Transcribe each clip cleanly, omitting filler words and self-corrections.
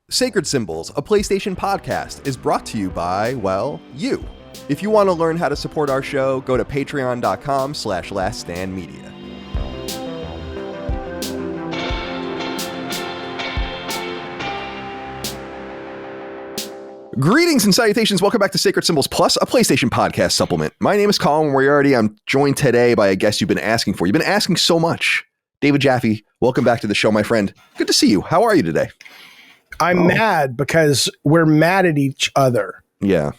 Sacred Symbols, a PlayStation podcast, is brought to you by, well, you. If you want to learn how to support our show, go to patreon.com/laststandmedia. Greetings and salutations. Welcome back to Sacred Symbols Plus, a PlayStation podcast supplement. My name is Colin Moriarty. I'm joined today by a guest you've been asking for. You've been asking so much. David Jaffe, welcome back to the show, my friend. Good to see you. How are you today? I'm mad because we're mad at each other. Yeah,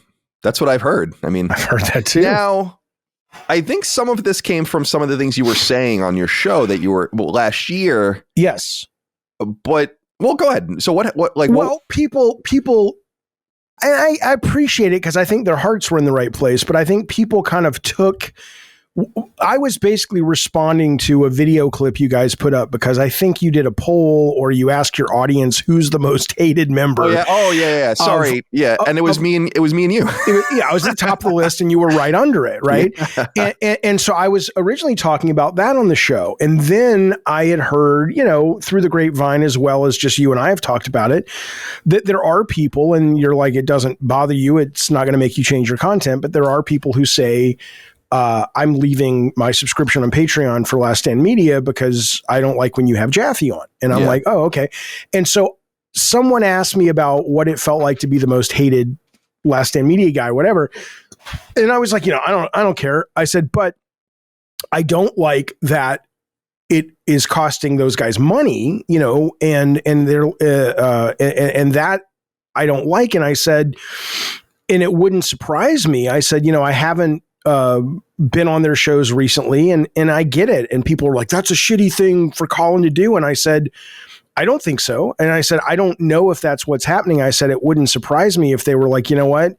that's what I've heard. I mean, I've heard that too. Now, I think some of this came from some of the things you were saying on your show that you were last year. Yes, but go ahead. So people, and I appreciate it because I think their hearts were in the right place. But I think people kind of took. I was basically responding to a video clip you guys put up because I think you did a poll or you asked your audience who's the most hated member. Oh yeah. Sorry. And it was me and you. I was at the top of the list and you were right under it. Right. Yeah. And so I was originally talking about that on the show. And then I had heard, through the grapevine, as well as just you and I have talked about it, that there are people, and you're like, it doesn't bother you. It's not going to make you change your content. But there are people who say, I'm leaving my subscription on Patreon for Last Stand Media because I don't like when you have Jaffe on. And I'm like, oh, okay. And so someone asked me about what it felt like to be the most hated Last Stand Media guy, whatever. And I was like, I don't care. I said, but I don't like that it is costing those guys money, and they're, and that I don't like. And I said, and it wouldn't surprise me. I said, I haven't, been on their shows recently and I get it. And people are like, that's a shitty thing for Colin to do. And I said, I don't think so. And I said, I don't know if that's what's happening. I said, it wouldn't surprise me if they were like, you know what?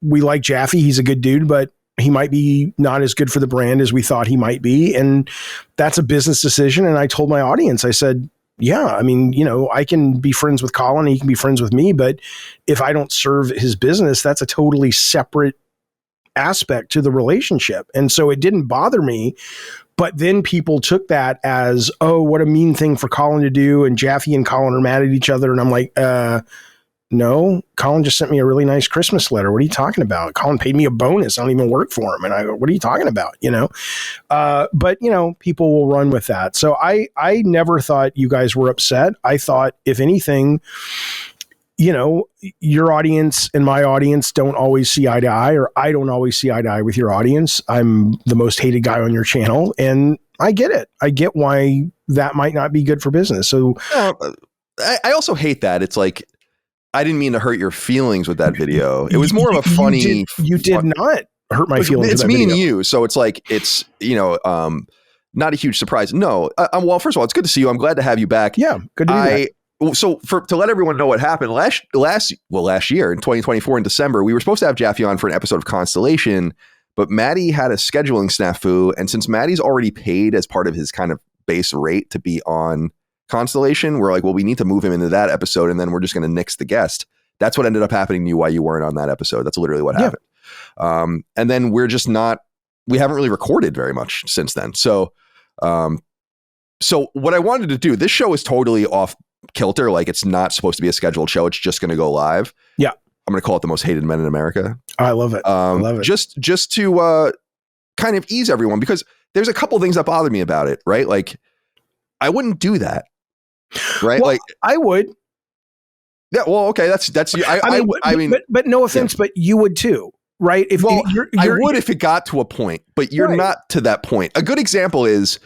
We like Jaffe. He's a good dude, but he might be not as good for the brand as we thought he might be. And that's a business decision. And I told my audience, I said, yeah, I mean, I can be friends with Colin, he can be friends with me, but if I don't serve his business, that's a totally separate aspect to the relationship. And so it didn't bother me, but then people took that as, oh, what a mean thing for Colin to do. And Jaffe and Colin are mad at each other. And I'm like, no, Colin just sent me a really nice Christmas letter. What are you talking about? Colin paid me a bonus. I don't even work for him. And I go, what are you talking about? But people will run with that. So I never thought you guys were upset. I thought, if anything, your audience and my audience don't always see eye to eye, or I don't always see eye to eye with your audience. I'm the most hated guy on your channel, and I get it. I get why that might not be good for business. So I also hate that. It's like, I didn't mean to hurt your feelings with that video. It was more of a funny. You did not hurt my feelings. It's me and you. So it's like, it's, not a huge surprise. No. Well, first of all, it's good to see you. I'm glad to have you back. Yeah. Good to be back. So to let everyone know what happened last year in 2024 in December, we were supposed to have Jaffe on for an episode of Constellation, but Maddie had a scheduling snafu. And since Maddie's already paid as part of his kind of base rate to be on Constellation, we're like, well, we need to move him into that episode. And then we're just going to nix the guest. That's what ended up happening to you, why you weren't on that episode. That's literally what happened. And then we haven't really recorded very much since then. So what I wanted to do, this show is totally off kilter. Like, it's not supposed to be a scheduled show. It's just going to go live. Yeah. I'm going to call it the most hated men in America. I love it. I love it. Just to kind of ease everyone, because there's a couple things that bother me about it, right? Like, I wouldn't do that. Right. Well, like, I would. Yeah. Well, okay. That's, I mean, but no offense, but you would too. Right. I would if it got to a point, but you're not to that point. A good example is,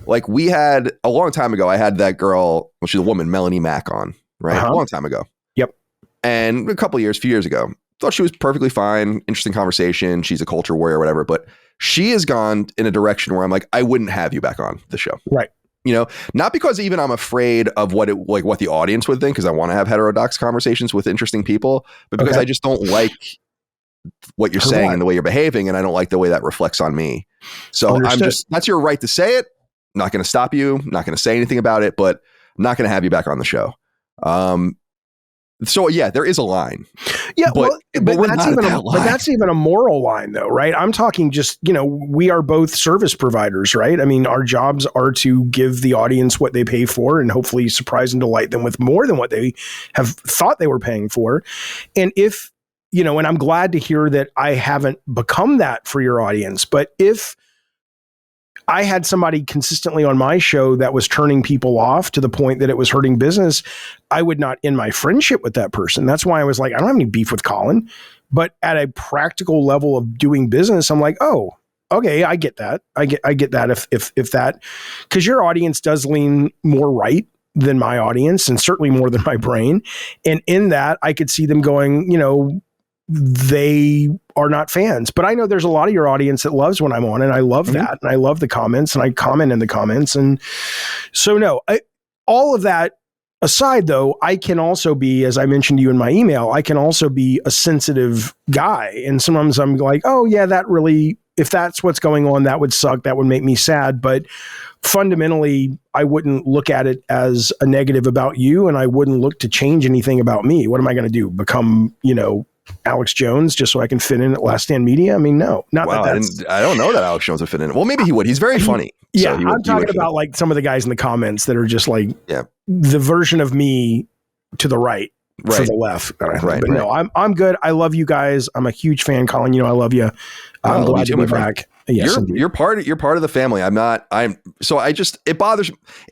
like, we had a long time ago, I had that girl, well, she's a woman, Melanie Mack, on, right? A long time ago. Yep. And a few years ago, thought she was perfectly fine. Interesting conversation. She's a culture warrior, whatever. But she has gone in a direction where I'm like, I wouldn't have you back on the show. Right. Not because even I'm afraid of what the audience would think, because I want to have heterodox conversations with interesting people, but because I just don't like what you're saying and the way you're behaving. And I don't like the way that reflects on me. So Understood. That's your right to say it. Not going to stop you, not going to say anything about it, but I'm not going to have you back on the show. So yeah, there is a line. Yeah, but we're not at that line. But that's even a moral line, though, right? I'm talking just, we are both service providers, right? I mean, our jobs are to give the audience what they pay for and hopefully surprise and delight them with more than what they have thought they were paying for. And if, and I'm glad to hear that I haven't become that for your audience, but if I had somebody consistently on my show that was turning people off to the point that it was hurting business, I would not end my friendship with that person. That's why I was like, I don't have any beef with Colin, but at a practical level of doing business, I'm like, oh, okay, I get that. I get that if that, because your audience does lean more right than my audience and certainly more than my brain. And in that, I could see them going, they are not fans, but I know there's a lot of your audience that loves when I'm on, and I love that. And I love the comments, and I comment in the comments. And so, no, all of that aside, though, I can also be, as I mentioned to you in my email, I can also be a sensitive guy. And sometimes I'm like, oh yeah, that really, if that's what's going on, that would suck. That would make me sad. But fundamentally, I wouldn't look at it as a negative about you, and I wouldn't look to change anything about me. What am I going to do? Become, Alex Jones just so I can fit in at Last Stand Media? I mean, no, not wow, that. I don't know that Alex Jones would fit in. Well, maybe he would. He's very funny. Yeah, so I'm talking about like some of the guys in the comments that are just like the version of me to the right. For the left. Right. But no, I'm good. I love you guys. I'm a huge fan, Colin. I love you. I'm glad to be back. Yes, you're part of the family.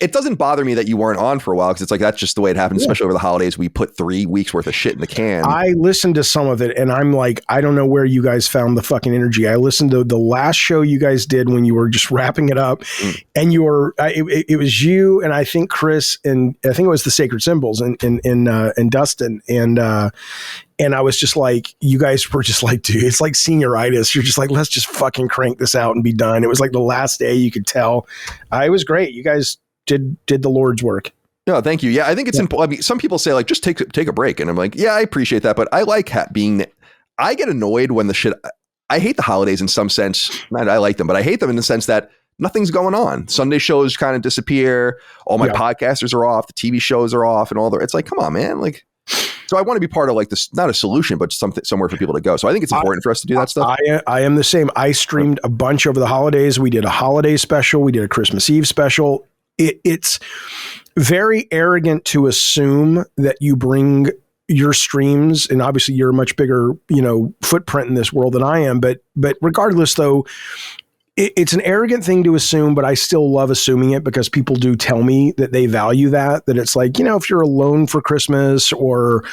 It doesn't bother me that you weren't on for a while, because it's like, that's just the way it happens, especially over the holidays. We put 3 weeks worth of shit in the can. I listened to some of it and I'm like, I don't know where you guys found the fucking energy. I listened to the last show you guys did when you were just wrapping it up, and you were, it was you and I think Chris, and I think it was the Sacred Symbols and Dustin. And I was just like, you guys were just like, dude, it's like senioritis. You're just like, let's just fucking crank this out and be done. It was like the last day, you could tell. It was great. You guys did the Lord's work. No, thank you. Yeah, I think it's important. I mean, some people say like, just take a break. And I'm like, yeah, I appreciate that. But I like I get annoyed when the shit, I hate the holidays in some sense. I like them, but I hate them in the sense that nothing's going on. Sunday shows kind of disappear. All my podcasters are off. The TV shows are off and all that. It's like, come on, man. Like, so I want to be part of like this, not a solution, but somewhere for people to go. So I think it's important for us to do that stuff. I am the same. I streamed a bunch over the holidays. We did a holiday special. We did a Christmas Eve special. It's very arrogant to assume that you bring your streams, and obviously you're a much bigger, footprint in this world than I am. But regardless, though, it's an arrogant thing to assume, but I still love assuming it because people do tell me that they value that it's like, if you're alone for Christmas or,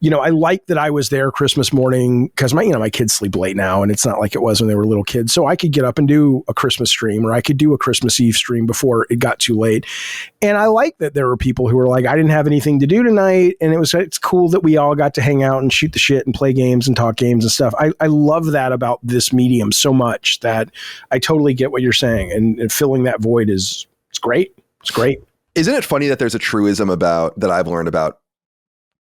I like that I was there Christmas morning because my kids sleep late now and it's not like it was when they were little kids. So I could get up and do a Christmas stream, or I could do a Christmas Eve stream before it got too late. And I like that there were people who were like, I didn't have anything to do tonight. And it's cool that we all got to hang out and shoot the shit and play games and talk games and stuff. I love that about this medium so much that I totally get what you're saying, and filling that void it's great. It's great. Isn't it funny that there's a truism that I've learned about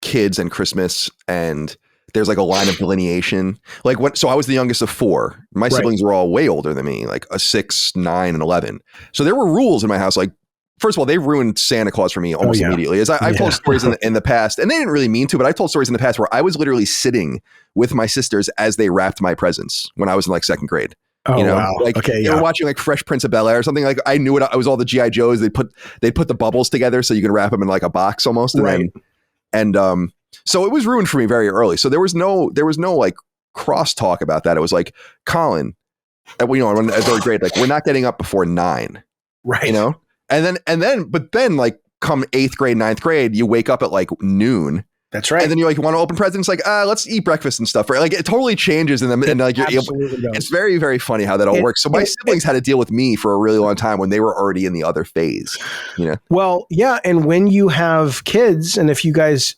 kids and Christmas, and there's like a line of delineation. Like so I was the youngest of 4. My siblings were all way older than me, like 6, 9, and 11. So there were rules in my house. Like, first of all, they ruined Santa Claus for me almost immediately. As I've told stories in the past, and they didn't really mean to, but I told stories in the past where I was literally sitting with my sisters as they wrapped my presents when I was in like 2nd grade. Oh, wow. Like they were watching like Fresh Prince of Bel-Air or something. Like I knew it. I was all the G.I. Joes. They put the bubbles together so you can wrap them in like a box almost. And so it was ruined for me very early. So there was no like crosstalk about that. It was like, Colin, in 3rd grade, like we're not getting up before 9, right? And then like come 8th grade, 9th grade, you wake up at like noon. That's right. And then you like want to open presents, like, let's eat breakfast and stuff, right? Like it totally changes. And like, it's very, very funny how that all works. So my siblings had to deal with me for a really long time when they were already in the other phase, Well, yeah. And when you have kids, and if you guys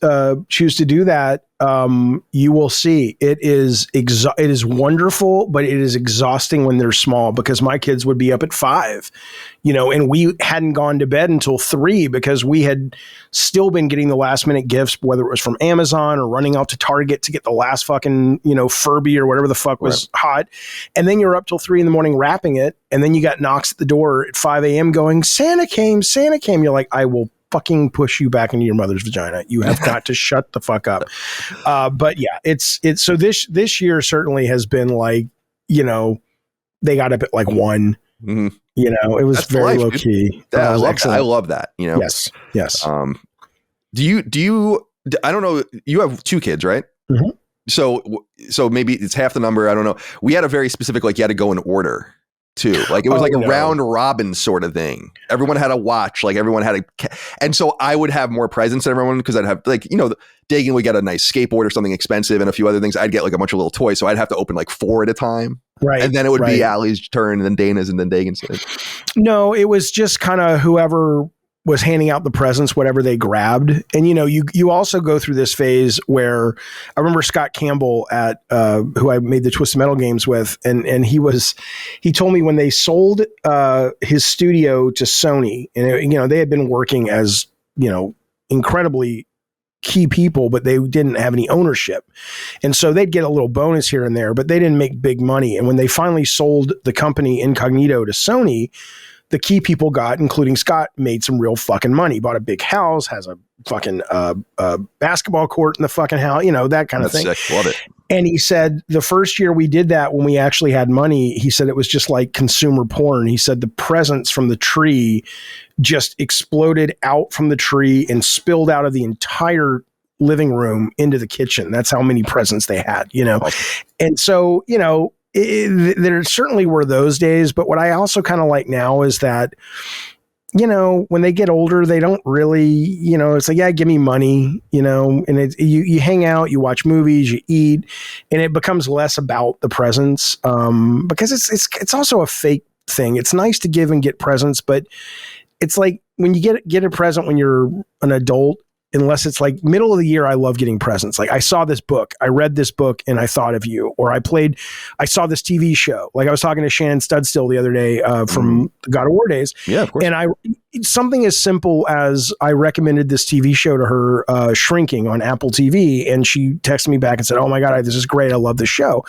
choose to do that, you will see it is wonderful, but it is exhausting when they're small, because my kids would be up at 5, and we hadn't gone to bed until 3 because we had still been getting the last minute gifts, whether it was from Amazon or running out to Target to get the last fucking, Furby or whatever the fuck was hot. And then you're up till 3 a.m. wrapping it. And then you got knocks at the door at 5 a.m. going, Santa came. You're like, I will fucking push you back into your mother's vagina. You have got to shut the fuck up. But yeah, it's so this year certainly has been like, you know, they got up at like 1. Mm-hmm. You know, it was That's very life, low dude. key. I love that. I love that. You know. Yes. Do you? I don't know. You have 2 kids, right? Mm-hmm. So maybe it's half the number. I don't know. We had a very specific, like, you had to go in order too. Like it was a round robin sort of thing. Everyone had a watch. Like everyone had and so I would have more presents than everyone because I'd have, like, you know, Dagan would get a nice skateboard or something expensive and a few other things. I'd get like a bunch of little toys. So I'd have to open like 4 at a time. Right. And then it would be Allie's turn and then Dana's and then Dagan's turn. No, it was just kind of whoever was handing out the presents, whatever they grabbed. And, you know, you also go through this phase where I remember Scott Campbell at, who I made the Twisted Metal games with. And he told me when they sold, his studio to Sony, and, you know, they had been working as, you know, incredibly key people, but they didn't have any ownership. And so they'd get a little bonus here and there, but they didn't make big money. And when they finally sold the company incognito to Sony, the key people got, including Scott, made some real fucking money. Bought a big house, has a fucking basketball court in the fucking house, you know, that kind of thing. Sick. Love it. And he said the first year we did that, when we actually had money, he said it was just like consumer porn. He said the presents from the tree just exploded out from the tree and spilled out of the entire living room into the kitchen. That's how many presents they had, you know? Awesome. And so, you know, there certainly were those days, but what I also kind of like now is that, you know, when they get older, they don't really, you know, it's like, yeah, give me money, you know, and you hang out, you watch movies, you eat, and it becomes less about the presents, because it's also a fake thing. It's nice to give and get presents, but it's like when you get a present when you're an adult, unless it's like middle of the year, I love getting presents. Like I saw this book, I read this book and I thought of you, or I saw this TV show. Like I was talking to Shannon Studstill the other day from God of War days. Yeah, of course. And something as simple as I recommended this TV show to her, Shrinking on Apple TV. And she texted me back and said, oh my God, this is great. I love the show.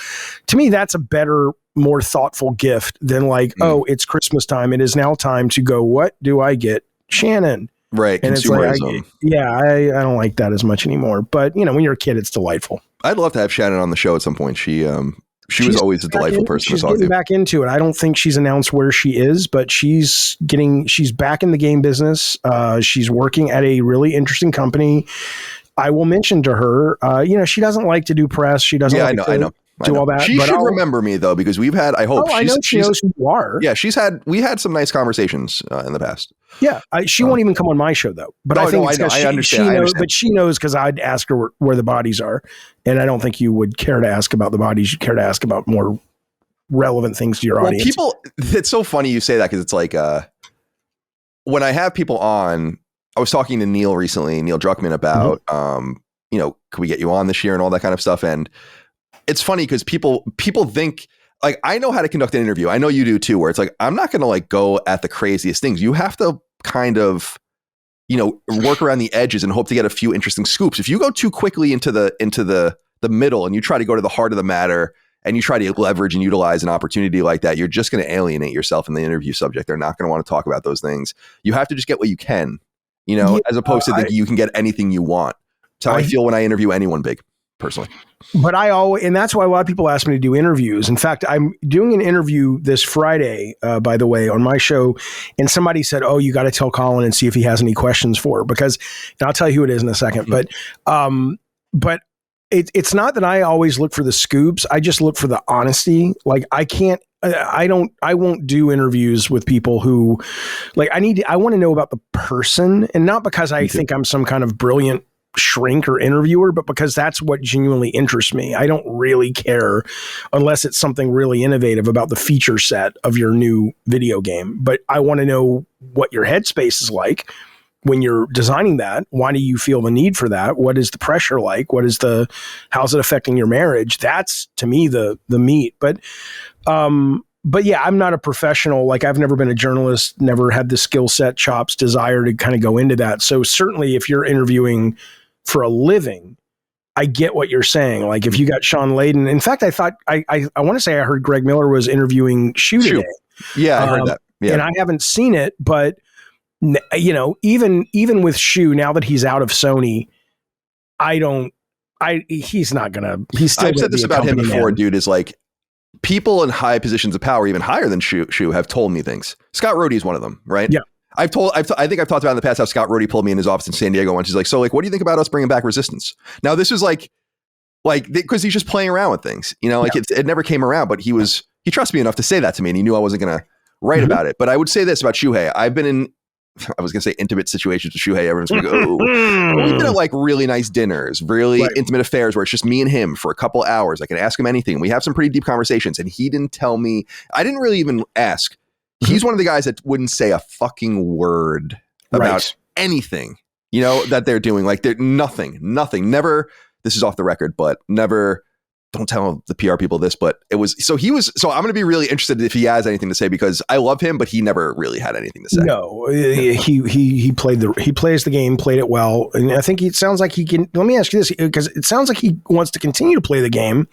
To me, that's a better, more thoughtful gift than like, oh, it's Christmas time. It is now time to go, what do I get Shannon? Right. And it's like, I don't like that as much anymore. But, you know, when you're a kid, it's delightful. I'd love to have Shannon on the show at some point. She was always a delightful person to talk to. She's getting back into it. I don't think she's announced where she is, but she's back in the game business. She's working at a really interesting company. I will mention to her, you know, she doesn't like to do press. She doesn't like I know. all that. She should remember me though, because we've had, I hope I know she knows who you are. Yeah. We had some nice conversations in the past. Yeah. She won't even come on my show though, but I think I understand. She knows, but she knows because I'd ask her where the bodies are. And I don't think you would care to ask about the bodies. You care to ask about more relevant things to your audience. It's so funny you say that, because it's like, when I have people on, I was talking to Neil recently, Neil Druckmann, about, you know, could we get you on this year and all that kind of stuff. And it's funny because people think, like, I know how to conduct an interview. I know you do too, where it's like, I'm not going to like go at the craziest things. You have to kind of, you know, work around the edges and hope to get a few interesting scoops. If you go too quickly into the middle and you try to go to the heart of the matter and you try to leverage and utilize an opportunity like that, you're just going to alienate yourself in the interview subject. They're not going to want to talk about those things. You have to just get what you can, you know, as opposed to thinking you can get anything you want. That's how I feel when I interview anyone big, personally. But and that's why a lot of people ask me to do interviews. In fact, I'm doing an interview this Friday, by the way, on my show. And somebody said, oh, you got to tell Colin and see if he has any questions for her, because, and I'll tell you who it is in a second, but it's not that I always look for the scoops. I just look for the honesty. Like I won't do interviews with people who, like, I want to know about the person, and not because I think I'm some kind of brilliant shrink or interviewer, but because that's what genuinely interests me. I don't really care, unless it's something really innovative, about the feature set of your new video game. But I want to know what your headspace is like when you're designing that. Why do you feel the need for that? What is the pressure like? How's it affecting your marriage? That's, to me, the meat. But yeah, I'm not a professional. Like, I've never been a journalist, never had the skill set, chops, desire to kind of go into that. So certainly if you're interviewing for a living, I get what you're saying. Like, if you got Sean Layden, in fact, I thought, I want to say I heard Greg Miller was interviewing Shu today. Yeah, I heard that. Yeah. And I haven't seen it, but You know, even with Shu, now that he's out of Sony, he's not gonna. He's still. I've said this about him before, dude. Is like people in high positions of power, even higher than Shu, have told me things. Scott Rhodey is one of them, right? Yeah. I think I've talked about in the past how Scott Rhodey pulled me in his office in San Diego once. He's like, so like, what do you think about us bringing back Resistance? Now this is like because he's just playing around with things, you know, like it never came around, but he trusts me enough to say that to me, and he knew I wasn't gonna write about it. But I would say this about Shuhei: I've been in, I was gonna say intimate situations with Shuhei. Everyone's gonna go, we've been at like really nice dinners, really intimate affairs where it's just me and him for a couple hours. I can ask him anything. We have some pretty deep conversations, and he didn't tell me. I didn't really even ask. He's one of the guys that wouldn't say a fucking word about anything, you know, that they're doing. Like they're nothing, never. This is off the record, but never. Don't tell the PR people this, but it was so I'm going to be really interested if he has anything to say, because I love him, but he never really had anything to say. No, he plays the game, played it well. And I think it sounds like he can. Let me ask you this, because it sounds like he wants to continue to play the game.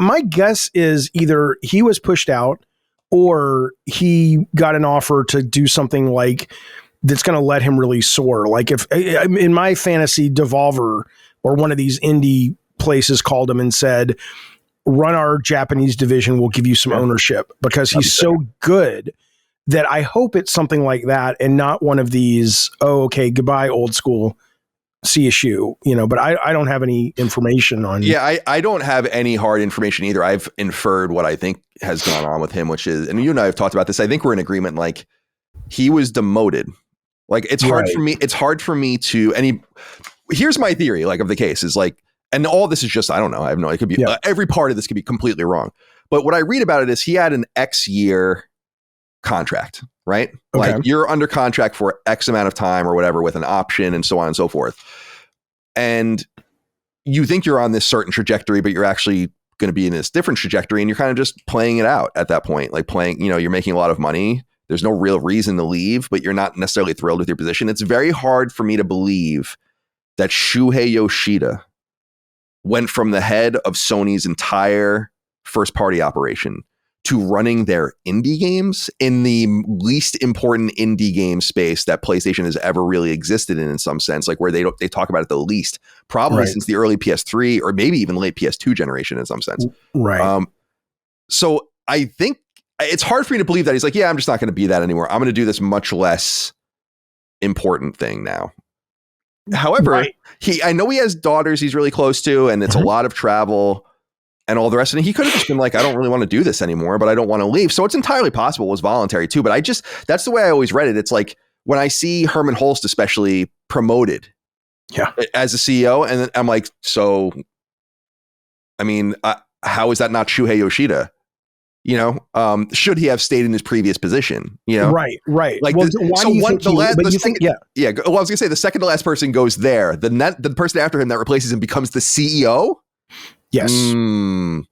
My guess is either he was pushed out or he got an offer to do something like that's going to let him really soar. Like if in my fantasy, Devolver or one of these indie places called him and said, run our Japanese division, we'll give you some ownership, because he's so good that I hope it's something like that and not one of these, oh, okay, goodbye old school, see a shoe, you know, but I don't have any information on. Yeah, I don't have any hard information either. I've inferred what I think has gone on with him, which is, and you and I have talked about this, I think we're in agreement, like he was demoted. Like it's hard for me to, here's my theory, like of the case is like, and all this is just, I don't know. I have no, it could be every part of this could be completely wrong. But what I read about it is he had an X year contract, right? Okay. Like you're under contract for X amount of time or whatever with an option and so on and so forth. And you think you're on this certain trajectory, but you're actually going to be in this different trajectory, and you're kind of just playing it out at that point. Like playing, you know, you're making a lot of money. There's no real reason to leave, but you're not necessarily thrilled with your position. It's very hard for me to believe that Shuhei Yoshida went from the head of Sony's entire first party operation to running their indie games in the least important indie game space that PlayStation has ever really existed in some sense, like where they talk about it the least, probably since the early PS3 or maybe even late PS2 generation in some sense. Right. So I think it's hard for me to believe that he's like, yeah, I'm just not going to be that anymore. I'm going to do this much less important thing now. However, I know he has daughters he's really close to, and it's a lot of travel and all the rest of it. He could have just been like, I don't really want to do this anymore, but I don't want to leave. So it's entirely possible it was voluntary too. But that's the way I always read it. It's like when I see Herman Holst especially promoted as a CEO, and then I'm like, so, I mean, how is that not Shuhei Yoshida? You know, should he have stayed in his previous position? You know, right. Like, well, why do you think well, I was gonna say the second to last person goes there. The person after him that replaces him becomes the CEO. Yes,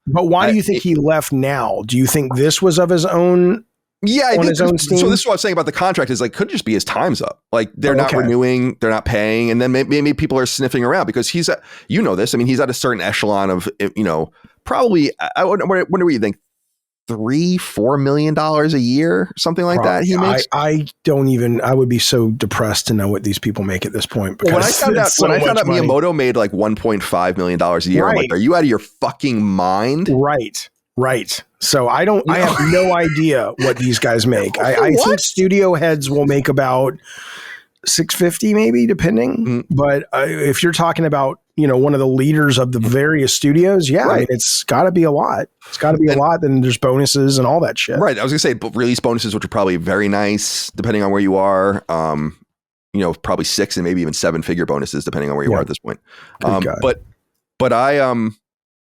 but why do you think he left now? Do you think this was of his own? Yeah, I think so. This is what I'm saying about the contract is like could just be his time's up. Like they're not renewing, they're not paying, and then maybe people are sniffing around because he's at, you know this. I mean, he's at a certain echelon of, you know, probably. I wonder what you think. $3-4 million a year, something like that. He makes. I would be so depressed to know what these people make at this point. Because when I found out Miyamoto made like $1.5 million a year, I'm like, are you out of your fucking mind? Right. So I have no idea what these guys make. I think studio heads will make about $650 maybe, depending. But if you're talking about, you know, one of the leaders of the various studios, I mean, it's got to be a lot. It's got to be a lot. Then there's bonuses and all that shit. Right. I was gonna say release bonuses, which are probably very nice depending on where you are. You know, probably 6 and maybe even 7-figure bonuses depending on where you are at this point. But I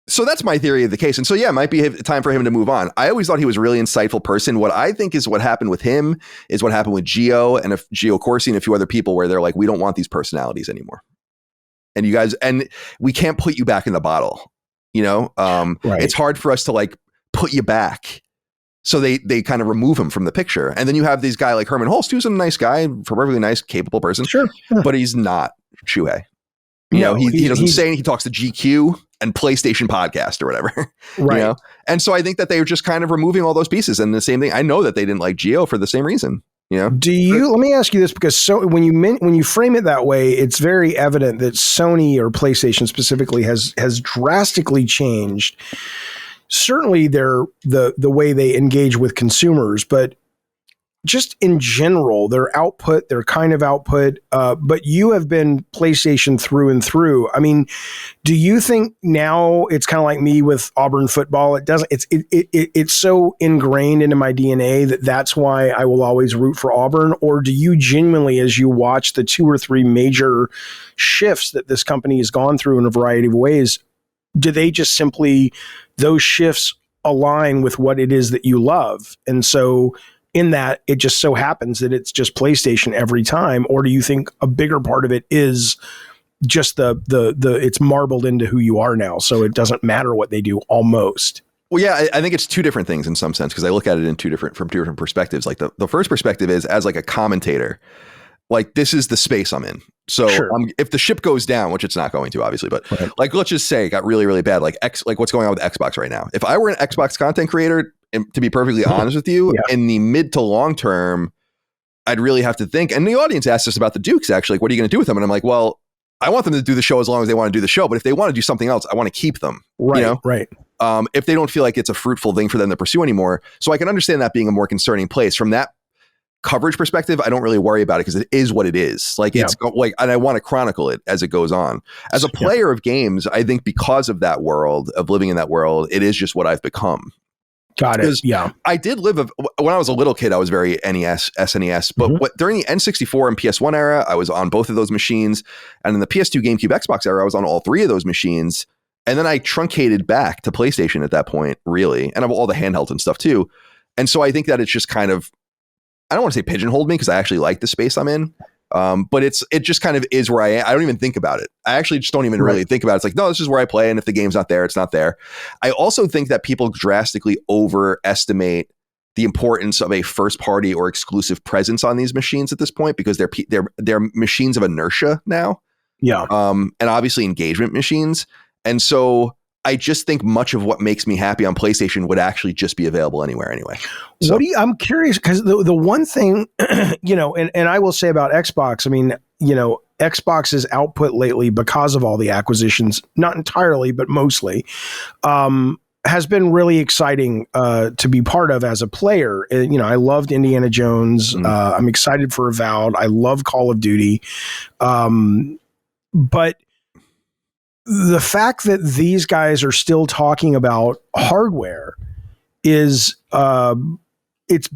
so that's my theory of the case. And so, it might be time for him to move on. I always thought he was a really insightful person. What I think is what happened with him is what happened with Gio and Gio Corsi and a few other people where they're like, we don't want these personalities anymore. And you guys, and we can't put you back in the bottle, you know? It's hard for us to like put you back. So they kind of remove him from the picture. And then you have this guy like Herman Holst, who's a nice guy, perfectly nice, capable person. Sure. But he's not Shuhei. You know, he doesn't say anything. He talks to GQ and PlayStation podcast or whatever. Right. You know? And so I think that they were just kind of removing all those pieces. And the same thing, I know that they didn't like Gio for the same reason. You know? Let me ask you this, because when you frame it that way, it's very evident that Sony, or PlayStation specifically, has drastically changed. Certainly the way they engage with consumers, but just in general, their output, their kind of output, but you have been PlayStation through and through. I mean, do you think now it's kind of like me with Auburn football? It's so ingrained into my DNA that's why I will always root for Auburn? Or do you genuinely, as you watch the 2 or 3 major shifts that this company has gone through in a variety of ways, do they just simply, those shifts align with what it is that you love? And so in that, it just so happens that it's just PlayStation every time? Or do you think a bigger part of it is just it's marbled into who you are now, so it doesn't matter what they do almost? Well, yeah, I think it's 2 different things in some sense, because I look at it from 2 different perspectives. Like the first perspective is as like a commentator, like this is the space I'm in. So Sure. If the ship goes down, which it's not going to, obviously, but like, let's just say it got really, really bad. Like what's going on with Xbox right now. If I were an Xbox content creator, and to be perfectly honest with you, in the mid to long term, I'd really have to think. And the audience asked us about the Dukes, actually, like, what are you going to do with them? And I'm like, well, I want them to do the show as long as they want to do the show. But if they want to do something else, I want to keep them. Right. You know? Right. If they don't feel like it's a fruitful thing for them to pursue anymore. So I can understand that being a more concerning place. From that coverage perspective, I don't really worry about it, because it is what it is. Like, it's like, and I want to chronicle it as it goes on. As a player of games, I think because of that world, of living in that world, it is just what I've become. Got it. Yeah. I did when I was a little kid, I was very NES, SNES, but during the N64 and PS1 era, I was on both of those machines. And in the PS2, GameCube, Xbox era, I was on all 3 of those machines. And then I truncated back to PlayStation at that point, really. And of all the handhelds and stuff too. And so I think that it's just kind of, I don't want to say pigeonholed me, because I actually like the space I'm in. But it just kind of is where I am. I don't even think about it. I actually just don't even really think about it. It's like, no, this is where I play. And if the game's not there, it's not there. I also think that people drastically overestimate the importance of a first party or exclusive presence on these machines at this point, because they're machines of inertia now. Yeah. And obviously engagement machines. And so I just think much of what makes me happy on PlayStation would actually just be available anywhere anyway. So, I'm curious, because the one thing, and I will say about Xbox, I mean, Xbox's output lately, because of all the acquisitions, not entirely, but mostly, has been really exciting to be part of as a player. I loved Indiana Jones. I'm excited for Avowed. I love Call of Duty. But the fact that these guys are still talking about hardware is it's,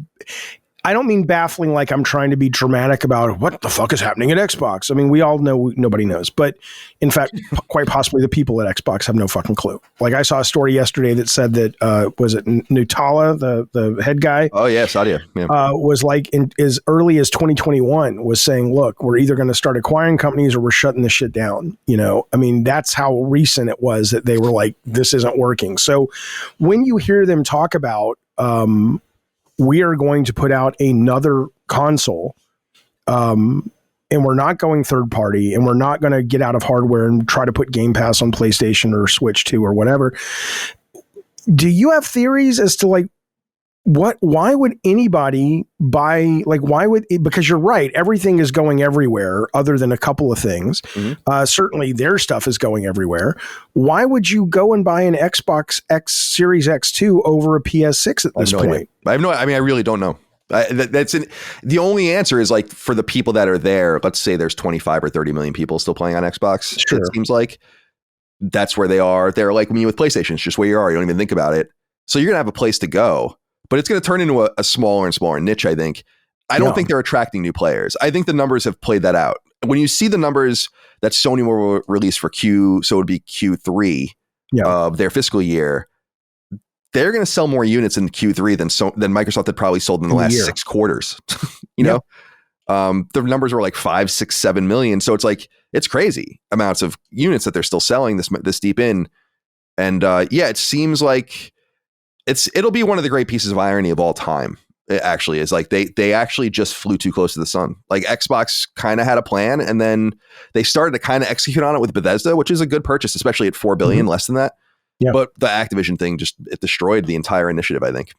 I don't mean baffling like I'm trying to be dramatic about what the fuck is happening at Xbox. I mean, we all know nobody knows, but in fact, quite possibly the people at Xbox have no fucking clue. Like, I saw a story yesterday that said that, was it Nutella, the head guy? Oh yeah, Sadia. Yeah. Was like as early as 2021 was saying, look, we're either going to start acquiring companies or we're shutting this shit down. I mean, that's how recent it was that they were like, this isn't working. So when you hear them talk about, we are going to put out another console, and we're not going third party, and we're not going to get out of hardware and try to put Game Pass on PlayStation or Switch 2 or whatever. Do you have theories as to like why would anybody buy, like, because you're right, everything is going everywhere other than a couple of things. Certainly their stuff is going everywhere. Why would you go and buy an Xbox X Series X2 over a PS6 at this point? I really don't know. The only answer is, like, for the people that are there, let's say there's 25 or 30 million people still playing on Xbox. Sure. It seems like that's where they are. They're like me with PlayStation. It's just where you are. You don't even think about it. So you're going to have a place to go. But it's going to turn into a smaller and smaller niche, I think. I don't think they're attracting new players. I think the numbers have played that out. When you see the numbers that Sony will release for so it would be Q3 of their fiscal year, they're going to sell more units in Q3 than Microsoft had probably sold in the last 6 quarters. know, the numbers were like 5, 6, 7 million. So it's like, it's crazy amounts of units that they're still selling this deep in. And it seems like it'll be one of the great pieces of irony of all time. It actually is. Like, they actually just flew too close to the sun. Like, Xbox kind of had a plan, and then they started to kind of execute on it with Bethesda, which is a good purchase, especially at $4 billion, less than that. Yeah. But the Activision thing it destroyed the entire initiative, I think.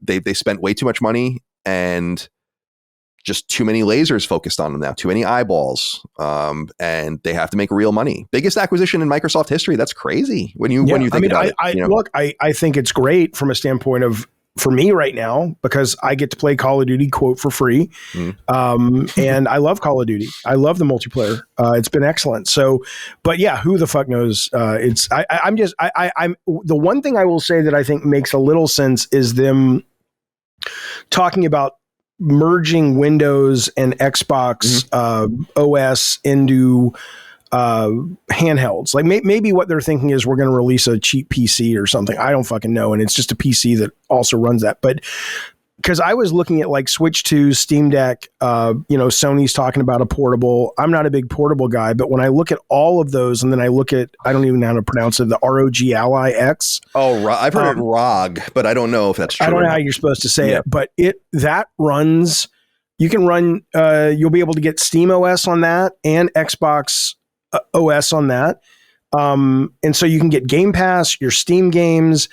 They spent way too much money, and just too many lasers focused on them now, too many eyeballs, and they have to make real money. Biggest acquisition in Microsoft history. That's crazy when you think about it. Look, I think it's great from a standpoint of, for me right now, because I get to play Call of Duty, quote, for free. And I love Call of Duty. I love the multiplayer. It's been excellent. So, but yeah, who the fuck knows? I'm the one thing I will say that I think makes a little sense is them talking about merging Windows and Xbox OS into handhelds. Like maybe what they're thinking is we're going to release a cheap PC or something. I don't fucking know. And it's just a PC that also runs that. But because I was looking at like Switch 2, Steam Deck, Sony's talking about a portable. I'm not a big portable guy, but when I look at all of those, and then I look at, I don't even know how to pronounce it, the ROG Ally X. Oh, I've heard it ROG, but I don't know if that's true. I don't know how you're supposed to say it, but that runs, you can run, you'll be able to get Steam OS on that and Xbox OS on that. And so you can get Game Pass, your Steam games,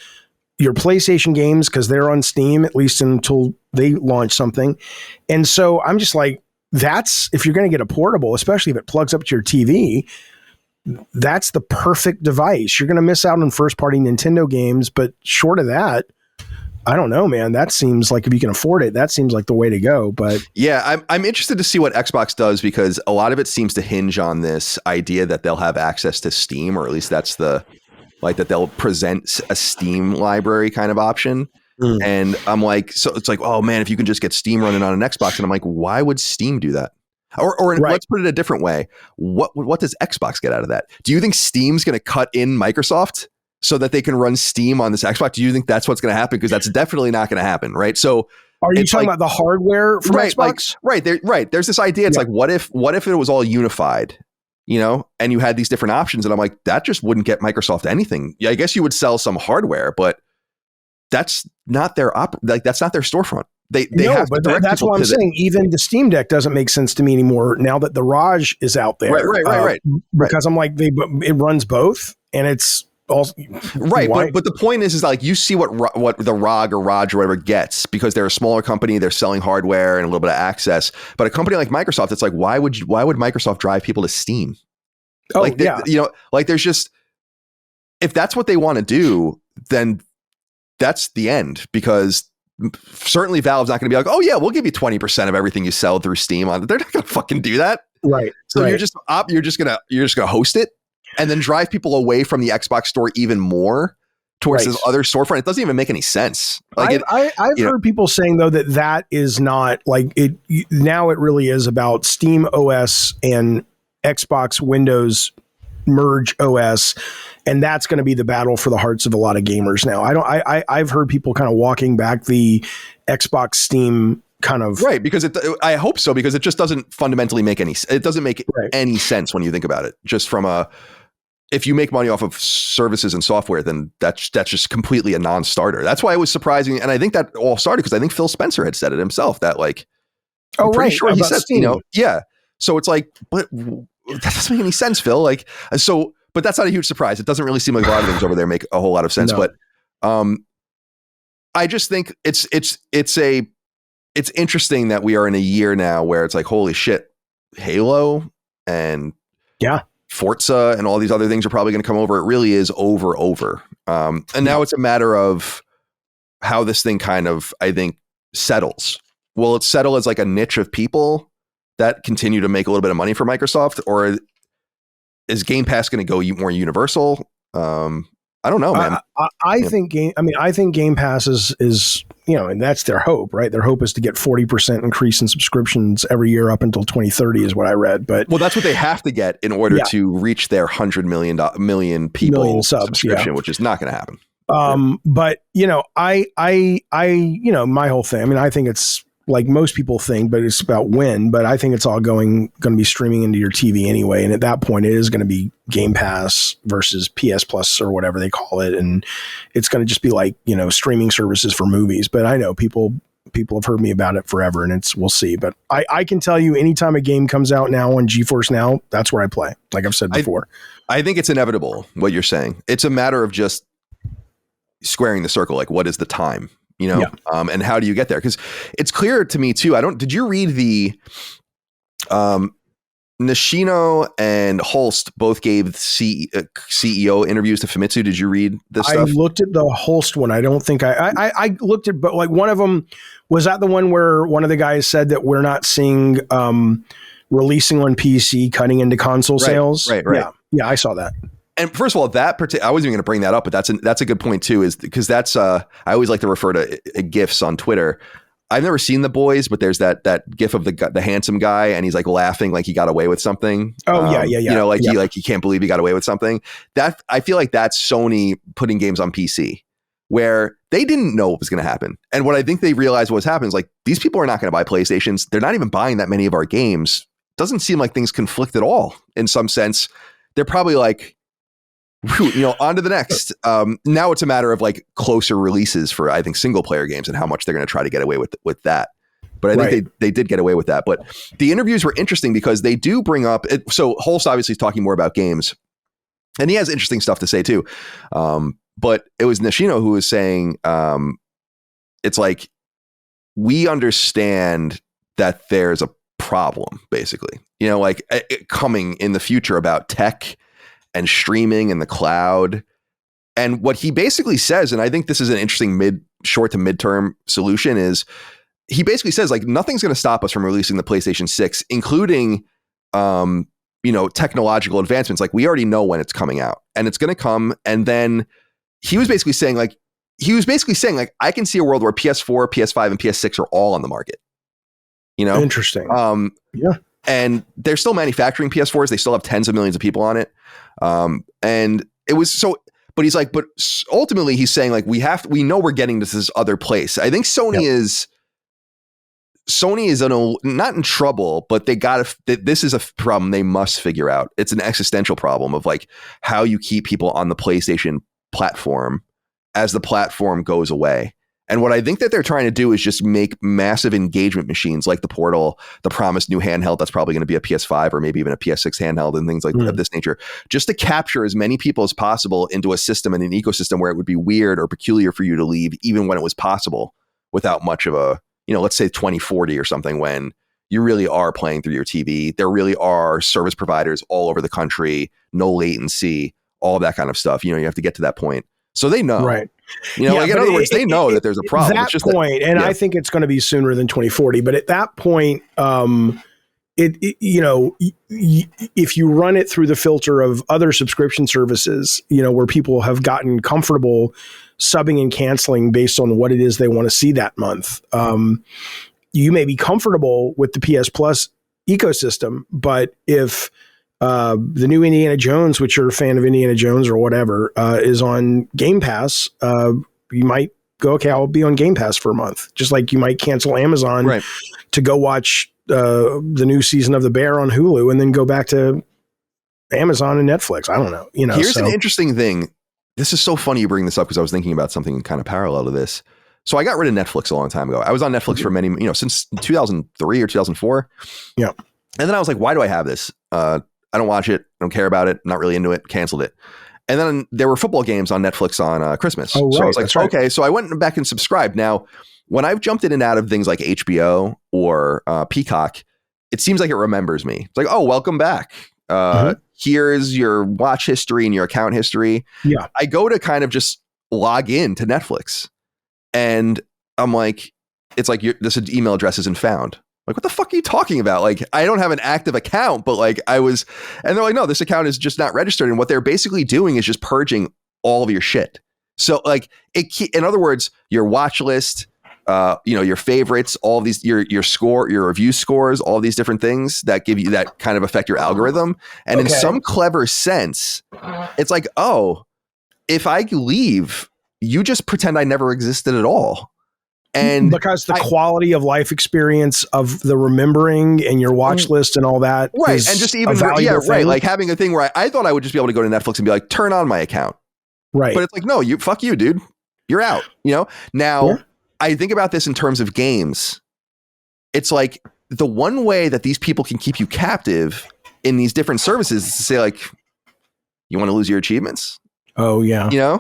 your PlayStation games, because they're on Steam, at least until they launch something. And so I'm just like, that's, if you're going to get a portable, especially if it plugs up to your TV, that's the perfect device. You're going to miss out on first party Nintendo games, but short of that, I don't know, man. That seems like, if you can afford it, that seems like the way to go. But yeah, I'm interested to see what Xbox does, because a lot of it seems to hinge on this idea that they'll have access to Steam, or at least that's that they'll present a Steam library kind of option. And I'm like, so it's like, oh man, if you can just get Steam running on an Xbox, and I'm like, why would Steam do that? Or let's put it a different way. What does Xbox get out of that? Do you think Steam's going to cut in Microsoft so that they can run Steam on this Xbox? Do you think that's what's going to happen? Because that's definitely not going to happen, right? So are you talking about the hardware from Xbox? There's this idea. It's like, what if it was all unified, and you had these different options? And I'm like, that just wouldn't get Microsoft anything. Yeah, I guess you would sell some hardware, but that's not their that's not their storefront. They have, but that's what I'm saying. Even the Steam Deck doesn't make sense to me anymore now that the Raj is out there. Right. Because I'm like, it runs both, and it's also right. But the point is like, you see what the ROG or Raj or whatever gets, because they're a smaller company, they're selling hardware and a little bit of access. But a company like Microsoft, it's like, why would Microsoft drive people to Steam? There's just, if that's what they want to do, then that's the end, because certainly Valve's not going to be like, oh yeah, we'll give you 20% of everything you sell through Steam. They're not going to fucking do that. Right. So you're just going to host it and then drive people away from the Xbox store even more towards this other storefront. It doesn't even make any sense. Like I've heard people saying though that is not like it. Now it really is about Steam OS and Xbox Windows merge OS, and that's going to be the battle for the hearts of a lot of gamers now. I've heard people kind of walking back the Xbox Steam kind of because I hope so, because it just doesn't fundamentally make any any sense when you think about it. Just from if you make money off of services and software, then that's just completely a non-starter. That's why it was surprising, and I think that all started because I think Phil Spencer had said it himself that like, I'm pretty sure he said Steam. So it's like, but that doesn't make any sense, Phil. Like, so, but that's not a huge surprise. It doesn't really seem like a lot of things over there make a whole lot of sense. No. But I just think it's interesting that we are in a year now where it's like, holy shit, Halo and Forza and all these other things are probably going to come over. It really is over. And now it's a matter of how this thing kind of, I think, settles. Will it settle as like a niche of people that continue to make a little bit of money for Microsoft, or is Game Pass going to go more universal? I don't know, man. I think Game Pass is and that's their hope, right? Their hope is to get 40% increase in subscriptions every year up until 2030 is what I read. But that's what they have to get in order to reach their 100 million people subscription, which is not going to happen. But my whole thing, I think it's like most people think, but it's about when. But I think it's all going to be streaming into your TV anyway. And at that point, it is going to be Game Pass versus PS Plus or whatever they call it. And it's going to just be like, streaming services for movies. But I know people have heard me about it forever, and we'll see. But I can tell you, anytime a game comes out now on GeForce Now, that's where I play. Like I've said before. I think it's inevitable what you're saying. It's a matter of just squaring the circle. Like, what is the time? and how do you get there? Because it's clear to me too. Did you read the Nishino and Holst both gave CEO interviews to Famitsu? Did you read this stuff? I looked at the Holst one. I don't think I looked at, but like one of them, was that the one where one of the guys said that we're not seeing releasing on PC cutting into console sales? Right. Yeah, I saw that. And first of all, I wasn't even going to bring that up, but that's a good point too, is because that's I always like to refer to GIFs on Twitter. I've never seen The Boys, but there's that GIF of the handsome guy, and he's like laughing like he got away with something. Oh yeah. He can't believe he got away with something. That I feel like that's Sony putting games on PC, where they didn't know what was going to happen. And what I think they realized what was happening is like, these people are not going to buy PlayStations. They're not even buying that many of our games. Doesn't seem like things conflict at all in some sense. They're probably like, on to the next. Now it's a matter of like closer releases for, I think, single player games and how much they're going to try to get away with that. But I think they did get away with that. But the interviews were interesting because they do bring up it. So Holst obviously is talking more about games, and he has interesting stuff to say too. But it was Nishino who was saying, it's like, we understand that there's a problem, basically, coming in the future about tech and streaming and the cloud. And what he basically says, and I think this is an interesting short to midterm solution, is he basically says like, nothing's going to stop us from releasing the PlayStation 6, including, technological advancements. Like, we already know when it's coming out and it's going to come. And then he was basically saying like, I can see a world where PS4, PS5 and PS6 are all on the market, Interesting. Yeah. And they're still manufacturing PS4s. They still have tens of millions of people on it. And it was so, but he's like, but ultimately he's saying like, we know we're getting to this other place. I think Sony is not in trouble, but this is a problem they must figure out. It's an existential problem of like how you keep people on the PlayStation platform as the platform goes away. And what I think that they're trying to do is just make massive engagement machines like the Portal, the promised new handheld that's probably going to be a PS5 or maybe even a PS6 handheld and things like of this nature, just to capture as many people as possible into a system and an ecosystem where it would be weird or peculiar for you to leave, even when it was possible, without much of a, let's say 2040 or something, when you really are playing through your TV. There really are service providers all over the country, no latency, all that kind of stuff. You have to get to that point. So they know, right? In other words, they know that there's a problem. That it's just point, and I think it's going to be sooner than 2040. But at that point, if you run it through the filter of other subscription services, where people have gotten comfortable subbing and canceling based on what it is they want to see that month, you may be comfortable with the PS Plus ecosystem, but if the new Indiana Jones, which you're a fan of Indiana Jones or whatever, is on Game Pass, you might go, okay, I'll be on Game Pass for a month. Just like you might cancel Amazon to go watch the new season of The Bear on Hulu and then go back to Amazon and Netflix. I don't know. Here's an interesting thing. This is so funny you bring this up because I was thinking about something kind of parallel to this. So I got rid of Netflix a long time ago. I was on Netflix for many, since 2003 or 2004. Yeah. And then I was like, why do I have this? I don't watch it. I don't care about it. I'm not really into it. Canceled it. And then there were football games on Netflix on Christmas. Oh, right. So I was like, okay. So I went back and subscribed. Now, when I've jumped in and out of things like HBO or Peacock, it seems like it remembers me. It's like, oh, welcome back. Here's your watch history and your account history. Yeah. I go to kind of just log in to Netflix and I'm like, it's like, this email address isn't found. Like, what the fuck are you talking about? Like, I don't have an active account, but like and they're like, no, this account is just not registered. And what they're basically doing is just purging all of your shit. So like in other words, your watch list, your favorites, all of these, your score, your review scores, all these different things that give you that kind of affect your algorithm. And in some clever sense, it's like, oh, if I leave, you just pretend I never existed at all. And because the quality of life experience of the remembering and your watch list and all that. Right. And just even, right. Like having a thing where I thought I would just be able to go to Netflix and be like, turn on my account. Right. But it's like, no, fuck you, dude. You're out. Now I think about this in terms of games. It's like the one way that these people can keep you captive in these different services is to say like, you want to lose your achievements? Oh yeah. Yeah.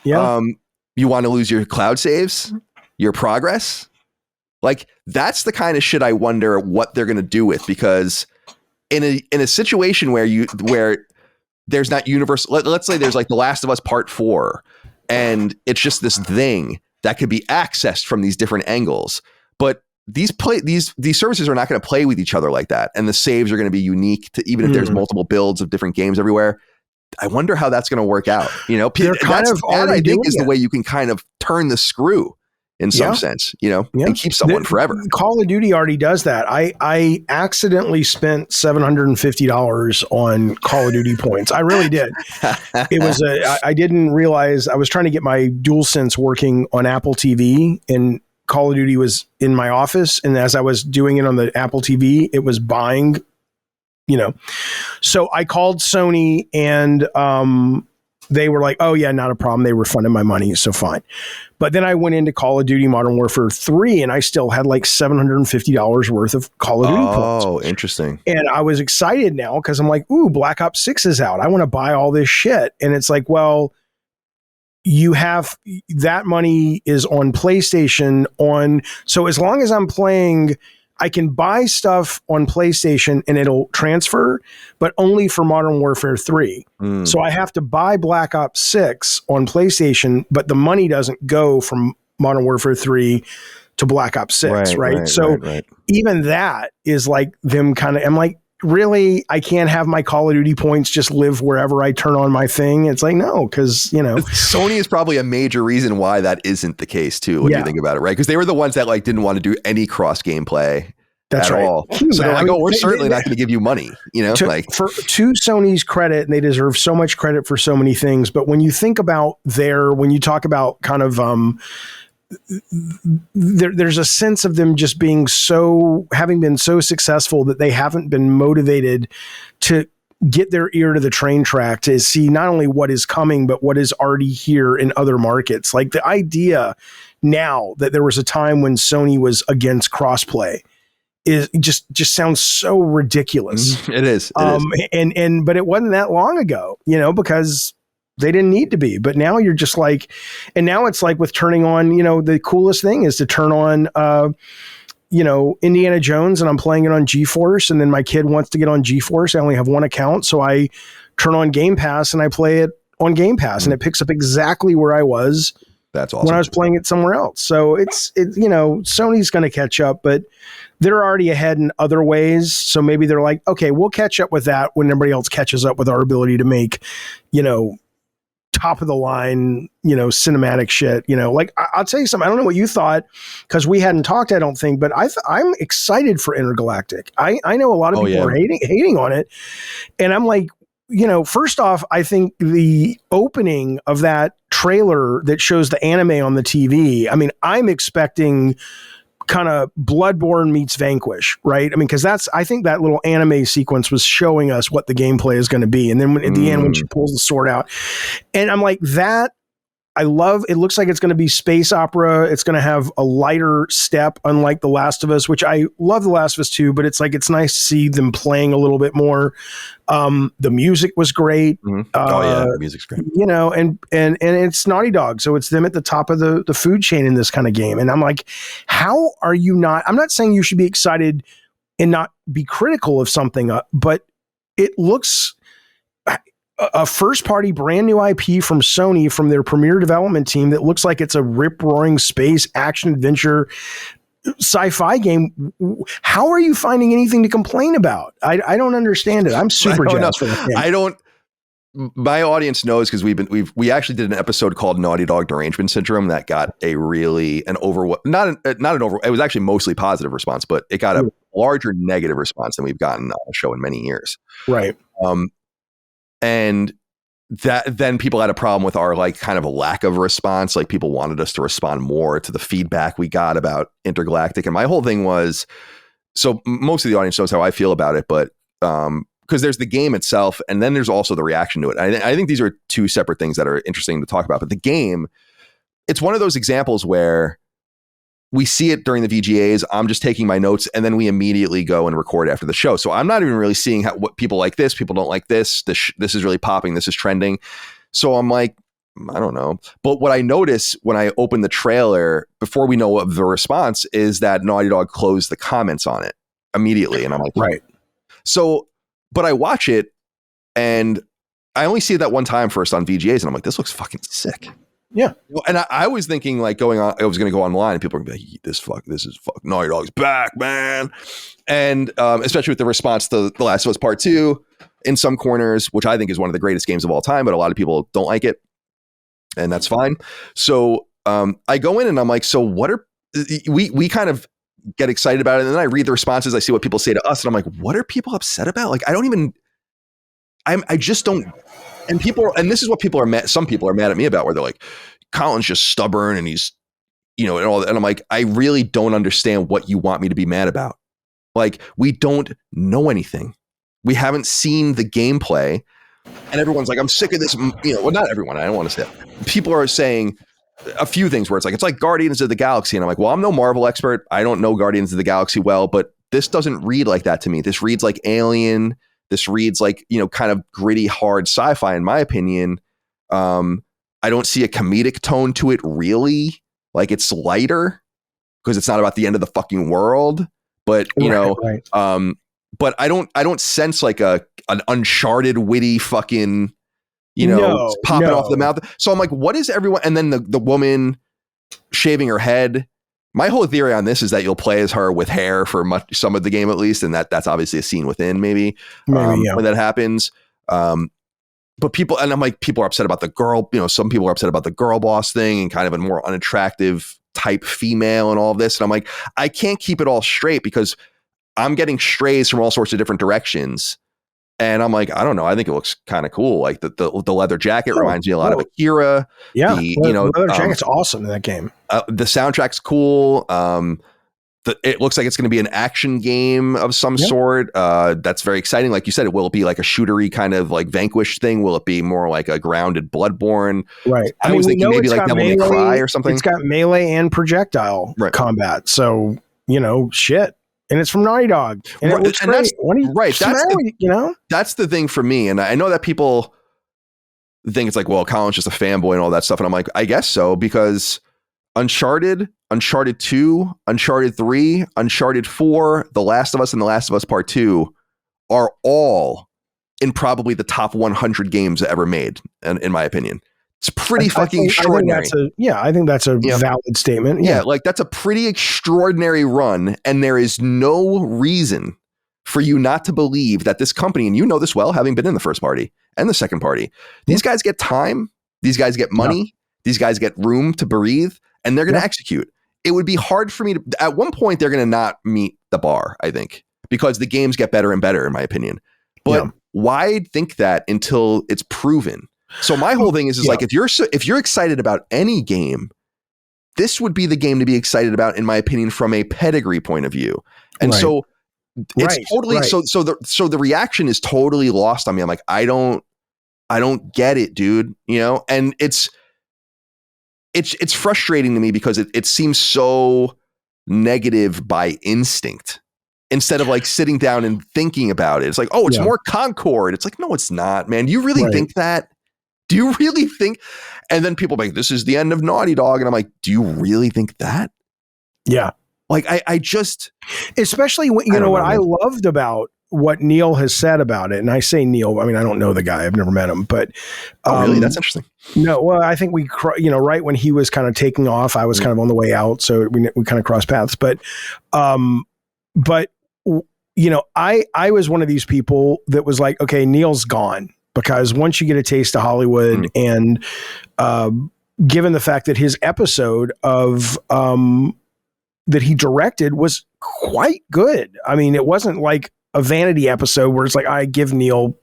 Yeah. You want to lose your cloud saves? your progress. Like, that's the kind of shit I wonder what they're going to do with, because in a situation where there's not universal, let's say there's like The Last of Us Part 4, and it's just this thing that could be accessed from these different angles, but these services are not going to play with each other like that, and the saves are going to be unique to, even if there's multiple builds of different games everywhere. I wonder how that's going to work out. You know, that I think is the way you can kind of turn the screw in some sense, you know, and keep someone forever. Call of Duty already does that. I accidentally spent $750 on Call of Duty points. I really did. It was I didn't realize I was trying to get my DualSense working on Apple TV, and Call of Duty was in my office. And as I was doing it on the Apple TV, it was buying, you know. So I called Sony, and they were like, oh yeah, not a problem. They refunded my money. So fine. But then I went into Call of Duty Modern Warfare 3, and I still had like $750 worth of Call of Duty points. Oh, interesting. And I was excited now because I'm like, ooh, Black Ops 6 is out. I want to buy all this shit. And it's like, well, you have that money is on PlayStation on. So as long as I'm playing, I can buy stuff on PlayStation and it'll transfer, but only for Modern Warfare 3. So I have to buy Black Ops 6 on PlayStation, but the money doesn't go from Modern Warfare 3 to Black Ops 6, right? So even that is like them kind of, I'm like, really, I can't have my Call of Duty points just live wherever I turn on my thing. It's like, no, because, you know, Sony is probably a major reason why that isn't the case too, when you think about it, right? Because they were the ones that like didn't want to do any cross gameplay at all. So they're like, oh, we're certainly not going to give you money, you know, to Sony's credit, and they deserve so much credit for so many things. But when you think about when you talk about kind of, there's a sense of them just being having been so successful that they haven't been motivated to get their ear to the train track to see not only what is coming, but what is already here in other markets. Like the idea now that there was a time when Sony was against crossplay is just sounds so ridiculous. It is. But it wasn't that long ago, you know, because they didn't need to be. But now you're just like, and now it's like with turning on, you know, the coolest thing is to turn on, you know, Indiana Jones, and I'm playing it on GeForce, and then my kid wants to get on GeForce. I only have one account, so I turn on Game Pass and I play it on Game Pass, and it picks up exactly where I was. That's awesome. When I was playing it somewhere else. So it's you know, Sony's going to catch up, but they're already ahead in other ways. So maybe they're like, okay, we'll catch up with that when everybody else catches up with our ability to make, you know, top of the line, you know, cinematic shit, you know. Like I'll tell you something. I don't know what you thought, because we hadn't talked, I don't think, but I'm excited for Intergalactic. I know a lot of people are hating on it, and I'm like, you know, first off, I think the opening of that trailer that shows the anime on the TV, I mean, I'm expecting kind of Bloodborne meets Vanquish, right? I mean, because I think that little anime sequence was showing us what the gameplay is going to be. And then at the end, when she pulls the sword out, and I'm like, that I love. It looks like it's going to be space opera. It's going to have a lighter step, unlike The Last of Us, which I love The Last of Us too, but it's like, it's nice to see them playing a little bit more. The music was great. The music's great. You know, and it's Naughty Dog, so it's them at the top of the food chain in this kind of game. And I'm like, how are you not? I'm not saying you should be excited and not be critical of something, but it looks a first-party brand new IP from Sony, from their premier development team, that looks like it's a rip-roaring space action adventure sci-fi game. How are you finding anything to complain about? I don't understand it. I'm super jazzed for that game. I don't. My audience knows, because we actually did an episode called Naughty Dog Derangement Syndrome that got a really it was actually mostly positive response, but it got a larger negative response than we've gotten on a show in many years. Right. And that then people had a problem with our like kind of a lack of response. Like people wanted us to respond more to the feedback we got about Intergalactic. And my whole thing was, so most of the audience knows how I feel about it, but because there's the game itself, and then there's also the reaction to it. I think these are two separate things that are interesting to talk about. But the game, it's one of those examples where we see it during the VGAs. I'm just taking my notes, and then we immediately go and record after the show. So I'm not even really seeing what people like this, people don't like this. This is really popping. This is trending. So I'm like, I don't know. But what I notice when I open the trailer, before we know of the response, is that Naughty Dog closed the comments on it immediately. And I'm like, right. So, but I watch it and I only see it that one time first on VGAs. And I'm like, this looks fucking sick. Yeah. And I was thinking like I was going to go online and people are going to be like, this is Naughty Dog's back, man. And especially with the response to The Last of Us Part 2 in some corners, which I think is one of the greatest games of all time, but a lot of people don't like it. And that's fine. So I go in and I'm like, so what are we kind of get excited about it. And then I read the responses. I see what people say to us. And I'm like, what are people upset about? Like, I just don't. And this is what people are mad. Some people are mad at me about, where they're like, Colin's just stubborn and he's, and all that. And I'm like, I really don't understand what you want me to be mad about. Like, we don't know anything. We haven't seen the gameplay. And everyone's like, I'm sick of this. Well, not everyone. I don't want to say that. People are saying a few things where it's like Guardians of the Galaxy. And I'm like, well, I'm no Marvel expert. I don't know Guardians of the Galaxy well, but this doesn't read like that to me. This reads like Alien. This reads like, kind of gritty, hard sci-fi, in my opinion. I don't see a comedic tone to it, really. Like, it's lighter because it's not about the end of the fucking world. But, right. But I don't sense like an Uncharted witty fucking, popping off the mouth. So I'm like, what is everyone? And then the woman shaving her head. My whole theory on this is that you'll play as her with hair for some of the game, at least. And that's obviously a scene within maybe when that happens. But people are upset about the girl, some people are upset about the girl boss thing and kind of a more unattractive type female and all of this. And I'm like, I can't keep it all straight because I'm getting strays from all sorts of different directions. And I'm like, I don't know. I think it looks kind of cool. Like the leather jacket reminds me a lot of Akira. Yeah. The leather jacket's awesome in that game. The soundtrack's cool. It looks like it's going to be an action game of some sort. That's very exciting. Like you said, will it be like a shootery kind of like Vanquish thing? Will it be more like a grounded Bloodborne? Right. I was thinking maybe like Devil May Cry or something. It's got melee and projectile combat. So, shit. And it's from Naughty Dog. And it looks great. That's the thing for me. And I know that people think it's like, well, Colin's just a fanboy and all that stuff. And I'm like, I guess so, because Uncharted 2, Uncharted 3, Uncharted 4, The Last of Us, and The Last of Us Part 2 are all in probably the top 100 games ever made, in my opinion. It's pretty fucking extraordinary. I think that's a valid statement. Yeah, like that's a pretty extraordinary run, and there is no reason for you not to believe that this company, and you know this well, having been in the first party and the second party, these guys get time, these guys get money, these guys get room to breathe, and they're going to execute. It would be hard for me to, at one point, they're going to not meet the bar, I think, because the games get better and better, in my opinion. But why think that until it's proven? So my whole thing is like, if you're excited about any game, this would be the game to be excited about, in my opinion, from a pedigree point of view. And so it's totally, so the reaction is totally lost on me. I'm like, I don't get it, dude. And it's frustrating to me because it seems so negative by instinct instead of like sitting down and thinking about it. It's like, oh, it's more Concord. It's like, no, it's not, man. Do you really think that? Do you really think? And then people are like, this is the end of Naughty Dog. And I'm like, do you really think that? Yeah. Like, I just. Especially when, what I loved about what Neil has said about it. And I say Neil, I mean, I don't know the guy. I've never met him, but. Really? That's interesting. No, well, I think we, right when he was kind of taking off, I was kind of on the way out. So we kind of crossed paths. But I was one of these people that was like, okay, Neil's gone. Because once you get a taste of Hollywood and given the fact that his episode of that he directed was quite good. I mean, it wasn't like a vanity episode where it's like, I give Neil,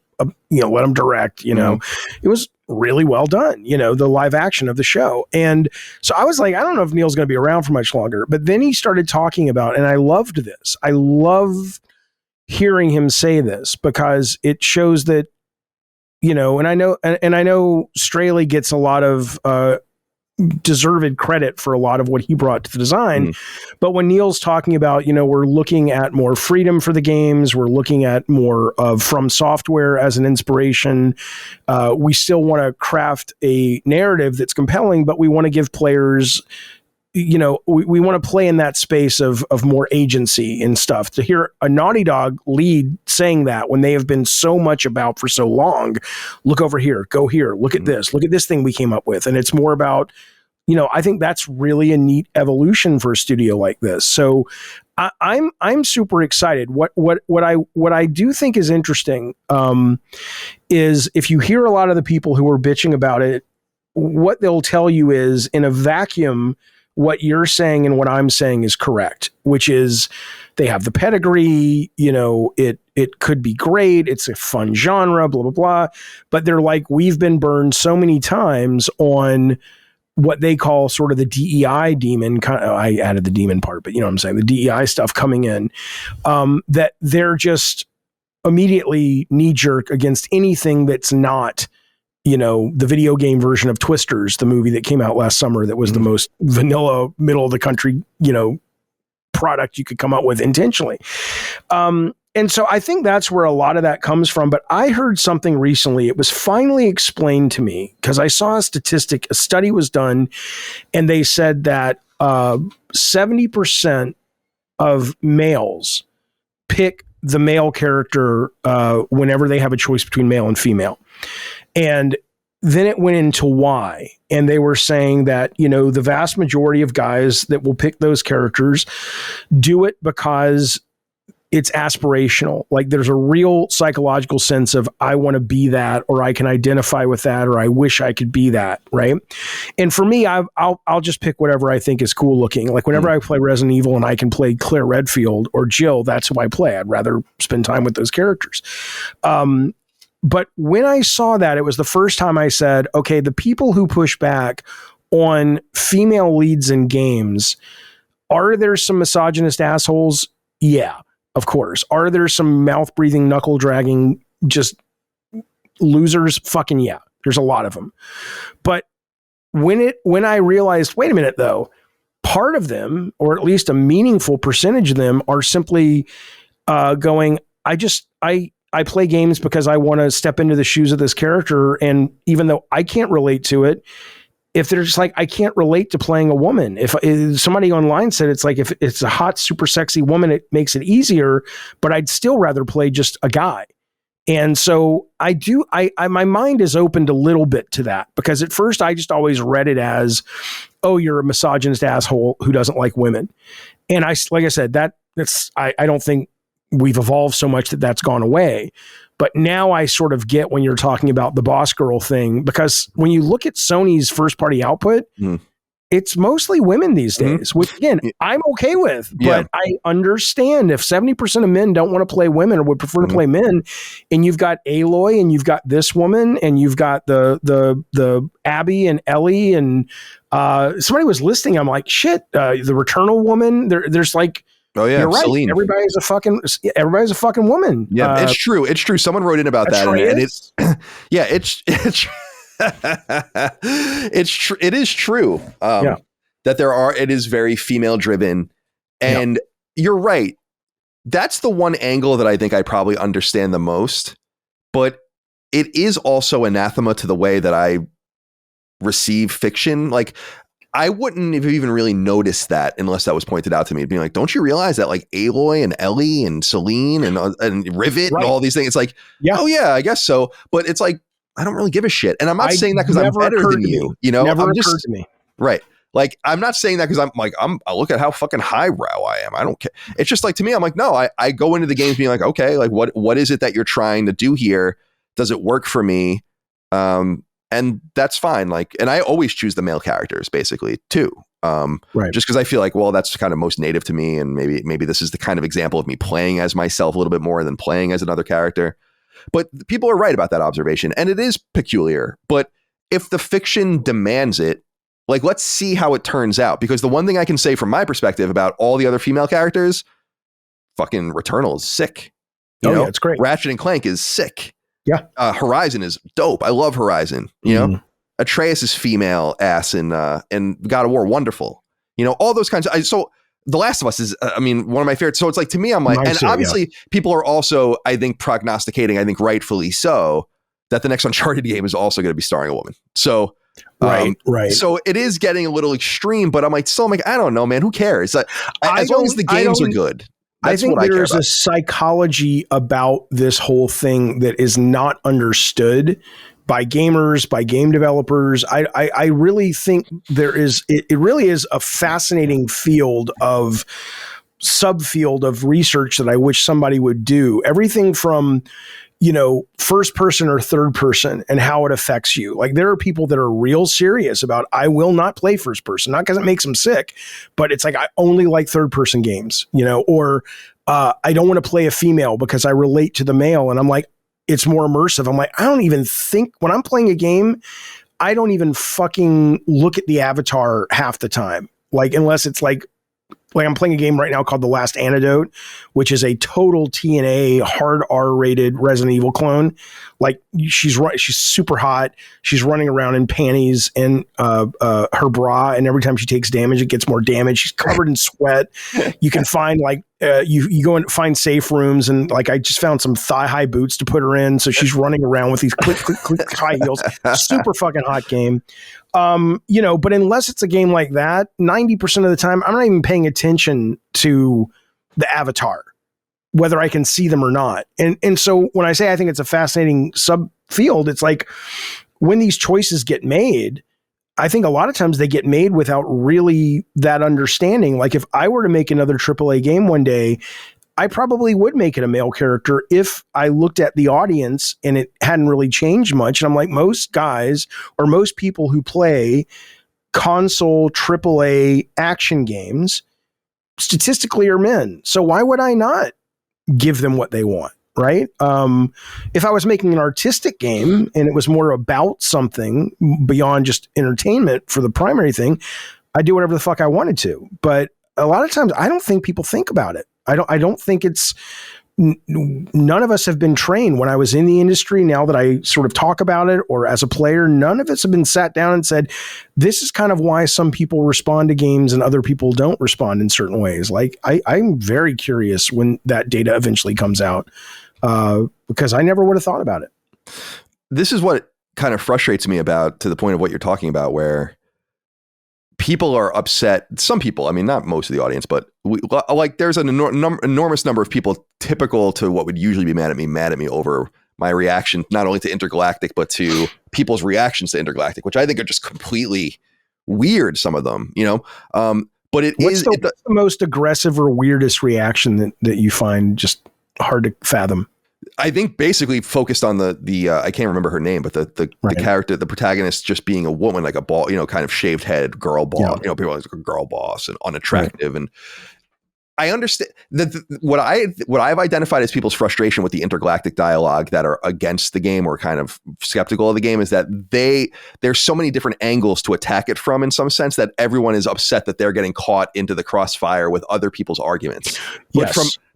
let him direct, It was really well done, the live action of the show. And so I was like, I don't know if Neil's going to be around for much longer. But then he started talking about, and I loved this. I love hearing him say this because it shows that, and I know Straley gets a lot of deserved credit for a lot of what he brought to the design. But when Neil's talking about, we're looking at more freedom for the games, we're looking at more of From Software as an inspiration. We still want to craft a narrative that's compelling, but we want to give players, we want to play in that space of more agency and stuff. To hear a Naughty Dog lead saying that when they have been so much about for so long, look over here, go here, look at this thing we came up with. And it's more about, I think that's really a neat evolution for a studio like this. So I'm super excited. What I do think is interesting is if you hear a lot of the people who are bitching about it, what they'll tell you is in a vacuum, what you're saying and what I'm saying is correct, which is they have the pedigree, it could be great. It's a fun genre, blah, blah, blah. But they're like, we've been burned so many times on what they call sort of the DEI demon. I added the demon part, but you know what I'm saying? The DEI stuff coming in, that they're just immediately knee jerk against anything that's not, the video game version of Twisters, the movie that came out last summer that was the most vanilla, middle of the country, product you could come up with intentionally. And so I think that's where a lot of that comes from. But I heard something recently. It was finally explained to me because I saw a study was done, and they said that 70% of males pick the male character whenever they have a choice between male and female. And then it went into why. And they were saying that, the vast majority of guys that will pick those characters do it because it's aspirational. Like there's a real psychological sense of I want to be that, or I can identify with that, or I wish I could be that. Right. And for me, I'll just pick whatever I think is cool looking. Like whenever I play Resident Evil and I can play Claire Redfield or Jill, that's who I play. I'd rather spend time with those characters. But when I saw that, it was the first time I said, okay, the people who push back on female leads in games, are there some misogynist assholes? Yeah, of course. Are there some mouth-breathing, knuckle-dragging, just losers? Fucking yeah. There's a lot of them. But when I realized, wait a minute, though, part of them, or at least a meaningful percentage of them, are simply going, I play games because I want to step into the shoes of this character. And even though I can't relate to it, if they're just like, I can't relate to playing a woman. If somebody online said it's like, if it's a hot, super sexy woman, it makes it easier, but I'd still rather play just a guy. And so my mind is opened a little bit to that, because at first I just always read it as, oh, you're a misogynist asshole who doesn't like women. And like I said, I don't think we've evolved so much that that's gone away. But now I sort of get when you're talking about the boss girl thing, because when you look at Sony's first party output, it's mostly women these days, which again, I'm okay with, but I understand if 70% of men don't want to play women or would prefer to play men, and you've got Aloy and you've got this woman and you've got the Abby and Ellie and somebody was listing, I'm like, shit, the Returnal woman, there's like, oh yeah, you're right. Celine. Everybody's a fucking woman. Yeah, it's true. It's true. Someone wrote in about that, and it's yeah, it's true. It is true that it is very female driven, and you're right. That's the one angle that I think I probably understand the most, but it is also anathema to the way that I receive fiction. Like, I wouldn't have even really noticed that unless that was pointed out to me. Being like, don't you realize that like Aloy and Ellie and Celine and Rivet and all these things? It's like, oh yeah, I guess so. But it's like, I don't really give a shit. And I'm not saying that because I'm better than you. Never I'm occurred to me. Right. Like, I'm not saying that because I'm like, I look at how fucking highbrow I am. I don't care. It's just like, to me, I'm like, no, I go into the games being like, okay, like what is it that you're trying to do here? Does it work for me? And that's fine. Like, and I always choose the male characters basically too. Right. Just because I feel like, well, that's kind of most native to me. And maybe this is the kind of example of me playing as myself a little bit more than playing as another character. But people are right about that observation. And it is peculiar. But if the fiction demands it, like, let's see how it turns out. Because the one thing I can say from my perspective about all the other female characters, fucking Returnal is sick. You know? Yeah, it's great. Ratchet and Clank is sick. Yeah. Horizon is dope. I love Horizon, you know? Atreus' female ass in God of War, wonderful. All those kinds of. So The Last of Us is, one of my favorites. So it's like, to me, I'm like, and obviously people are also, I think, prognosticating, I think rightfully so, that the next Uncharted game is also going to be starring a woman. So, right. So it is getting a little extreme, but I'm like, I don't know, man. Who cares? As long as the games are good. That's I think what I care there's about. a psychology about this whole thing that is not understood by gamers, by game developers. I really think there is, it really is a fascinating subfield of research that I wish somebody would do. Everything from, first person or third person and how it affects you. Like, there are people that are real serious about, I will not play first person, not because it makes them sick, but it's like, I only like third person games, or I don't want to play a female because I relate to the male. And I'm like, it's more immersive. I'm like, I don't even think when I'm playing a game, I don't even fucking look at the avatar half the time. Like, unless it's like I'm playing a game right now called The Last Antidote, which is a total TNA hard R-rated Resident Evil clone. Like, she's super hot. She's running around in panties and her bra, and every time she takes damage, it gets more damage. She's covered in sweat. You can find you go and find safe rooms, and like, I just found some thigh-high boots to put her in, so she's running around with these click high heels. Super fucking hot game. But unless it's a game like that, 90% of the time, I'm not even paying attention to the avatar, whether I can see them or not. And so when I say I think it's a fascinating subfield, it's like, when these choices get made, I think a lot of times they get made without really that understanding. Like, if I were to make another AAA game one day, I probably would make it a male character if I looked at the audience and it hadn't really changed much. And I'm like, most guys or most people who play console AAA action games statistically are men. So why would I not give them what they want? Right. If I was making an artistic game and it was more about something beyond just entertainment for the primary thing, I'd do whatever the fuck I wanted to. But a lot of times I don't think people think about it. I don't think it's, none of us have been trained. When I was in the industry, now that I sort of talk about it, or as a player, none of us have been sat down and said, this is kind of why some people respond to games and other people don't respond in certain ways. Like, I'm very curious when that data eventually comes out, because I never would have thought about it. This is what kind of frustrates me about, to the point of what you're talking about, where people are upset. Some people, not most of the audience, but there's an enormous number of people typical to what would usually be mad at me over my reaction, not only to Intergalactic, but to people's reactions to Intergalactic, which I think are just completely weird. Some of them, but what's the most aggressive or weirdest reaction that you find just hard to fathom? I think basically focused on the I can't remember her name, but the character, the protagonist, just being a woman, like a ball, kind of shaved head girl boss. People are like a girl boss and unattractive. Right. And I understand that what I've identified as people's frustration with the Intergalactic dialogue that are against the game or kind of skeptical of the game is that there's so many different angles to attack it from, in some sense, that everyone is upset that they're getting caught into the crossfire with other people's arguments.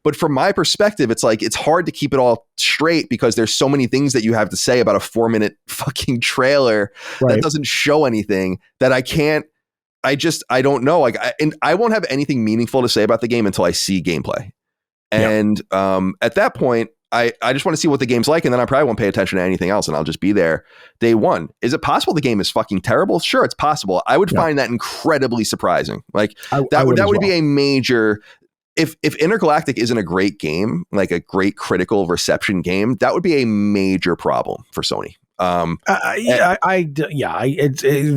But from my perspective, it's like, it's hard to keep it all straight because there's so many things that you have to say about a 4-minute fucking trailer that doesn't show anything, that I don't know. Like, I won't have anything meaningful to say about the game until I see gameplay. And at that point, I just want to see what the game's like, and then I probably won't pay attention to anything else, and I'll just be there day one. Is it possible the game is fucking terrible? Sure, it's possible. I would find that incredibly surprising. Like, that would be a major. If Intergalactic isn't a great game, like a great critical reception game, that would be a major problem for Sony.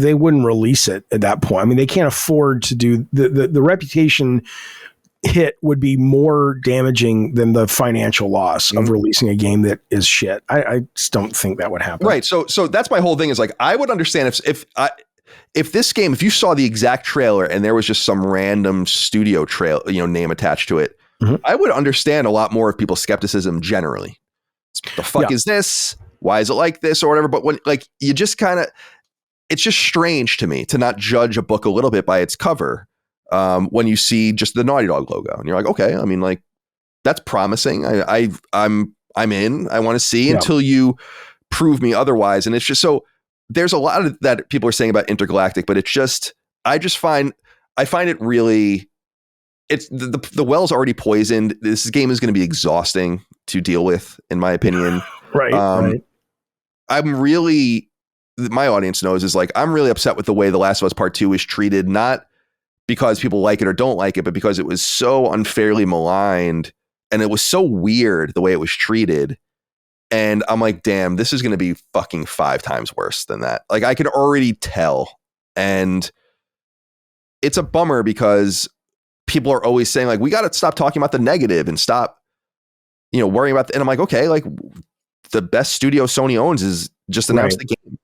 They wouldn't release it at that point. They can't afford to do the reputation hit would be more damaging than the financial loss of releasing a game that is shit. I just don't think that would happen. Right. So that's my whole thing, is like, I would understand if this game, if you saw the exact trailer and there was just some random studio name attached to it, I would understand a lot more of people's skepticism generally. The fuck is this? Why is it like this or whatever? But when, like, you just kind of, it's just strange to me to not judge a book a little bit by its cover when you see just the Naughty Dog logo and you're like, okay, that's promising. I'm in. I want to see until you prove me otherwise. And it's just so. there's a lot of that people are saying about Intergalactic, but it's just, I find it really, it's the well's already poisoned. This game is going to be exhausting to deal with, in my opinion. Right. I'm really, my audience knows is like, I'm really upset with the way The Last of Us Part 2 is treated, not because people like it or don't like it, but because it was so unfairly maligned and it was so weird the way it was treated. And I'm like, damn, this is going to be fucking 5 times worse than that. Like, I could already tell. And it's a bummer because people are always saying like, we got to stop talking about the negative and stop, worrying about and I'm like, okay, like the best studio Sony owns is just announced the game.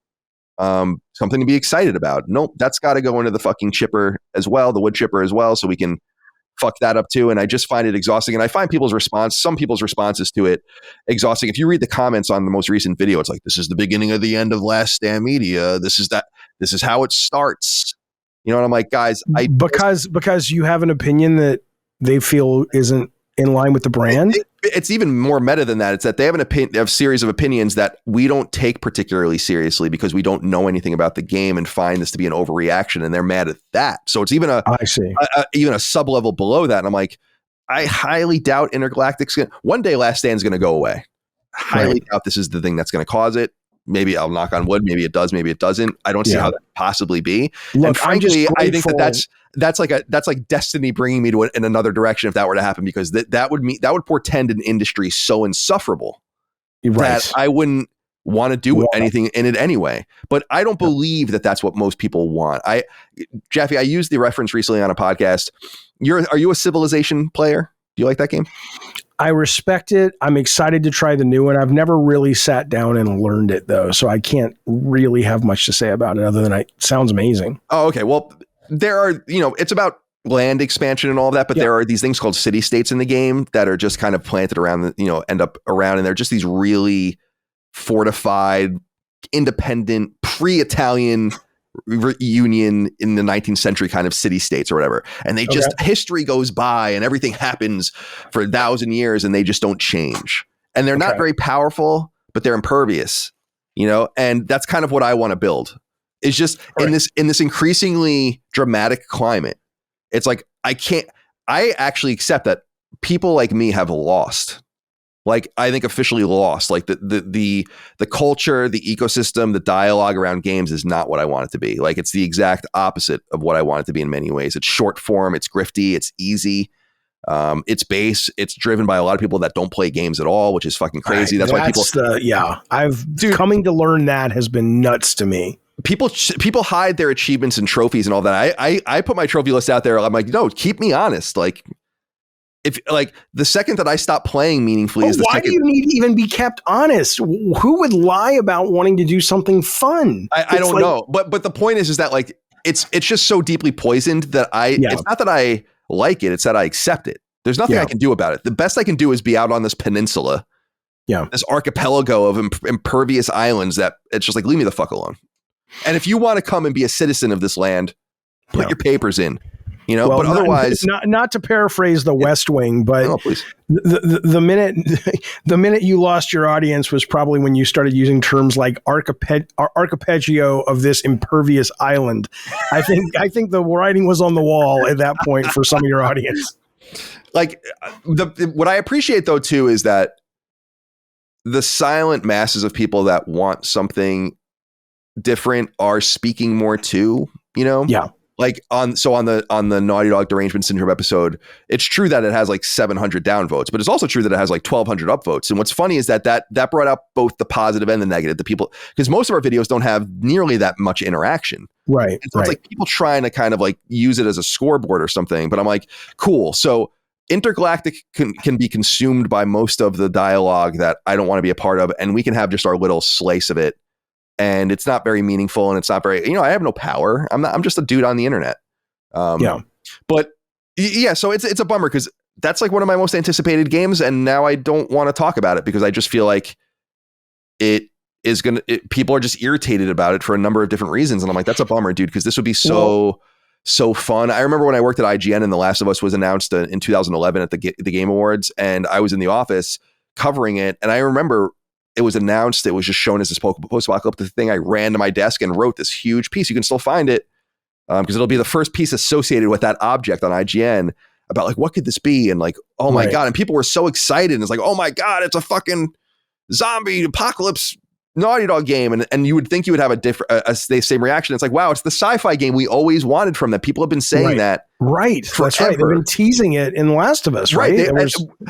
Something to be excited about. Nope, that's got to go into the fucking chipper as well, the wood chipper as well, so we can fuck that up too. And I just find it exhausting. And I find some people's responses to it exhausting. If you read the comments on the most recent video, it's like, this is the beginning of the end of Last Stand Media. This is how it starts. And I'm like, guys, because you have an opinion that they feel isn't in line with the brand. It's even more meta than that. It's that they have a series of opinions that we don't take particularly seriously because we don't know anything about the game and find this to be an overreaction, and they're mad at that. So it's even even a sub level below that. And I'm like, I highly doubt Intergalactic's one day Last Stand's going to go away. Highly doubt this is the thing that's going to cause it. Maybe I'll knock on wood. Maybe it does. Maybe it doesn't. I don't see how that could possibly be. Look, and frankly, I think that's like destiny bringing me in another direction if that were to happen, because that would portend an industry so insufferable that I wouldn't want to do anything in it anyway. But I don't believe that that's what most people want. Jaffe, I used the reference recently on a podcast. Are you a Civilization player? Do you like that game? I respect it. I'm excited to try the new one. I've never really sat down and learned it though, so I can't really have much to say about it other than it sounds amazing. Oh, okay. Well, there are, it's about land expansion and all of that, but there are these things called city states in the game that are just kind of planted around, end up around, and they're just these really fortified, independent, pre-Italian reunion in the 19th century kind of city states or whatever. And they just, history goes by and everything happens for 1,000 years and they just don't change. And they're not very powerful, but they're impervious, and that's kind of what I want to build. It's just in this increasingly dramatic climate. It's like, I actually accept that people like me have lost. Like, I think officially lost. Like the culture, the ecosystem, the dialogue around games is not what I want it to be. Like, it's the exact opposite of what I want it to be in many ways. It's short form, it's grifty, it's easy, it's base, it's driven by a lot of people that don't play games at all, which is fucking crazy. That's why people. Coming to learn that has been nuts to me. People hide their achievements and trophies and all that. I put my trophy list out there. I'm like, no, keep me honest. Like, if like the second that I stop playing meaningfully is the why second. Do you need to even be kept honest? Who would lie about wanting to do something fun? I don't know, but the point is that like it's just so deeply poisoned that it's not that I like it, it's that I accept it. There's nothing I can do about it. The best I can do is be out on this peninsula, this archipelago of impervious islands that it's just like, leave me the fuck alone. And if you want to come and be a citizen of this land, put your papers in. But otherwise, not to paraphrase The West Wing, but the minute you lost your audience was probably when you started using terms like archipelago of this impervious island. I think the writing was on the wall at that point for some of your audience. Like what I appreciate though too is that the silent masses of people that want something different are speaking more too. Like on the Naughty Dog Derangement Syndrome episode, it's true that it has like 700 downvotes, but it's also true that it has like 1,200 upvotes. And what's funny is that brought out both the positive and the negative. The people, because most of our videos don't have nearly that much interaction. Right. And so it's like people trying to kind of like use it as a scoreboard or something. But I'm like, cool. So Intergalactic can be consumed by most of the dialogue that I don't want to be a part of, and we can have just our little slice of it. And it's not very meaningful, and it's not very, I have no power. I'm just a dude on the internet. But so it's a bummer because that's like one of my most anticipated games, and now I don't want to talk about it because I just feel like people are just irritated about it for a number of different reasons, and I'm like, that's a bummer, dude, because this would be so fun. I remember when I worked at IGN and The Last of Us was announced in 2011 at the Game Awards, and I was in the office covering it, and I remember it was announced, it was just shown as this post-apocalyptic thing, I ran to my desk and wrote this huge piece. You can still find it because it'll be the first piece associated with that object on IGN about like, what could this be? And like, oh my God. And people were so excited. And it's like, oh my God, it's a fucking zombie apocalypse Naughty Dog game. And you would think you would have the same reaction. It's like, wow, it's the sci-fi game we always wanted from them. People have been saying that. Right. Forever. That's right. They've been teasing it in Last of Us, right?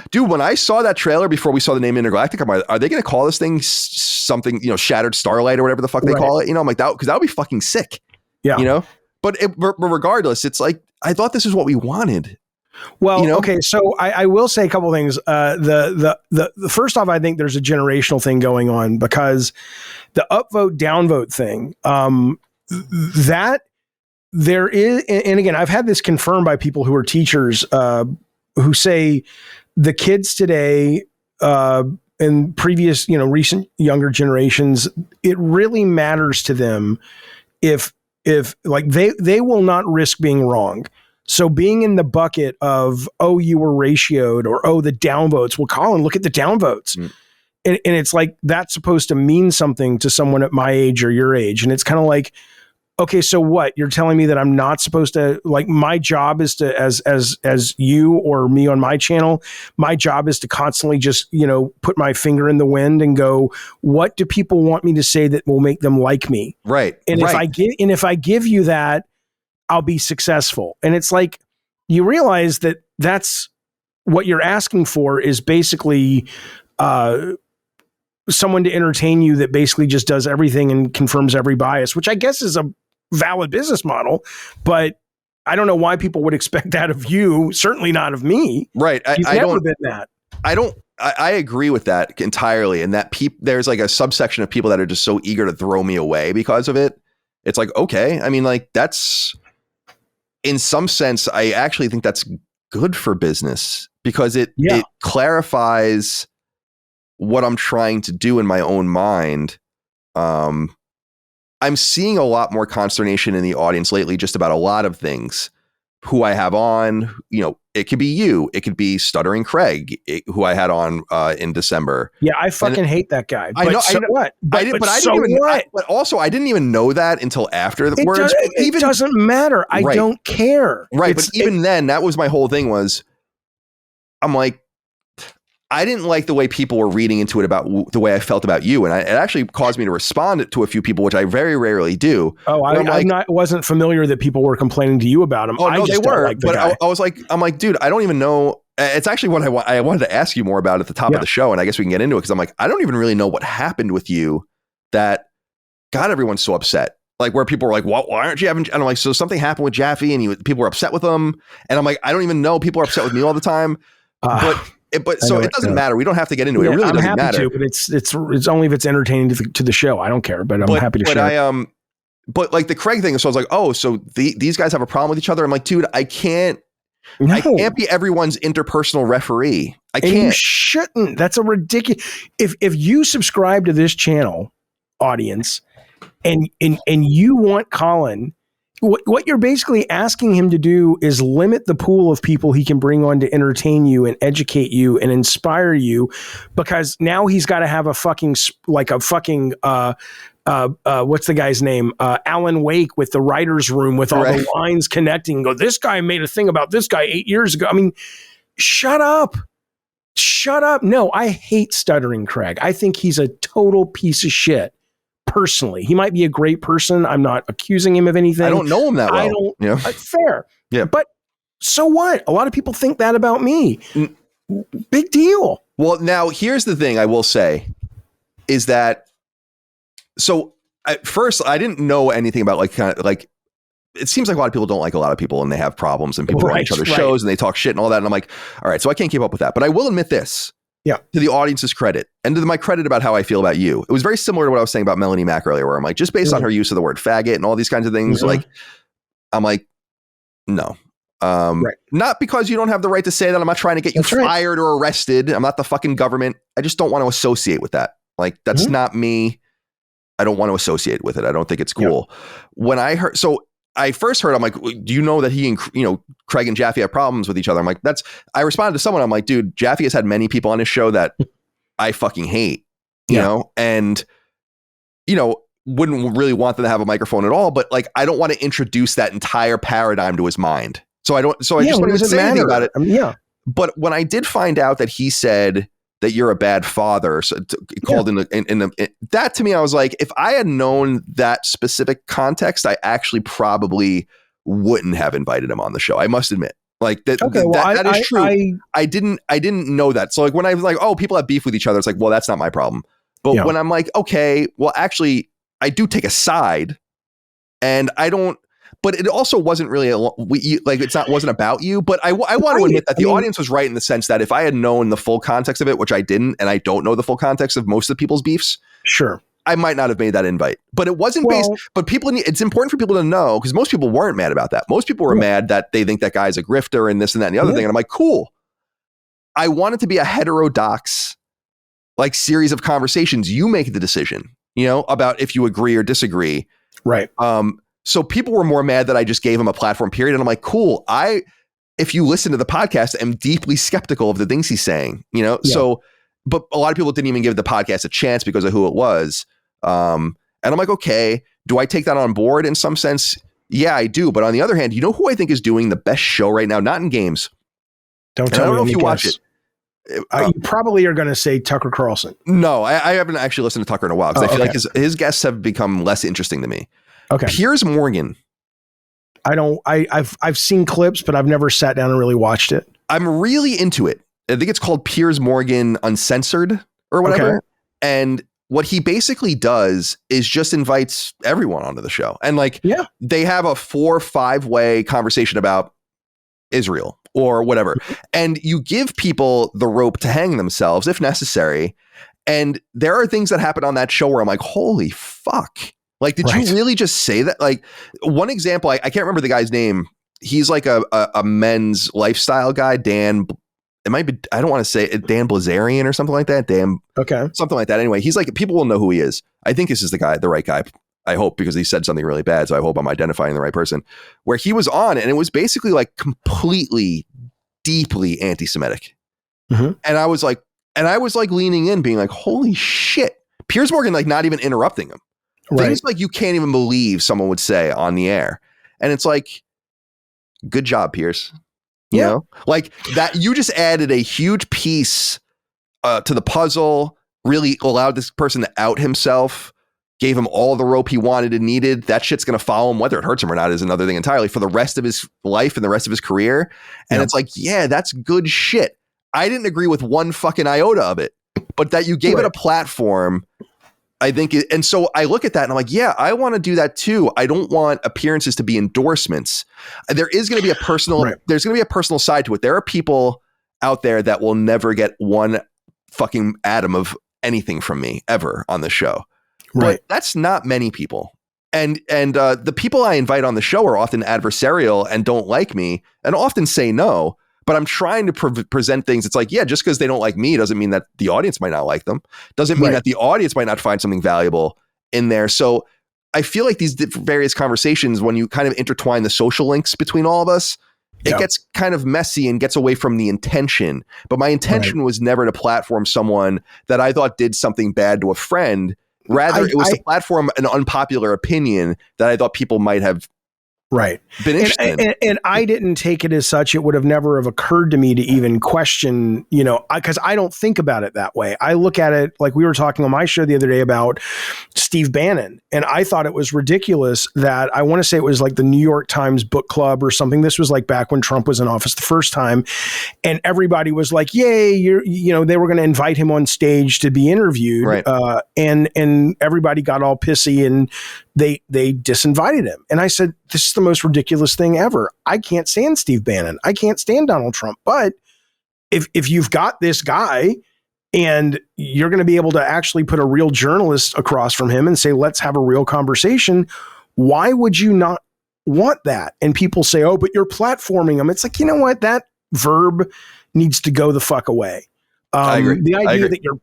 Dude, when I saw that trailer before we saw the name Intergalactic, I'm like, are they going to call this thing something, Shattered Starlight or whatever the fuck they call it? I'm like, because that would be fucking sick. Yeah. But regardless, it's like, I thought this is what we wanted. Well, okay, so I will say a couple of things. The first off, I think there's a generational thing going on because the upvote downvote thing, that there is, and again, I've had this confirmed by people who are teachers who say the kids today and previous, recent younger generations, it really matters to them if like they will not risk being wrong. So being in the bucket of, oh, you were ratioed, or, oh, the downvotes. Well, Colin, look at the downvotes. And it's like, that's supposed to mean something to someone at my age or your age. And it's kind of like, okay, so what? You're telling me that I'm not supposed to, like, my job is to, as you or me on my channel, my job is to constantly just, put my finger in the wind and go, what do people want me to say that will make them like me? Right. And if I give you that, I'll be successful. And it's like, you realize that that's what you're asking for is basically someone to entertain you that basically just does everything and confirms every bias, which I guess is a valid business model, but I don't know why people would expect that of you. Certainly not of me. Right. You've never been that. I agree with that entirely. And that there's like a subsection of people that are just so eager to throw me away because of it. It's like, okay. I mean, like that's, in some sense, I actually think that's good for business because it clarifies what I'm trying to do in my own mind. I'm seeing a lot more consternation in the audience lately, just about a lot of things. Who I have on, it could be you, it could be Stuttering Craig, who I had on in December. Yeah, I fucking hate that guy. I know. What? But also, I didn't even know that until after the words. It doesn't matter. I don't care. Right, but even then, that was my whole thing. I'm like, I didn't like the way people were reading into it about the way I felt about you. And it actually caused me to respond to a few people, which I very rarely do. Oh, I wasn't familiar that people were complaining to you about him. Oh, no, they were. But I'm like, dude, I don't even know. It's actually what I wanted to ask you more about at the top of the show. And I guess we can get into it because I'm like, I don't even really know what happened with you that got everyone so upset. Like where people were like, why aren't you having, and I'm like, so something happened with Jaffe and people were upset with him. And I'm like, I don't even know. People are upset with me all the time. But so it doesn't matter. We don't have to get into it. It really doesn't matter. But it's only if it's entertaining to the show. I don't care, but I'm happy to share. But like the Craig thing, so I was like, oh, so these guys have a problem with each other. I'm like, dude, I can't be everyone's interpersonal referee. I can't. You shouldn't. That's a ridiculous. If you subscribe to this channel, audience, and you want Colin. What you're basically asking him to do is limit the pool of people he can bring on to entertain you and educate you and inspire you, because now he's got to have a fucking what's the guy's name? Alan Wake with the writer's room with all the lines connecting. Go, this guy made a thing about this guy 8 years ago. I mean, shut up. No, I hate Stuttering Craig. I think he's a total piece of shit. Personally, he might be a great person. I'm not accusing him of anything. I don't know him that well. Fair. Yeah. But so what? A lot of people think that about me. Big deal. Well, now here's the thing I will say is that, so at first I didn't know anything about it seems like a lot of people don't like a lot of people and they have problems and people go on each other's shows and they talk shit and all that. And I'm like, all right, so I can't keep up with that. But I will admit this. Yeah. To the audience's credit and to my credit about how I feel about you. It was very similar to what I was saying about Melanie Mack earlier, where I'm like, just based on her use of the word faggot and all these kinds of things, I'm like, no. Not because you don't have the right to say that. I'm not trying to get you fired or arrested. I'm not the fucking government. I just don't want to associate with that. Like, that's not me. I don't want to associate with it. I don't think it's cool. When I first heard, I'm like, do you know that he and Craig and Jaffe have problems with each other? I'm like, I responded to someone. I'm like, dude, Jaffe has had many people on his show that I fucking hate. you know, and, you know, wouldn't really want them to have a microphone at all, but like, I don't want to introduce that entire paradigm to his mind. So I just don't even say anything about it. I mean, But when I did find out that he said that you're a bad father, so called in that, to me, I was like, if I had known that specific context, I actually probably wouldn't have invited him on the show. I must admit, like that is true. I didn't know that. So like when I was like, oh, people have beef with each other, it's like, well, that's not my problem. But when I'm like, okay, well, actually, I do take a side, and I don't. But it also wasn't really wasn't about you. But I want to admit that the audience was right in the sense that if I had known the full context of it, which I didn't, and I don't know the full context of most of the people's beefs, sure, I might not have made that invite. But it wasn't based. But it's important for people to know, because most people weren't mad about that. Most people were mad that they think that guy's a grifter and this and that and the other thing. And I'm like, cool. I want it to be a heterodox like series of conversations. You make the decision, you know, about if you agree or disagree. Right. So people were more mad that I just gave him a platform, period. And I'm like, cool. If you listen to the podcast, I'm deeply skeptical of the things he's saying, you know? Yeah. So, but a lot of people didn't even give the podcast a chance because of who it was. And I'm like, okay, do I take that on board in some sense? Yeah, I do. But on the other hand, you know who I think is doing the best show right now? Not in games. Don't tell me. I don't know if you watch it. You probably are going to say Tucker Carlson. No, I haven't actually listened to Tucker in a while because I feel like his guests have become less interesting to me. Okay. Piers Morgan. I've seen clips, but I've never sat down and really watched it. I'm really into it. I think it's called Piers Morgan Uncensored or whatever. Okay. And what he basically does is just invites everyone onto the show. And like, they have a 4 or 5 way conversation about Israel or whatever. And you give people the rope to hang themselves if necessary. And there are things that happen on that show where I'm like, holy fuck. Like, did you really just say that? Like, one example, I can't remember the guy's name. He's like a men's lifestyle guy, Dan. It might be, I don't want to say it, Dan Blazarian or something like that. Something like that. Anyway, he's like, people will know who he is. I think this is the right guy. I hope, because he said something really bad. So I hope I'm identifying the right person. Where he was on, and it was basically like completely, deeply anti-Semitic. Mm-hmm. And I was like leaning in, being like, holy shit. Piers Morgan, like, not even interrupting him. Things like you can't even believe someone would say on the air. And it's like, good job, Piers. You know, like that, you just added a huge piece to the puzzle, really allowed this person to out himself, gave him all the rope he wanted and needed. That shit's going to follow him, whether it hurts him or not is another thing entirely, for the rest of his life and the rest of his career. And it's like, yeah, that's good shit. I didn't agree with one fucking iota of it, but that you gave it a platform, I think. And so I look at that and I'm like, yeah, I want to do that too. I don't want appearances to be endorsements. There is going to be a personal, there's going to be a personal side to it. There are people out there that will never get one fucking atom of anything from me ever on the show. But that's not many people. And the people I invite on the show are often adversarial and don't like me and often say no. But I'm trying to present things. It's like, yeah, just because they don't like me doesn't mean that the audience might not like them. Doesn't mean that the audience might not find something valuable in there. So I feel like these various conversations, when you kind of intertwine the social links between all of us, it gets kind of messy and gets away from the intention. But my intention was never to platform someone that I thought did something bad to a friend. Rather, it was to platform an unpopular opinion that I thought people might have been interested in. And I didn't take it as such. It would have never have occurred to me to even question, you know, because I don't think about it that way. I look at it like we were talking on my show the other day about Steve Bannon. And I thought it was ridiculous that, I want to say it was like the New York Times book club or something. This was like back when Trump was in office the first time. And everybody was like, yay, you know, they were going to invite him on stage to be interviewed. And everybody got all pissy and they disinvited him. And I said, this is the most ridiculous thing ever. I can't stand Steve Bannon. I can't stand Donald Trump. But if you've got this guy and you're going to be able to actually put a real journalist across from him and say, let's have a real conversation, why would you not want that? And people say, oh, but you're platforming him. It's like, you know what? That verb needs to go the fuck away. I agree. The idea that you're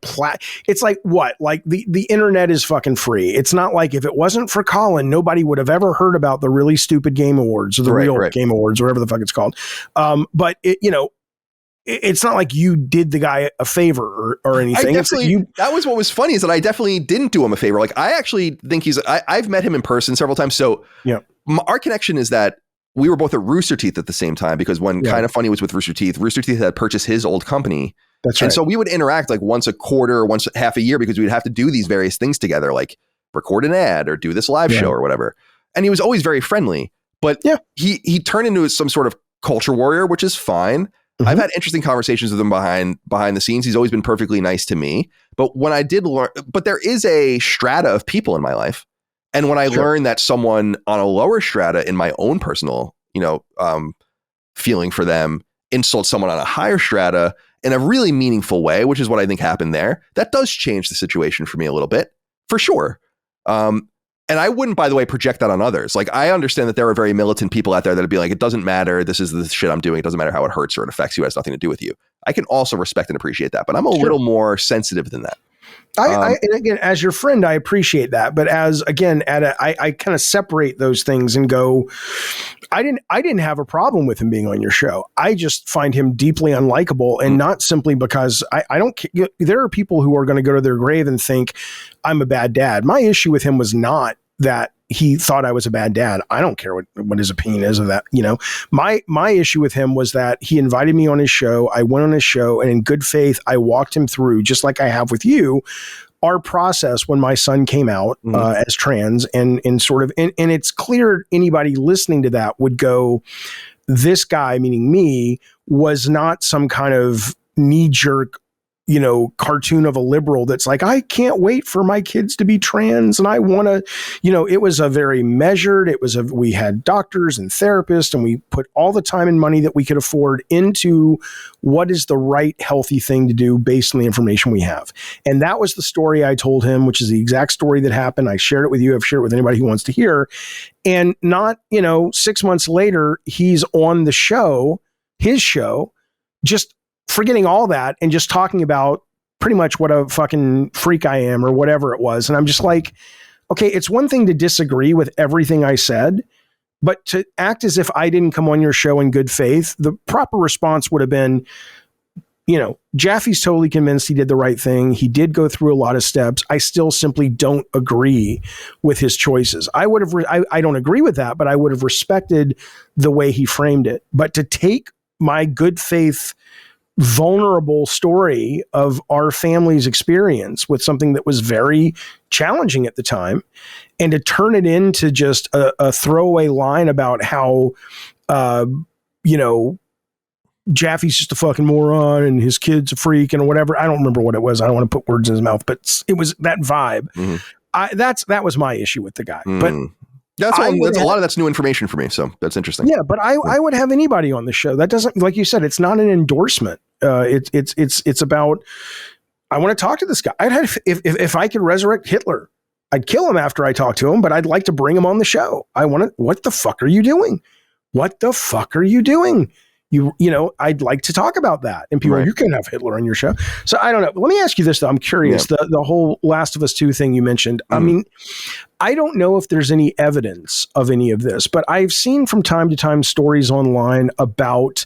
it's like what? Like the internet is fucking free. It's not like if it wasn't for Colin, nobody would have ever heard about the really stupid Game Awards or the real Game Awards, or whatever the fuck it's called. But it, you know, it's not like you did the guy a favor or anything. That was what was funny is that I definitely didn't do him a favor. Like I actually think I've met him in person several times. So yeah, our connection is that we were both at Rooster Teeth at the same time because when Kind of Funny was with Rooster Teeth had purchased his old company. That's right. And so we would interact like once a quarter, once half a year, because we'd have to do these various things together, like record an ad or do this live show or whatever. And he was always very friendly, but he turned into some sort of culture warrior, which is fine. Mm-hmm. I've had interesting conversations with him behind the scenes. He's always been perfectly nice to me. But when I did learn, but there is a strata of people in my life. And when I learned that someone on a lower strata in my own personal, feeling for them insults someone on a higher strata in a really meaningful way, which is what I think happened there, that does change the situation for me a little bit, for sure. And I wouldn't, by the way, project that on others. Like, I understand that there are very militant people out there that'd be like, it doesn't matter. This is the shit I'm doing. It doesn't matter how it hurts or it affects you. It has nothing to do with you. I can also respect and appreciate that, but I'm a little more sensitive than that. And again, as your friend, I appreciate that. But as again, I kind of separate those things and go, I didn't have a problem with him being on your show. I just find him deeply unlikable, and not simply because I don't. There are people who are going to go to their grave and think I'm a bad dad. My issue with him was not that he thought I was a bad dad. I don't care what his opinion is of that. My issue with him was that he invited me on his show. I went on his show, and in good faith, I walked him through, just like I have with you, our process when my son came out as trans, and it's clear anybody listening to that would go, this guy, meaning me, was not some kind of knee-jerk cartoon of a liberal that's like, I can't wait for my kids to be trans. And I want to, it was a very measured, we had doctors and therapists, and we put all the time and money that we could afford into what is the right, healthy thing to do based on the information we have. And that was the story I told him, which is the exact story that happened. I shared it with you. I've shared it with anybody who wants to hear. And not, 6 months later, he's on the show, his show, just forgetting all that and just talking about pretty much what a fucking freak I am or whatever it was. And I'm just like, okay, it's one thing to disagree with everything I said, but to act as if I didn't come on your show in good faith, the proper response would have been, Jaffe's totally convinced he did the right thing. He did go through a lot of steps. I still simply don't agree with his choices. I don't agree with that, but I would have respected the way he framed it. But to take my good faith vulnerable story of our family's experience with something that was very challenging at the time, and to turn it into just a throwaway line about how, Jaffe's just a fucking moron and his kid's a freak and whatever. I don't remember what it was. I don't want to put words in his mouth, but it was that vibe. Mm-hmm. That was my issue with the guy. But that's a lot of that's new information for me. So that's interesting. Yeah, but I would have anybody on the show. That doesn't, like you said, it's not an endorsement. It's about, I want to talk to this guy. If I could resurrect Hitler, I'd kill him after I talk to him, but I'd like to bring him on the show. What the fuck are you doing? What the fuck are you doing? I'd like to talk about that. And people, you can have Hitler on your show. So I don't know. Let me ask you this though. I'm curious. Yeah. The whole Last of Us 2 thing you mentioned. I mean, I don't know if there's any evidence of any of this, but I've seen from time to time stories online about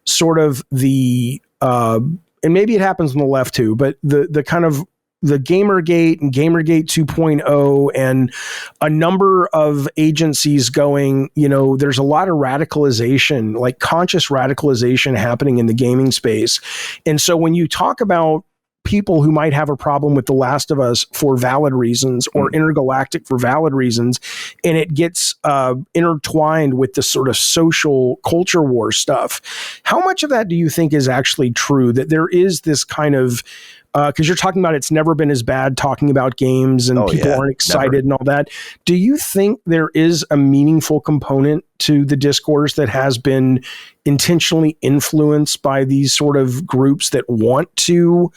sort of the, and maybe it happens on the left too, but the kind of the Gamergate and Gamergate 2.0 and a number of agencies going, there's a lot of radicalization, like conscious radicalization happening in the gaming space. And so when you talk about people who might have a problem with The Last of Us for valid reasons or Intergalactic for valid reasons, and it gets intertwined with the sort of social culture war stuff, how much of that do you think is actually true, that there is this kind of, because you're talking about it's never been as bad talking about games and people aren't excited and all that. Do you think there is a meaningful component to the discourse that has been intentionally influenced by these sort of groups that want to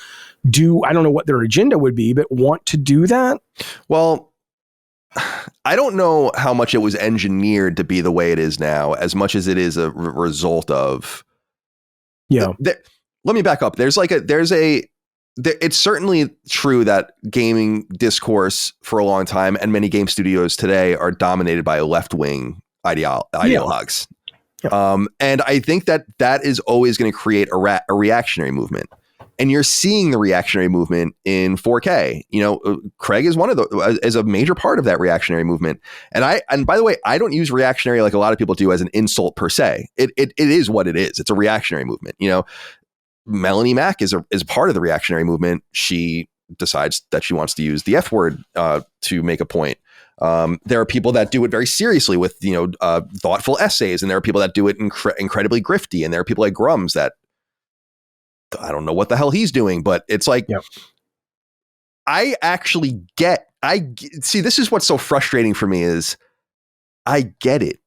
do, I don't know what their agenda would be, but want to do that? Well, I don't know how much it was engineered to be the way it is now, as much as it is a result of. Yeah. Let me back up. It's certainly true that gaming discourse for a long time and many game studios today are dominated by left-wing ideologues. And I think that is always going to create a reactionary movement. And you're seeing the reactionary movement in 4K. Craig is is a major part of that reactionary movement. And by the way, I don't use reactionary like a lot of people do as an insult per se. It is what it is. It's a reactionary movement. Melanie Mack is part of the reactionary movement. She decides that she wants to use the F word to make a point. There are people that do it very seriously with thoughtful essays, and there are people that do it incredibly grifty, and there are people like Grums that I don't know what the hell he's doing, but it's like, I actually see, this is what's so frustrating for me is I get it.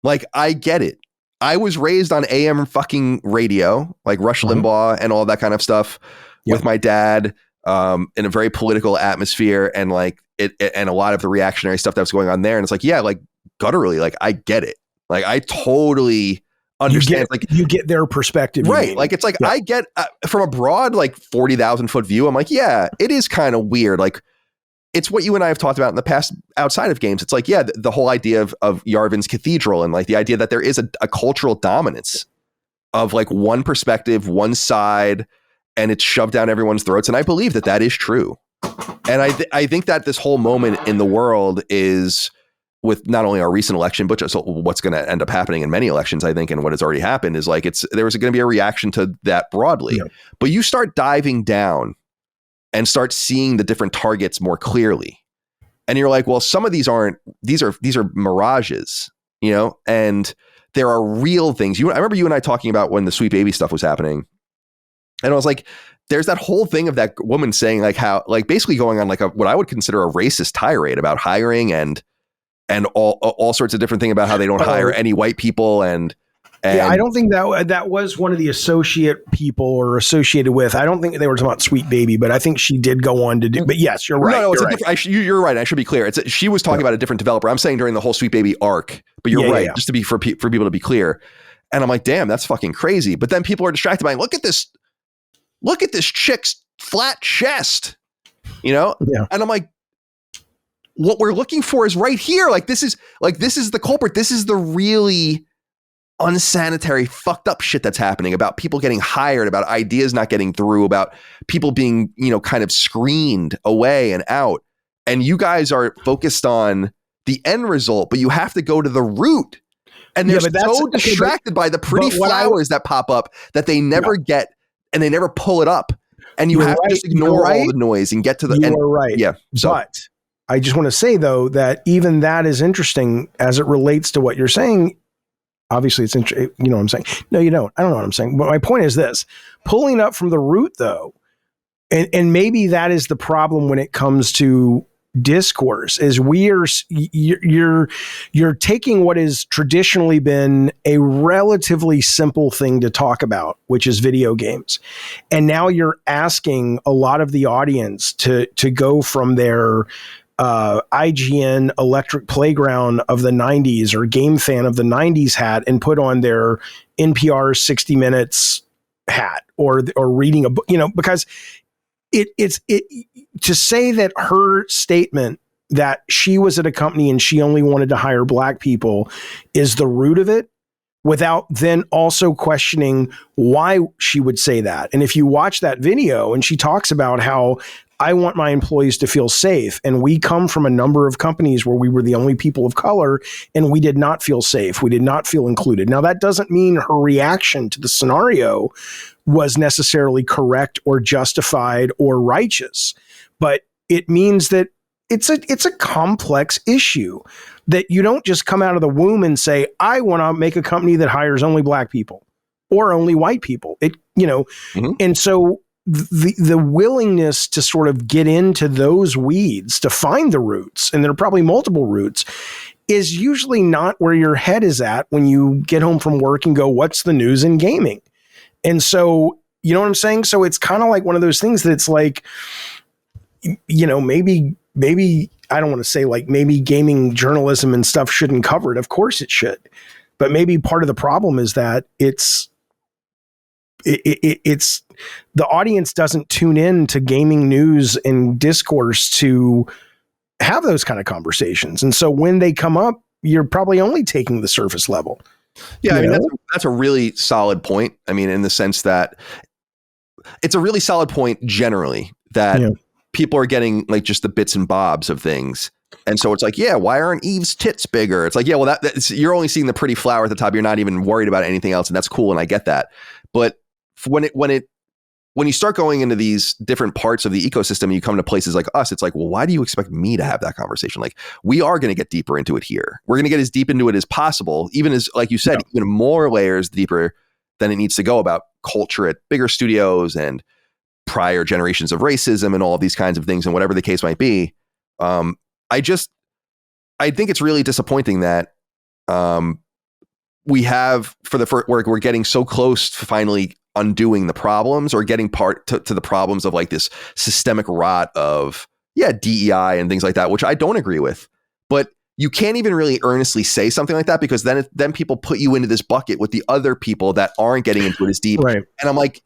Like, I get it. I was raised on AM fucking radio, like Rush Limbaugh and all that kind of stuff with my dad, in a very political atmosphere, and like and a lot of the reactionary stuff that was going on there. And it's like, like gutturally, like I get it. Like I totally understand, you get their perspective, right? Like it's like I get from a broad, like 40,000 foot view. I'm like, it is kind of weird. Like it's what you and I have talked about in the past outside of games. It's like, the whole idea of Yarvin's Cathedral, and like the idea that there is a cultural dominance of like one perspective, one side, and it's shoved down everyone's throats. And I believe that is true. And I think that this whole moment in the world is, with not only our recent election, but just what's going to end up happening in many elections, I think, and what has already happened is like, there was going to be a reaction to that broadly, but you start diving down and start seeing the different targets more clearly. And you're like, well, some of these are mirages, and there are real things. I remember you and I talking about when the Sweet Baby stuff was happening. And I was like, there's that whole thing of that woman saying like how, like basically going on like what I would consider a racist tirade about hiring and all sorts of different things about how they don't hire any white people. And I don't think that was one of the associate people or associated with. I don't think they were talking about Sweet Baby, but I think she did go on to do. But yes, you're right. No, you're right. I should be clear. She was talking about a different developer. I'm saying during the whole Sweet Baby arc, but you're right. Just to be for people to be clear. And I'm like, damn, that's fucking crazy. But then people are distracted by, look at this chick's flat chest, And I'm like, what we're looking for is right here. Like, this is the culprit. This is the really unsanitary, fucked up shit that's happening about people getting hired, about ideas not getting through, about people being, kind of screened away and out. And you guys are focused on the end result, but you have to go to the root. And they're so distracted by the pretty flowers that pop up that they never get, and they never pull it up. And you have to just ignore all the noise and get to the end. You're right. Yeah. So. But I just want to say, though, that even that is interesting as it relates to what you're saying. Obviously, it's interesting. You know what I'm saying? No, you don't. I don't know what I'm saying. But my point is this. Pulling up from the root, though, and maybe that is the problem when it comes to discourse, is you're taking what has traditionally been a relatively simple thing to talk about, which is video games, and now you're asking a lot of the audience to go from their IGN Electric Playground of the 90s or Game Fan of the 90s hat and put on their NPR 60 Minutes hat or reading a book, because it's to say that her statement that she was at a company and she only wanted to hire black people is the root of it, without then also questioning why she would say that. And if you watch that video and she talks about how I want my employees to feel safe, and we come from a number of companies where we were the only people of color and we did not feel safe. We did not feel included. Now, that doesn't mean her reaction to the scenario was necessarily correct or justified or righteous, but it means that it's a complex issue that you don't just come out of the womb and say, I want to make a company that hires only black people or only white people. And so the willingness to sort of get into those weeds to find the roots, and there are probably multiple roots, is usually not where your head is at when you get home from work and go, what's the news in gaming? And so, you know what I'm saying? So it's kind of like one of those things that's like, maybe I don't want to say like maybe gaming journalism and stuff shouldn't cover it. Of course it should. But maybe part of the problem is that it's the audience doesn't tune in to gaming news and discourse to have those kind of conversations. And so when they come up, you're probably only taking the surface level. Yeah, I mean, that's a really solid point. I mean, in the sense that it's a really solid point generally that people are getting like just the bits and bobs of things. And so it's like, yeah, why aren't Eve's tits bigger? It's like, yeah, well, you're only seeing the pretty flower at the top. You're not even worried about anything else. And that's cool. And I get that. But when you start going into these different parts of the ecosystem and you come to places like us, it's like, well, why do you expect me to have that conversation? Like, we are going to get deeper into it here. We're going to get as deep into it as possible, even as, like you said, even more layers deeper than it needs to go about culture at bigger studios and prior generations of racism and all of these kinds of things and whatever the case might be. I think it's really disappointing that we have we're getting so close to finally undoing the problems or getting to the problems of like this systemic rot of DEI and things like that, which I don't agree with. But you can't even really earnestly say something like that because then people put you into this bucket with the other people that aren't getting into it as deep. Right. And I'm like,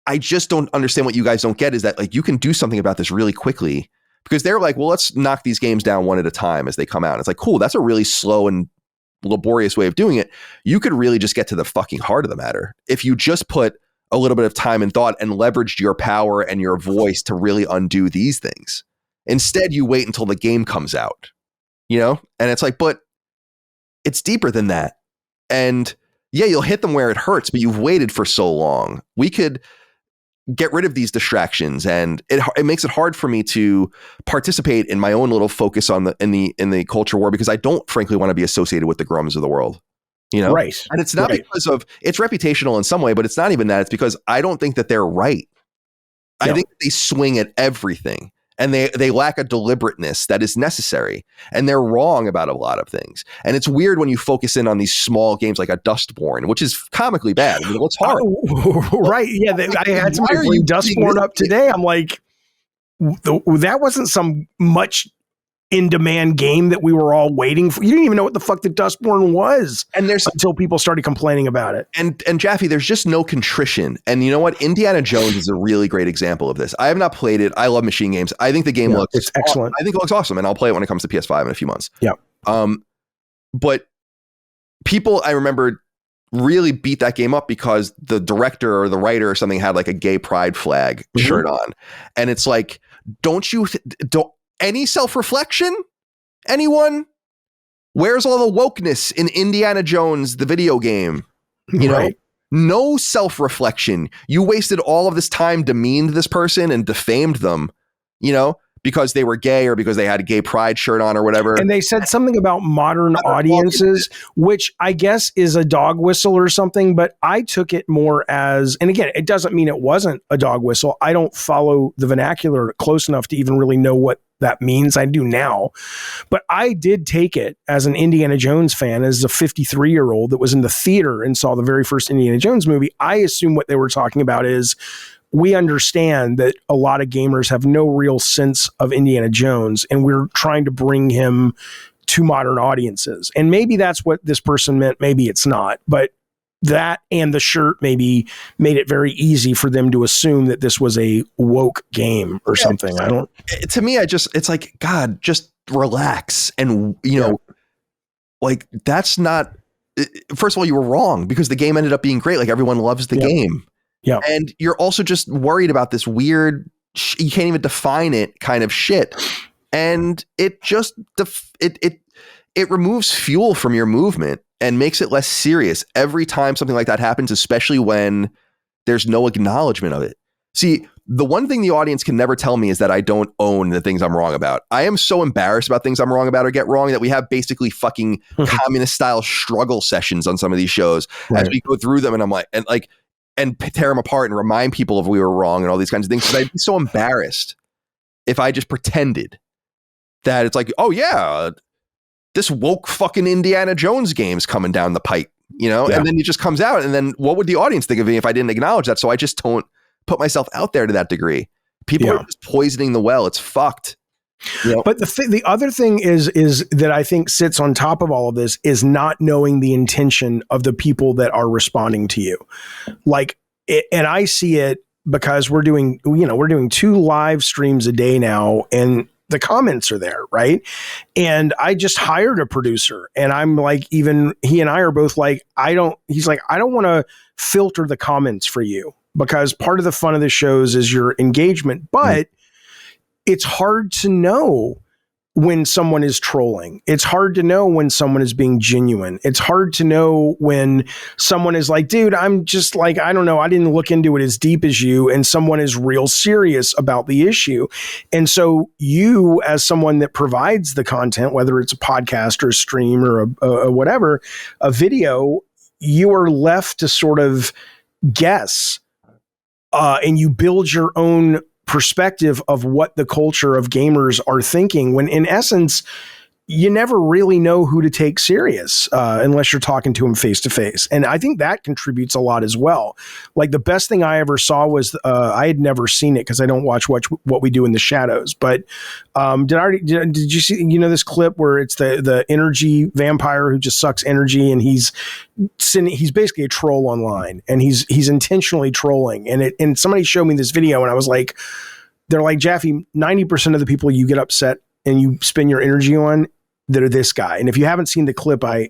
I just don't understand what you guys don't get is that like you can do something about this really quickly because they're like, well, let's knock these games down one at a time as they come out. And it's like, cool, that's a really slow and laborious way of doing it. You could really just get to the fucking heart of the matter if you just put a little bit of time and thought and leveraged your power and your voice to really undo these things. Instead, you wait until the game comes out, and it's like, but it's deeper than that. And yeah, you'll hit them where it hurts, but you've waited for so long. We could get rid of these distractions, and it makes it hard for me to participate in my own little focus on in the culture war because I don't frankly want to be associated with the Grums of the world, Right. And it's not because of it's reputational in some way, but it's not even that. It's because I don't think that they're right. No. I think they swing at everything. And they lack a deliberateness that is necessary. And they're wrong about a lot of things. And it's weird when you focus in on these small games like a Dustborn, which is comically bad. I mean, it's hard. Right. Yeah. I had somebody bring Dustborn up today. I'm like, that wasn't some much in-demand game that we were all waiting for. You didn't even know what the fuck the Dustborn was until people started complaining about it. And Jaffe, there's just no contrition. And you know what? Indiana Jones is a really great example of this. I have not played it. I love machine games. I think the game looks excellent. I think it looks awesome, and I'll play it when it comes to PS5 in a few months. Yeah. But people, I remember, really beat that game up because the director or the writer or something had like a gay pride flag shirt on. And it's like, don't any self-reflection? Anyone? Where's all the wokeness in Indiana Jones, the video game? You know, no self-reflection. You wasted all of this time, demeaned this person and defamed them, because they were gay or because they had a gay pride shirt on or whatever. And they said something about modern audiences, which I guess is a dog whistle or something, but I took it more as, and again, it doesn't mean it wasn't a dog whistle. I don't follow the vernacular close enough to even really know what that means. I do now, but I did take it as an Indiana Jones fan, as a 53-year-old that was in the theater and saw the very first Indiana Jones movie. I assume what they were talking about is, we understand that a lot of gamers have no real sense of Indiana Jones, and we're trying to bring him to modern audiences. And maybe that's what this person meant. Maybe it's not, but that and the shirt maybe made it very easy for them to assume that this was a woke game or something. To me, it's like, God, just relax. And, like, that's not, first of all, you were wrong because the game ended up being great. Like, everyone loves the game. Yeah. And you're also just worried about this weird, you can't even define it kind of shit. And it just, it removes fuel from your movement and makes it less serious every time something like that happens, especially when there's no acknowledgement of it. See, the one thing the audience can never tell me is that I don't own the things I'm wrong about. I am so embarrassed about things I'm wrong about or get wrong that we have basically fucking communist style struggle sessions on some of these shows as we go through them. And I'm like, and tear them apart and remind people if we were wrong and all these kinds of things. Because I'd be so embarrassed if I just pretended that it's like, oh yeah, this woke fucking Indiana Jones game's coming down the pipe, and then it just comes out. And then what would the audience think of me if I didn't acknowledge that? So I just don't put myself out there to that degree. People are just poisoning the well. It's fucked. But the other thing is that I think sits on top of all of this is not knowing the intention of the people that are responding to you. And I see it because we're doing 2 live streams a day now, and the comments are there, right? And I just hired a producer, and I'm like, even he and I are both like, he's like, I don't want to filter the comments for you, because part of the fun of the shows is your engagement, but it's hard to know when someone is trolling. It's hard to know when someone is being genuine. It's hard to know when someone is like, dude, I'm just like, I don't know, I didn't look into it as deep as you, and someone is real serious about the issue. And so you, as someone that provides the content, whether it's a podcast or a stream or a whatever, a video, you are left to sort of guess, and you build your own perspective of what the culture of gamers are thinking, when in essence, you never really know who to take serious unless you're talking to them face to face. And I think that contributes a lot as well. Like the best thing I ever saw was, I had never seen it because I don't watch What We Do in the Shadows, but did you see, this clip where it's the energy vampire who just sucks energy, and he's basically a troll online, and he's intentionally trolling. And somebody showed me this video, and I was like, they're like, Jaffe, 90% of the people you get upset and you spend your energy on, that are this guy. And if you haven't seen the clip, I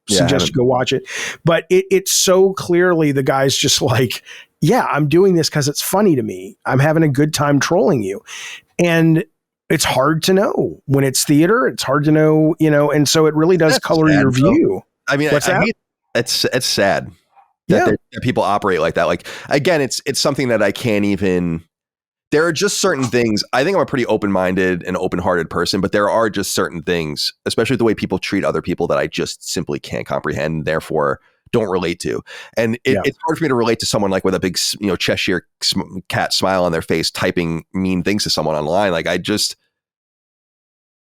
suggest you go watch it. But it's so clearly the guy's just like, yeah, I'm doing this because it's funny to me. I'm having a good time trolling you. And it's hard to know when it's theater. It's hard to know, and so it really does color your view. I mean, it's sad that people operate like that. Like, again, it's something that I can't even. There are just certain things. I think I'm a pretty open-minded and open-hearted person, but there are just certain things, especially the way people treat other people, that I just simply can't comprehend, and therefore don't relate to. And it's hard for me to relate to someone like with a big, Cheshire cat smile on their face, typing mean things to someone online. Like I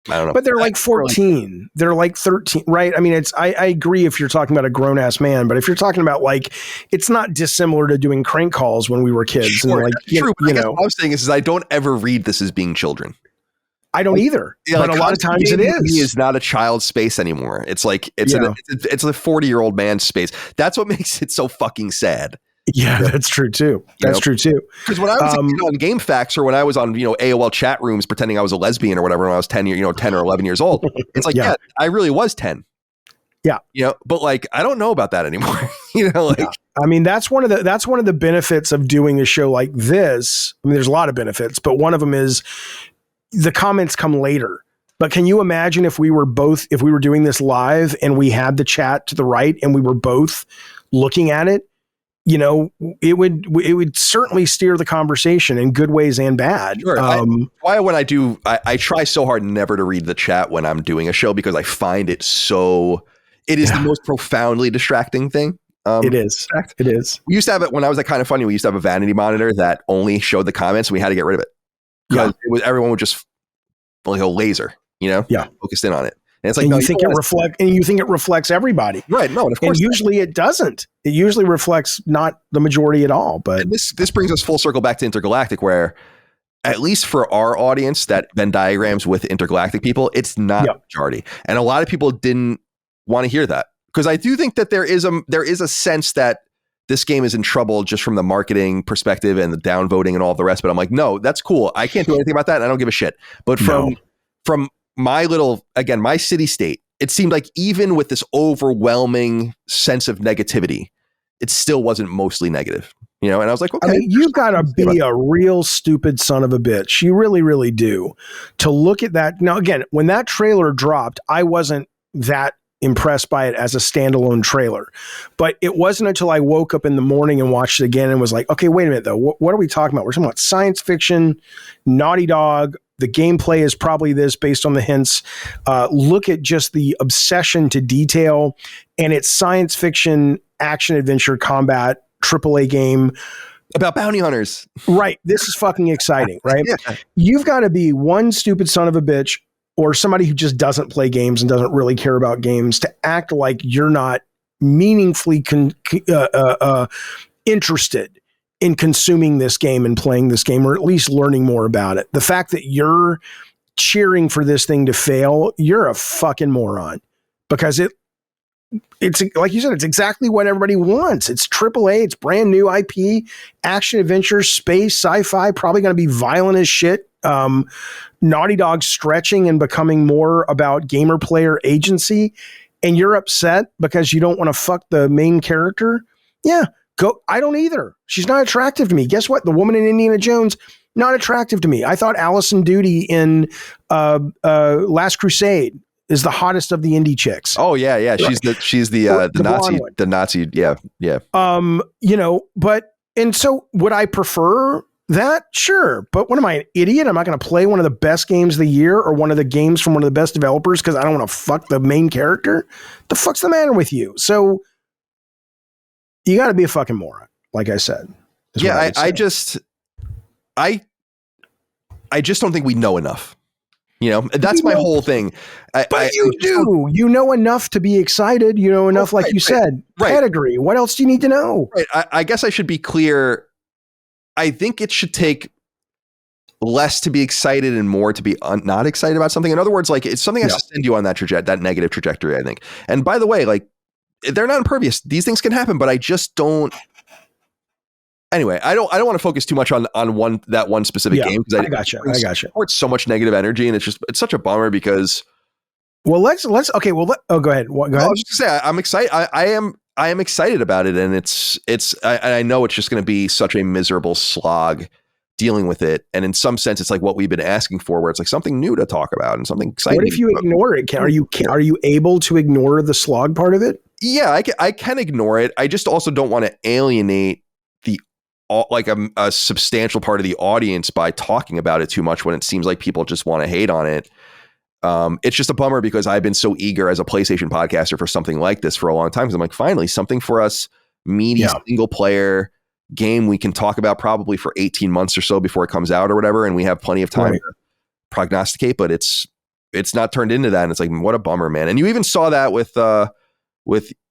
don't know. But they're like 14. They're like 13, right? I mean, I agree if you're talking about a grown ass man, but if you're talking about like, it's not dissimilar to doing crank calls when we were kids. Sure, and like, true. What I was saying is I don't ever read this as being children. I don't either. Yeah, but like a lot of times it is. It's not a child's space anymore. It's like, it's a 40-year-old man's space. That's what makes it so fucking sad. Yeah, that's true too. That's true too. Because when I was on GameFAQs, or when I was on AOL chat rooms pretending I was a lesbian or whatever when I was 10 or 11 years old, it's like I really was 10. Yeah, but like I don't know about that anymore. I mean that's one of the benefits of doing a show like this. I mean, there's a lot of benefits, but one of them is the comments come later. But can you imagine if we were doing this live and we had the chat to the right and we were both looking at it? It would certainly steer the conversation in good ways and bad. Sure. Why when I try so hard never to read the chat when I'm doing a show, because I find it is the most profoundly distracting thing. It is. It is. We used to have it when I was at Kind of Funny. We used to have a vanity monitor that only showed the comments, and we had to get rid of it because everyone would just like a laser, focused in on it. And it's like, you think it reflects everybody. Right. No, of course. And usually it doesn't. It usually reflects not the majority at all. But and this brings us full circle back to Intergalactic, where at least for our audience that Venn diagrams with Intergalactic people, it's not the majority. And a lot of people didn't want to hear that, because I do think that there is a sense that this game is in trouble just from the marketing perspective and the downvoting and all of the rest. But I'm like, no, that's cool. I can't do anything about that. And I don't give a shit. But from my city state, it seemed like even with this overwhelming sense of negativity, it still wasn't mostly negative, and I was like, okay. I mean, you gotta be a real stupid son of a bitch. You really, really do, to look at that. Now, again, when that trailer dropped, I wasn't that impressed by it as a standalone trailer, but it wasn't until I woke up in the morning and watched it again and was like, okay, wait a minute though. What are we talking about? We're talking about science fiction, Naughty Dog. The gameplay is probably this based on the hints. Look at just the obsession to detail, and it's science fiction, action, adventure, combat, AAA game. About bounty hunters. Right. This is fucking exciting, right? Yeah. You've got to be one stupid son of a bitch or somebody who just doesn't play games and doesn't really care about games to act like you're not meaningfully interested in consuming this game and playing this game, or at least learning more about it. The fact that you're cheering for this thing to fail, you're a fucking moron, because it's like you said, it's exactly what everybody wants. It's AAA, it's brand new IP, action, adventure, space, sci-fi, probably going to be violent as shit. Naughty Dog stretching and becoming more about gamer player agency, and you're upset because you don't want to fuck the main character. Yeah, go. I don't either. She's not attractive to me. Guess what? The woman in Indiana Jones, not attractive to me. I thought Allison Duty in Last Crusade is the hottest of the indie chicks. Oh yeah, yeah. She's the Nazi. Yeah, yeah. And so would I prefer that? Sure. But what am I, an idiot? I'm not going to play one of the best games of the year or one of the games from one of the best developers because I don't want to fuck the main character. The fuck's the matter with you? So you got to be a fucking moron, like I said. Yeah, I just don't think we know enough. That's my whole thing. You know enough to be excited. You know enough, like you said. Right. Pedigree. What else do you need to know? Right. I guess I should be clear. I think it should take less to be excited and more to be not excited about something. In other words, like it's something has to send you on that negative trajectory, I think. And by the way, like they're not impervious. These things can happen, but I just don't. Anyway, I don't want to focus too much on one specific game because I got you. It's so much negative energy, and it's such a bummer because. Well, let's okay. Well, go ahead. Go ahead. I was just gonna say I'm excited. I am excited about it, and I know it's just going to be such a miserable slog dealing with it. And in some sense, it's like what we've been asking for, where it's like something new to talk about and something exciting. What if you ignore it? Are you able to ignore the slog part of it? Yeah, I can ignore it. I just also don't want to alienate a substantial part of the audience by talking about it too much when it seems like people just want to hate on it. It's just a bummer because I've been so eager as a PlayStation podcaster for something like this for a long time. Because I'm like, finally, something for us, meaty single player game we can talk about probably for 18 months or so before it comes out or whatever. And we have plenty of time to prognosticate, but it's not turned into that. And it's like, what a bummer, man. And you even saw that with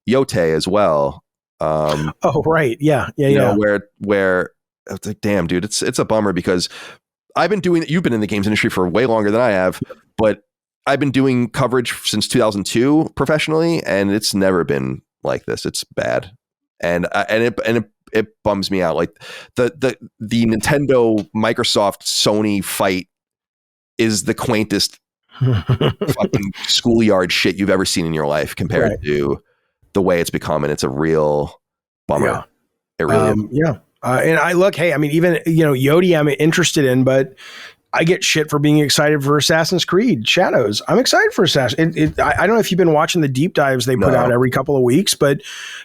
Yote as well. Right. Yeah. Where it's like, damn, dude, it's a bummer because you've been in the games industry for way longer than I have, but I've been doing coverage since 2002 professionally, and it's never been like this. It's bad. And it bums me out. Like the Nintendo, Microsoft, Sony fight is the quaintest fucking schoolyard shit you've ever seen in your life compared to the way it's become, and it's a real bummer. Yeah. It really is. Yeah. And even, Yodi I'm interested in, but I get shit for being excited for Assassin's Creed Shadows. I'm excited for Assassin's. I don't know if you've been watching the deep dives they put out every couple of weeks, but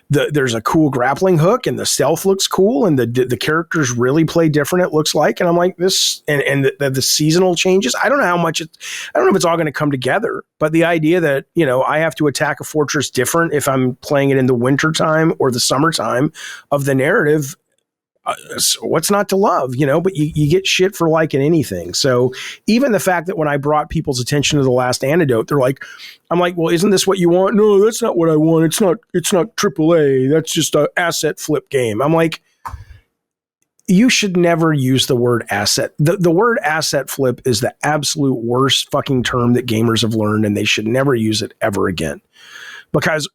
there's a cool grappling hook and the stealth looks cool and the characters really play different. It looks like, and I'm like this, and the seasonal changes. I don't know how much I don't know if it's all going to come together, but the idea that, I have to attack a fortress different if I'm playing it in the wintertime or the summertime of the narrative. What's not to love, but you get shit for liking anything. So even the fact that when I brought people's attention to The Last Antidote, I'm like, well, isn't this what you want? No, that's not what I want. It's not AAA. That's just an asset flip game. I'm like, you should never use the word asset. The word asset flip is the absolute worst fucking term that gamers have learned, and they should never use it ever again. Because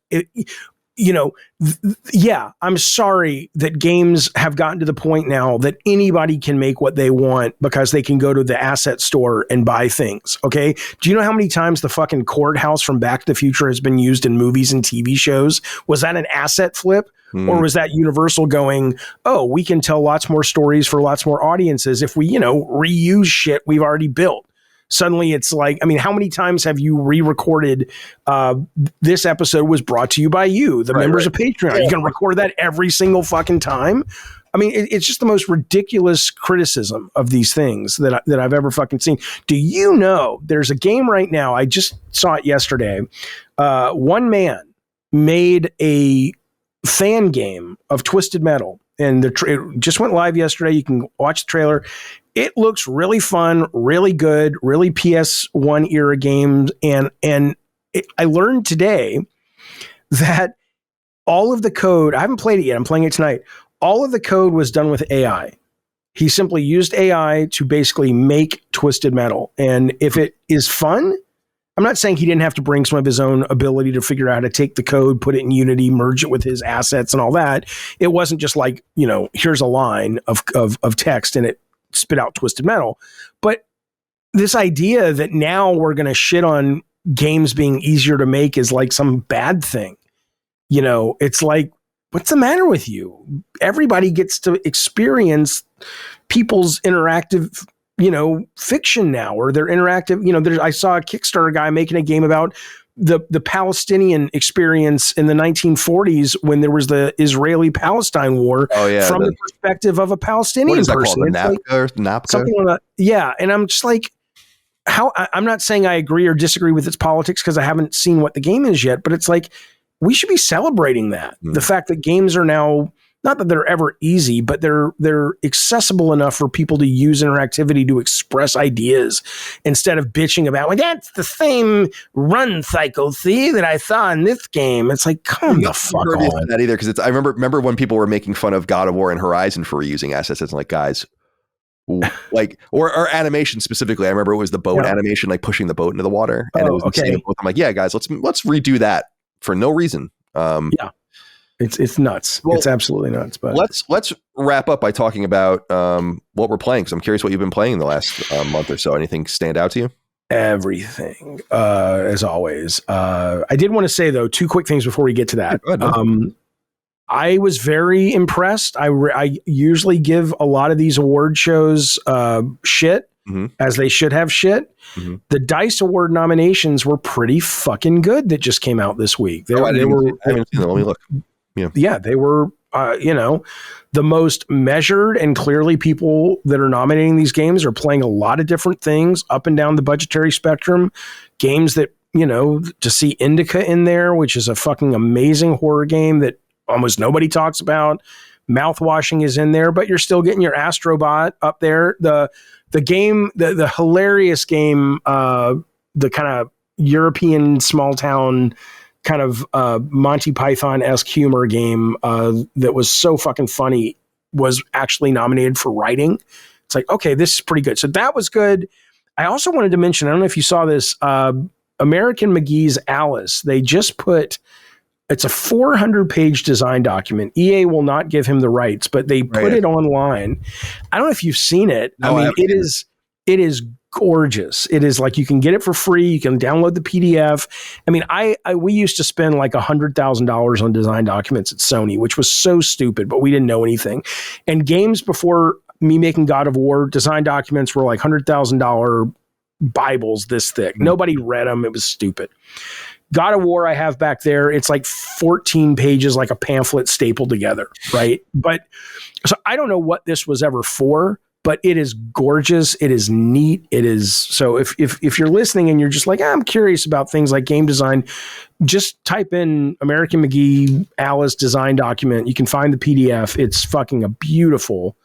I'm sorry that games have gotten to the point now that anybody can make what they want because they can go to the asset store and buy things. Okay. Do you know how many times the fucking courthouse from Back to the Future has been used in movies and TV shows? Was that an asset flip? Or was that Universal going, oh, we can tell lots more stories for lots more audiences if we, reuse shit we've already built? Suddenly it's like, how many times have you re-recorded this episode was brought to you by you, the members of Patreon? Are you going to record that every single fucking time? It's just the most ridiculous criticism of these things that I've ever fucking seen. Do you know there's a game right now? I just saw it yesterday. One man made a fan game of Twisted Metal, and it just went live yesterday. You can watch the trailer. It looks really fun, really good, really PS1 era games. And I learned today that all of the code, I haven't played it yet, I'm playing it tonight. All of the code was done with AI. He simply used AI to basically make Twisted Metal. And if it is fun, I'm not saying he didn't have to bring some of his own ability to figure out how to take the code, put it in Unity, merge it with his assets and all that. It wasn't just like, here's a line of text and it spit out Twisted Metal. But this idea that now we're going to shit on games being easier to make is like some bad thing. You know, it's like, what's the matter with you? Everybody gets to experience people's interactive, you know, fiction now, or their interactive, you know, I saw a Kickstarter guy making a game about the Palestinian experience in the 1940s when there was the Israeli-Palestine war from the perspective of a Palestinian person. What is that called? Napka? Something like that. Yeah. And I'm just like, I'm not saying I agree or disagree with its politics because I haven't seen what the game is yet, but it's like, we should be celebrating that. The fact that games are now, not that they're ever easy, but they're accessible enough for people to use interactivity to express ideas instead of bitching about, well, that's the same run cycle, see, that I saw in this game. It's like, come the fuck on. That either, because I remember when people were making fun of God of War and Horizon for reusing assets. It's like, guys, like, or animation specifically. I remember it was the boat animation, like pushing the boat into the water, and it was insane. I'm like, yeah, guys, let's redo that for no reason. It's nuts. Well, it's absolutely nuts. But let's wrap up by talking about what we're playing, because I'm curious what you've been playing in the last month or so. Anything stand out to you? Everything, as always. I did want to say, though, two quick things before we get to that. Yeah, go ahead, I was very impressed. I usually give a lot of these award shows shit, as they should have shit. The DICE Award nominations were pretty fucking good that just came out this week. I haven't seen them. Let me look. Yeah, they were, you know, the most measured, and clearly people that are nominating these games are playing a lot of different things up and down the budgetary spectrum. Games that, you know, to see Indica in there, which is a fucking amazing horror game that almost nobody talks about. Mouthwashing is in there, but you're still getting your Astrobot up there. The game, the hilarious game, the kind of European small town kind of Monty Python-esque humor game that was so fucking funny was actually nominated for writing. It's like, okay, this is pretty good. So that was good. I also wanted to mention, I don't know if you saw this, American McGee's Alice. They just put, it's a 400-page design document. EA will not give him the rights, but they put it online. I don't know if you've seen it. No, I mean, it is gorgeous. It is like, you can get it for free. You can download the PDF. I mean, we used to spend like $100,000 on design documents at Sony, which was so stupid, but we didn't know anything. And games before me making God of War, design documents were like $100,000 Bibles this thick. Nobody read them. It was stupid. God of War I have back there. It's like 14 pages, like a pamphlet stapled together. Right. But so I don't know what this was ever for, but it is gorgeous. It is neat. It is. So if you're listening and you're just like, I'm curious about things like game design, just type in American McGee Alice design document. You can find the PDF. It's fucking a beautiful,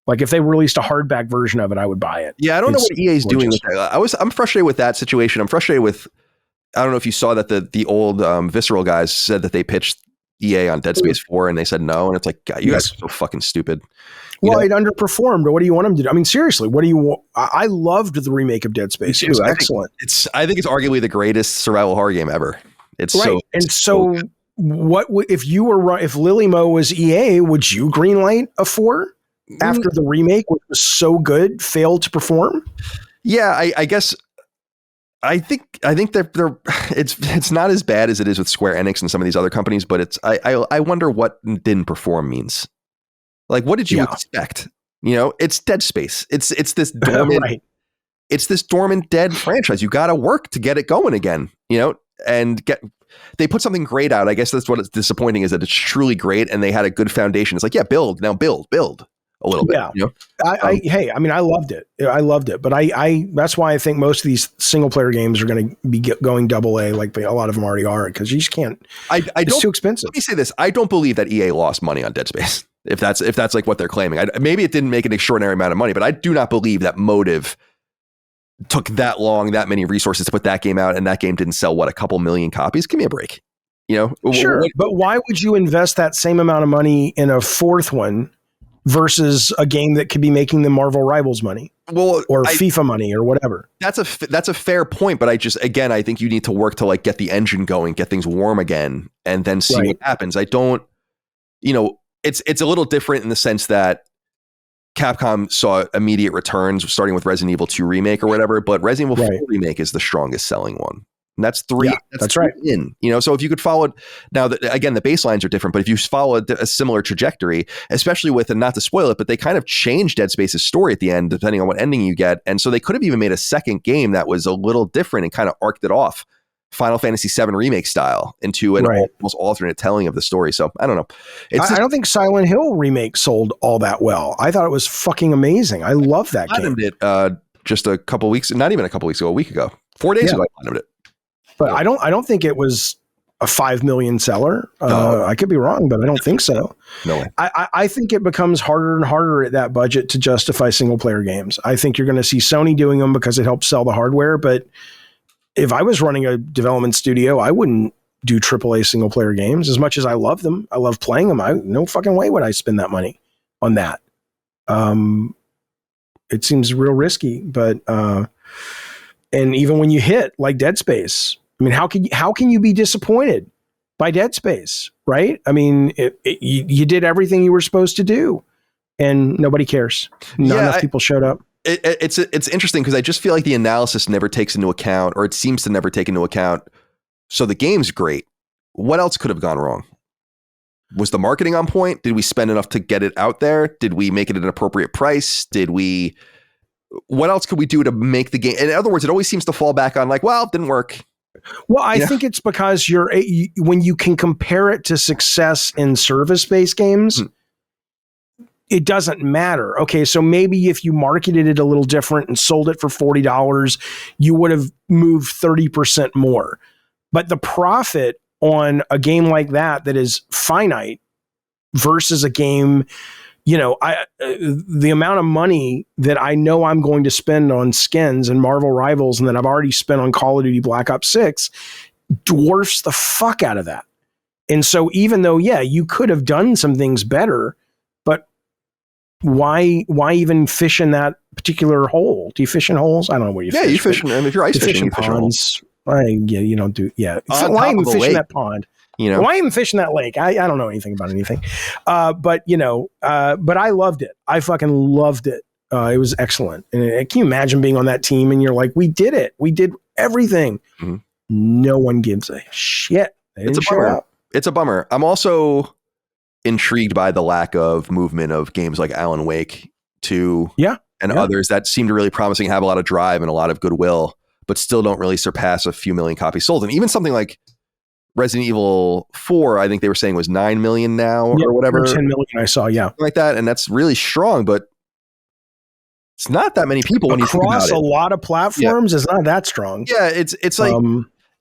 like if they released a hardback version of it, I would buy it. Yeah. I don't know what EA is doing with that. I'm frustrated with that situation. I'm frustrated with, I don't know if you saw that the old Visceral guys said that they pitched EA on Dead Space 4 and they said no. And it's like, God, you guys are so fucking stupid. Well, it underperformed. What do you want them to do? I mean, seriously, what do you want? I loved the remake of Dead Space. It was excellent. I think it's arguably the greatest survival horror game ever. It's right. So what if you were, if Lily Mo was EA, would you greenlight a 4 after the remake, which was so good, failed to perform? Yeah, I guess. I think that it's not as bad as it is with Square Enix and some of these other companies, but I wonder what didn't perform means. Like, what did you expect? You know, it's Dead Space. It's this dormant, it's this dormant dead franchise. You got to work to get it going again. You know, and they put something great out. I guess that's what is disappointing, is that it's truly great and they had a good foundation. It's like, yeah, build a little bit. Yeah. You know? I mean, I loved it. But I that's why I think most of these single player games are going to be going AA, like a lot of them already are, because you just can't. It's too expensive. Let me say this: I don't believe that EA lost money on Dead Space. If that's like what they're claiming, maybe it didn't make an extraordinary amount of money, but I do not believe that Motive took that long, that many resources to put that game out, and that game didn't sell a couple million copies. Give me a break. You know, sure, but why would you invest that same amount of money in a fourth one versus a game that could be making the Marvel Rivals money, or FIFA money, or whatever? That's a fair point, but I think you need to work to like get the engine going, get things warm again, and then see what happens. I don't, you know, it's a little different in the sense that Capcom saw immediate returns, starting with Resident Evil 2 Remake or whatever, but Resident Evil 4 Remake is the strongest selling one. And that's three. Yeah, that's right. In, so if you could follow it now, again, the baselines are different, but if you follow a similar trajectory, especially with, and not to spoil it, but they kind of changed Dead Space's story at the end, depending on what ending you get. And so they could have even made a second game that was a little different and kind of arced it off Final Fantasy VII Remake style into an almost alternate telling of the story. So I don't know. I don't think Silent Hill Remake sold all that well. I thought it was fucking amazing. I love that game. It just a couple weeks, not even a couple weeks ago, a week ago, 4 days ago, I platinumed it. But I don't think it was a 5 million seller. I could be wrong, but I don't think so. No way. I think it becomes harder and harder at that budget to justify single player games. I think you're going to see Sony doing them because it helps sell the hardware. But if I was running a development studio, I wouldn't do AAA single player games as much as I love them. I love playing them. No fucking way would I spend that money on that. It seems real risky, but and even when you hit like Dead Space, I mean, how can you be disappointed by Dead Space, right? I mean, you did everything you were supposed to do, and nobody cares. Not enough people showed up. It's interesting because I just feel like the analysis never takes into account, or it seems to never take into account. So the game's great. What else could have gone wrong? Was the marketing on point? Did we spend enough to get it out there? Did we make it an appropriate price? What else could we do to make the game? In other words, it always seems to fall back on like, well, it didn't work. Well, I think it's because when you can compare it to success in service-based games, it doesn't matter. Okay, so maybe if you marketed it a little different and sold it for $40, you would have moved 30% more. But the profit on a game like that is finite versus a game, the amount of money that I know I'm going to spend on skins and Marvel Rivals and that I've already spent on Call of Duty Black Ops 6 dwarfs the fuck out of that. And so even though, you could have done some things better, but why even fish in that particular hole? Do you fish in holes? I don't know where you fish. Yeah, you fish in, if you're ice fishing, you fish in ponds. You don't do, So why even fish in that pond? Why even fish in that lake? I don't know anything about anything. But I loved it. I fucking loved it. It was excellent. And can you imagine being on that team and you're like, we did it. We did everything. Mm-hmm. No one gives a shit. It's a bummer. It's a bummer. I'm also intrigued by the lack of movement of games like Alan Wake 2 and others that seem to really promising, have a lot of drive and a lot of goodwill, but still don't really surpass a few million copies sold. And even something like Resident Evil 4, I think they were saying was 9 million now or whatever. 10 million I saw, like that. And that's really strong, but it's not that many people when you think about it. Across a lot of platforms, it's not that strong. Yeah, it's like,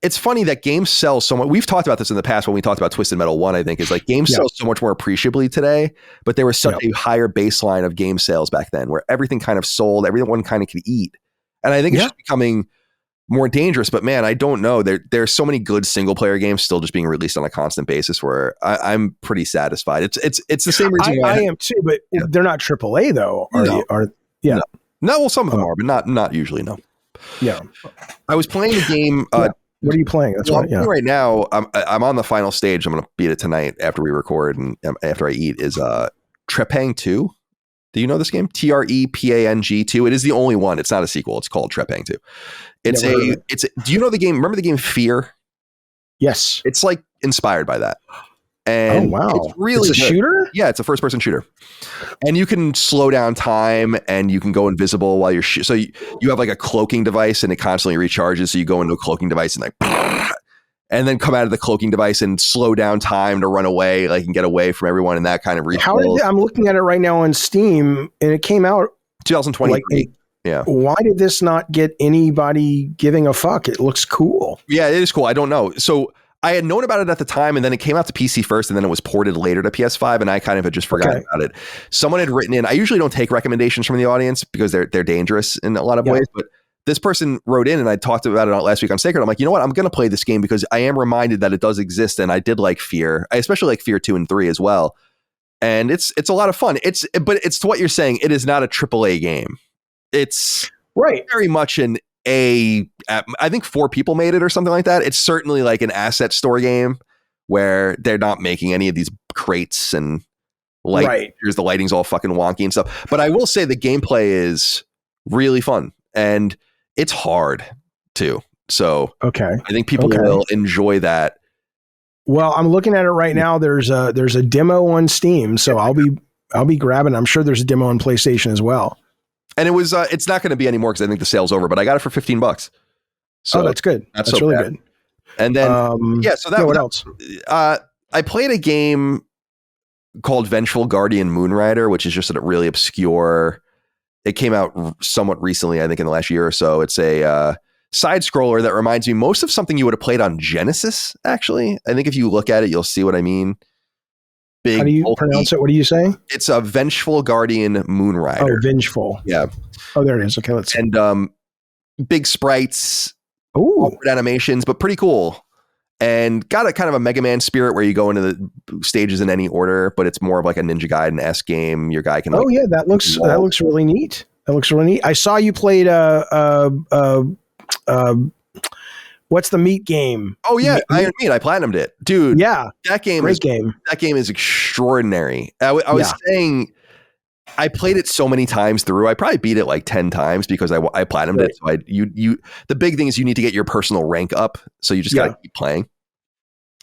it's funny that games sell so much. We've talked about this in the past when we talked about Twisted Metal 1, I think, is like games sell so much more appreciably today, but there was such a higher baseline of game sales back then where everything kind of sold, everyone kind of could eat. And I think it's just becoming more dangerous, but man, I don't know. There's so many good single player games still just being released on a constant basis where I'm pretty satisfied. It's the same reason why I am too, but they're not AAA though. No, well, some of them are, but not usually. No. Yeah. I was playing the game. What are you playing? That's right now. I'm on the final stage. I'm going to beat it tonight after we record and after I eat. Is Trepang 2. Do you know this game? TREPANG 2. It is the only one. It's not a sequel. It's called Trepang 2. Do you know the game? Remember the game Fear? Yes. It's like inspired by that. And it's really a shooter? Yeah, it's a first person shooter. And you can slow down time and you can go invisible while you're so you have like a cloaking device and it constantly recharges. So you go into a cloaking device and and then come out of the cloaking device and slow down time to run away, like and get away from everyone and that kind of I'm looking at it right now on Steam and it came out 2023. Yeah. Why did this not get anybody giving a fuck? It looks cool. Yeah, it is cool. I don't know. So I had known about it at the time, and then it came out to PC first, and then it was ported later to PS5, and I kind of had just forgotten about it. Someone had written in. I usually don't take recommendations from the audience because they're dangerous in a lot of ways, but this person wrote in, and I talked about it last week on Sacred. I'm like, you know what? I'm going to play this game because I am reminded that it does exist, and I did like Fear. I especially like Fear 2 and 3 as well, and it's a lot of fun. But it's to what you're saying. It is not a AAA game. It's very much I think 4 people made it or something like that. It's certainly like an asset store game where they're not making any of these crates and Right. Here's the lighting's all fucking wonky and stuff. But I will say the gameplay is really fun and it's hard too. So okay, I think people will enjoy that. Well, I'm looking at it right now. There's a demo on Steam, so I'll be grabbing. I'm sure there's a demo on PlayStation as well. And it was it's not going to be anymore because I think the sale's over. But I got it for $15. So that's good. That's so really good. And then so what else? I played a game called Vengeful Guardian Moonrider, which is just a really obscure. It came out somewhat recently, I think, in the last year or so. It's a side scroller that reminds me most of something you would have played on Genesis. Actually, I think if you look at it, you'll see what I mean. Big, how do you pronounce it? What do you say? It's a Vengeful Guardian Moonrider. Oh, Vengeful. Yeah. Oh, there it is. Okay, let's see. And big sprites, awkward animations, but pretty cool. And got a kind of a Mega Man spirit where you go into the stages in any order, but it's more of like a Ninja Gaiden-esque game. Your guy can. That looks really neat. That looks really neat. I saw you played what's the meat game? Oh yeah, Iron Meat. I platinumed it, dude. Yeah, that game great is game. That game is extraordinary. I was saying, I played it so many times through. I probably beat it like 10 times because I platinumed it. So the big thing is you need to get your personal rank up. So you just gotta keep playing.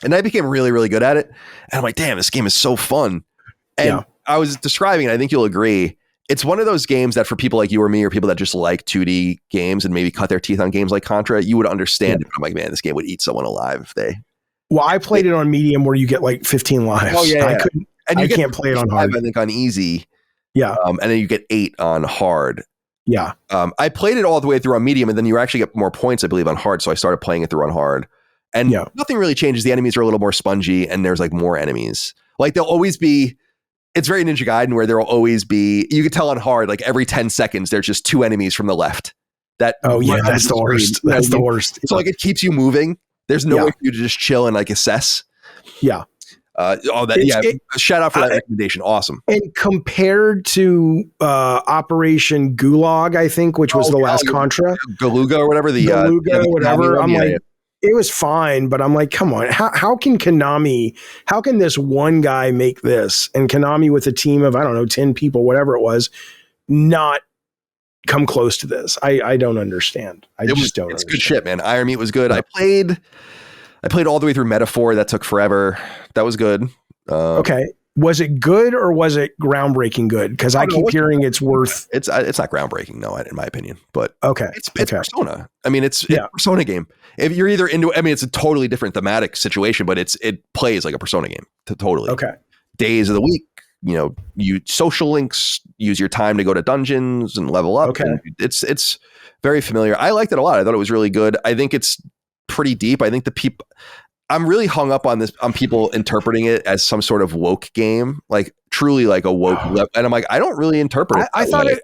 And I became really, really good at it. And I'm like, damn, this game is so fun. And I was describing it. I think you'll agree. It's one of those games that for people like you or me or people that just like 2D games and maybe cut their teeth on games like Contra, you would understand it. I'm like, man, this game would eat someone alive if they. Well, I played it on medium where you get like 15 lives. Oh yeah. I can't play it on hard. I think on easy. Yeah. And then you get 8 on hard. Yeah. I played it all the way through on medium and then you actually get more points, I believe, on hard. So I started playing it through on hard. And nothing really changes. The enemies are a little more spongy and there's like more enemies. Like there'll always be. It's very Ninja Gaiden where there will always be, you can tell on hard, like every 10 seconds, there's just 2 enemies from the left. That's the worst. That's the worst. So like it keeps you moving. There's no way for you to just chill and like assess. Yeah. Shout out for that recommendation. Awesome. And compared to Operation Gulag, I think, which was the last Contra. Galuga or whatever. I'm like, it was fine, but I'm like, come on, how can this one guy make this? And Konami with a team of, I don't know, 10 people, whatever it was, not come close to this. I don't understand. It's good shit, man. Iron Meat was good. I played all the way through Metaphor. That took forever. That was good. Okay. Was it good or was it groundbreaking good? Because I keep hearing it's worth. It's not groundbreaking, no, in my opinion. But it's Persona. I mean, it's a Persona game. If you're either into, I mean, it's a totally different thematic situation, but it plays like a Persona game. Totally. Okay. Days of the week. You social links. Use your time to go to dungeons and level up. Okay. And it's very familiar. I liked it a lot. I thought it was really good. I think it's pretty deep. I think I'm really hung up on people interpreting it as some sort of woke game, like truly like a woke. And I'm like, I don't really interpret it. I thought it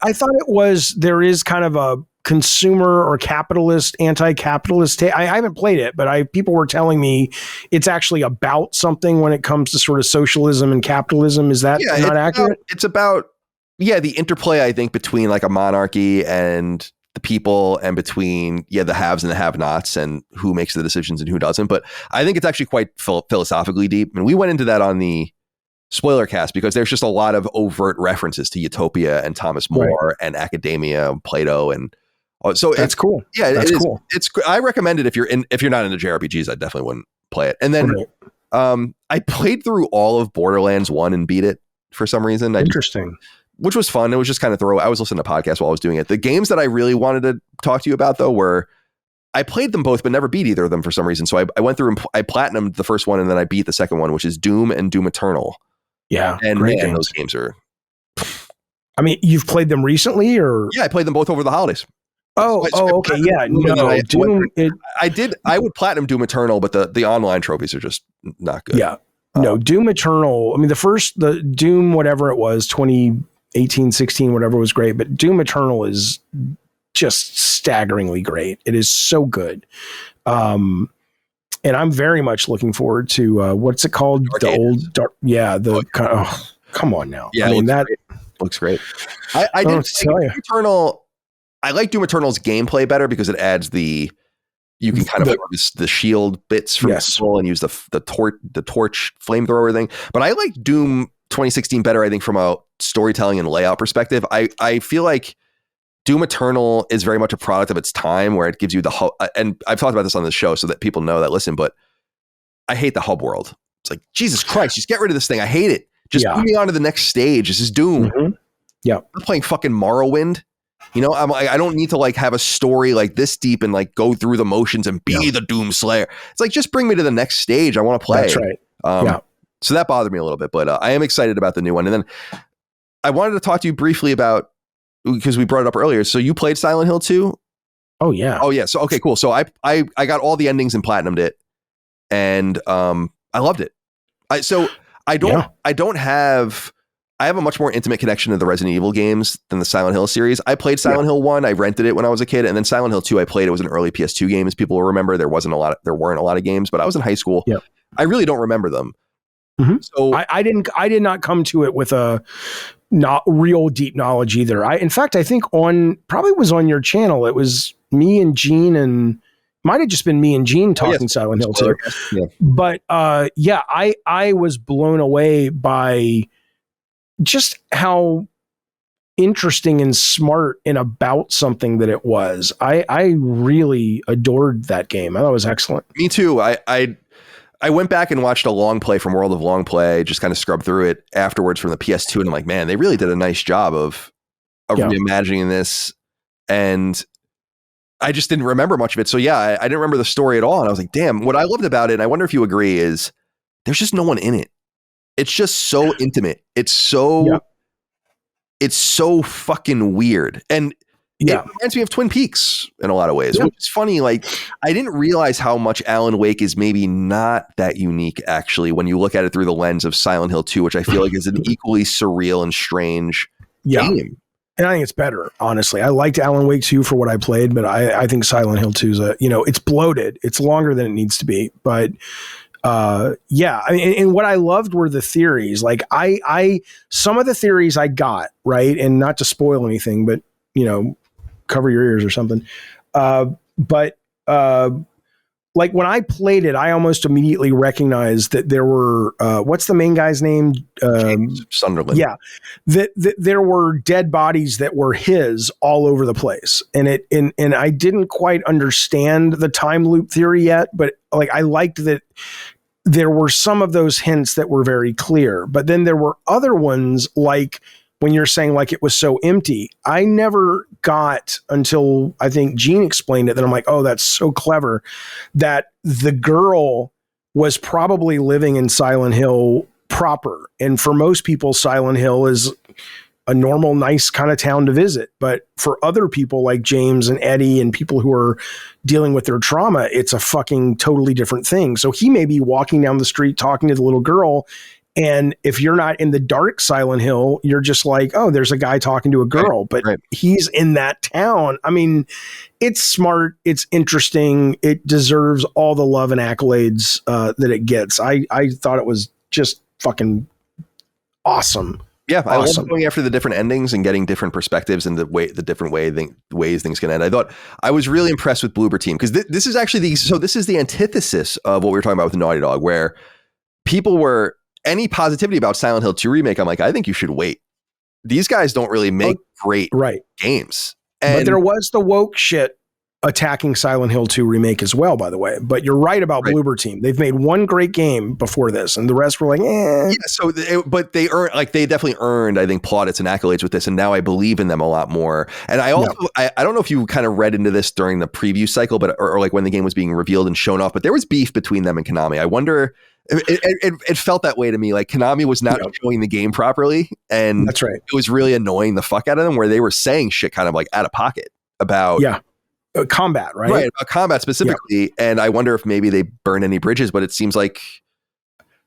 was, there is kind of a consumer or capitalist, anti-capitalist. I haven't played it, but people were telling me it's actually about something when it comes to sort of socialism and capitalism. Is that not accurate? It's about the interplay, I think, between like a monarchy and the people and between the haves and the have-nots and who makes the decisions and who doesn't. But I think it's actually quite philosophically deep. And we went into that on the spoiler cast because there's just a lot of overt references to Utopia and Thomas More and academia and Plato. And so that's cool. Yeah, that's cool. I recommend it if you're not into JRPGs. I definitely wouldn't play it. And then I played through all of Borderlands 1 and beat it for some reason. Interesting. Which was fun. It was just kind of I was listening to podcasts while I was doing it. The games that I really wanted to talk to you about, though, were I played them both, but never beat either of them for some reason. So I went through and I platinumed the first one, and then I beat the second one, which is Doom and Doom Eternal. Yeah, and man, those games are. I mean, you've played them recently, or I played them both over the holidays. Okay, yeah. No, Doom. I would platinum Doom Eternal, but the online trophies are just not good. Yeah, no, Doom Eternal. I mean, the Doom, whatever it was, 2018, 16, whatever was great, but Doom Eternal is just staggeringly great. It is so good. And I'm very much looking forward to what's it called? Come on now. Yeah, I mean, that looks great. I did Doom Eternal. I like Doom Eternal's gameplay better because it adds you can kind of harvest the shield bits from people and use the torch flamethrower thing. But I like Doom 2016 better, I think, from a storytelling and layout perspective. I feel like Doom Eternal is very much a product of its time, where it gives you the and I've talked about this on the show so that people know that listen, but I hate the hub world. It's like, Jesus Christ, just get rid of this thing. I hate it. Just move me on to the next stage. This is Doom. Mm-hmm. Yeah. I'm playing fucking Morrowind. You know, I'm like, I don't need to like have a story like this deep and like go through the motions and be the Doom Slayer. It's like, just bring me to the next stage. I want to play. That's right. So that bothered me a little bit, but I am excited about the new one. And then I wanted to talk to you briefly about, because we brought it up earlier. So you played Silent Hill 2? Oh yeah. Oh yeah. So, okay, cool. So I got all the endings and platinumed it, and I loved it. I have a much more intimate connection to the Resident Evil games than the Silent Hill series. I played Silent Hill 1. I rented it when I was a kid, and then Silent Hill 2 I played. It was an early PS2 game, as people will remember. There weren't a lot of games, but I was in high school. Yep. I really don't remember them. Mm-hmm. So I did not come to it with a not real deep knowledge either. In fact, I think probably was on your channel. It was me and Gene, and might have just been me and Gene talking Silent Hill 2. Yeah. But I was blown away by just how interesting and smart and about something that it was. I really adored that game. I thought it was excellent. Me too. I went back and watched a long play from World of Long Play, just kind of scrubbed through it afterwards from the PS2, and I'm like, man, they really did a nice job of reimagining this. And I just didn't remember much of it. So I didn't remember the story at all. And I was like, damn, what I loved about it, and I wonder if you agree, is there's just no one in it. It's just so intimate. It's so fucking weird. And it reminds me of Twin Peaks in a lot of ways, which is funny. Like, I didn't realize how much Alan Wake is maybe not that unique, actually, when you look at it through the lens of Silent Hill 2, which I feel like is an equally surreal and strange game. And I think it's better, honestly. I liked Alan Wake 2 for what I played, but I think Silent Hill 2 is it's bloated. It's longer than it needs to be. But and what I loved were the theories. Like some of the theories I got, right? And not to spoil anything, but cover your ears or something. Like when I played it, I almost immediately recognized that there were, what's the main guy's name? James Sunderland. Yeah. That there were dead bodies that were his all over the place. And I didn't quite understand the time loop theory yet, but like, I liked that there were some of those hints that were very clear, but then there were other ones, like when you're saying like it was so empty, I never got until I think Gene explained it that I'm like, oh, that's so clever, that the girl was probably living in Silent Hill proper. And for most people, Silent Hill is a normal, nice kind of town to visit. But for other people like James and Eddie and people who are dealing with their trauma, it's a fucking totally different thing. So he may be walking down the street talking to the little girl, and if you're not in the dark Silent Hill, you're just like, oh, there's a guy talking to a girl, but he's in that town. I mean, it's smart. It's interesting. It deserves all the love and accolades that it gets. I thought it was just fucking awesome. Yeah, I love going after the different endings and getting different perspectives and the different ways things can end. I thought I was really impressed with Bloober Team, because this is actually this is the antithesis of what we were talking about with Naughty Dog, where people were any positivity about Silent Hill 2 remake. I'm like, I think you should wait. These guys don't really make great games. But there was the woke shit attacking Silent Hill 2 remake as well, by the way. But you're right about Bloober Team. They've made one great game before this, and the rest were like, eh. Yeah, so they definitely earned, I think, plaudits and accolades with this, and now I believe in them a lot more. And I also, I don't know if you kind of read into this during the preview cycle, but or like when the game was being revealed and shown off, but there was beef between them and Konami. I wonder. It felt that way to me. Like Konami was not showing the game properly, and that's right. It was really annoying the fuck out of them, where they were saying shit kind of like out of pocket about combat, right? Right, about combat specifically. And I wonder if maybe they burn any bridges, but it seems like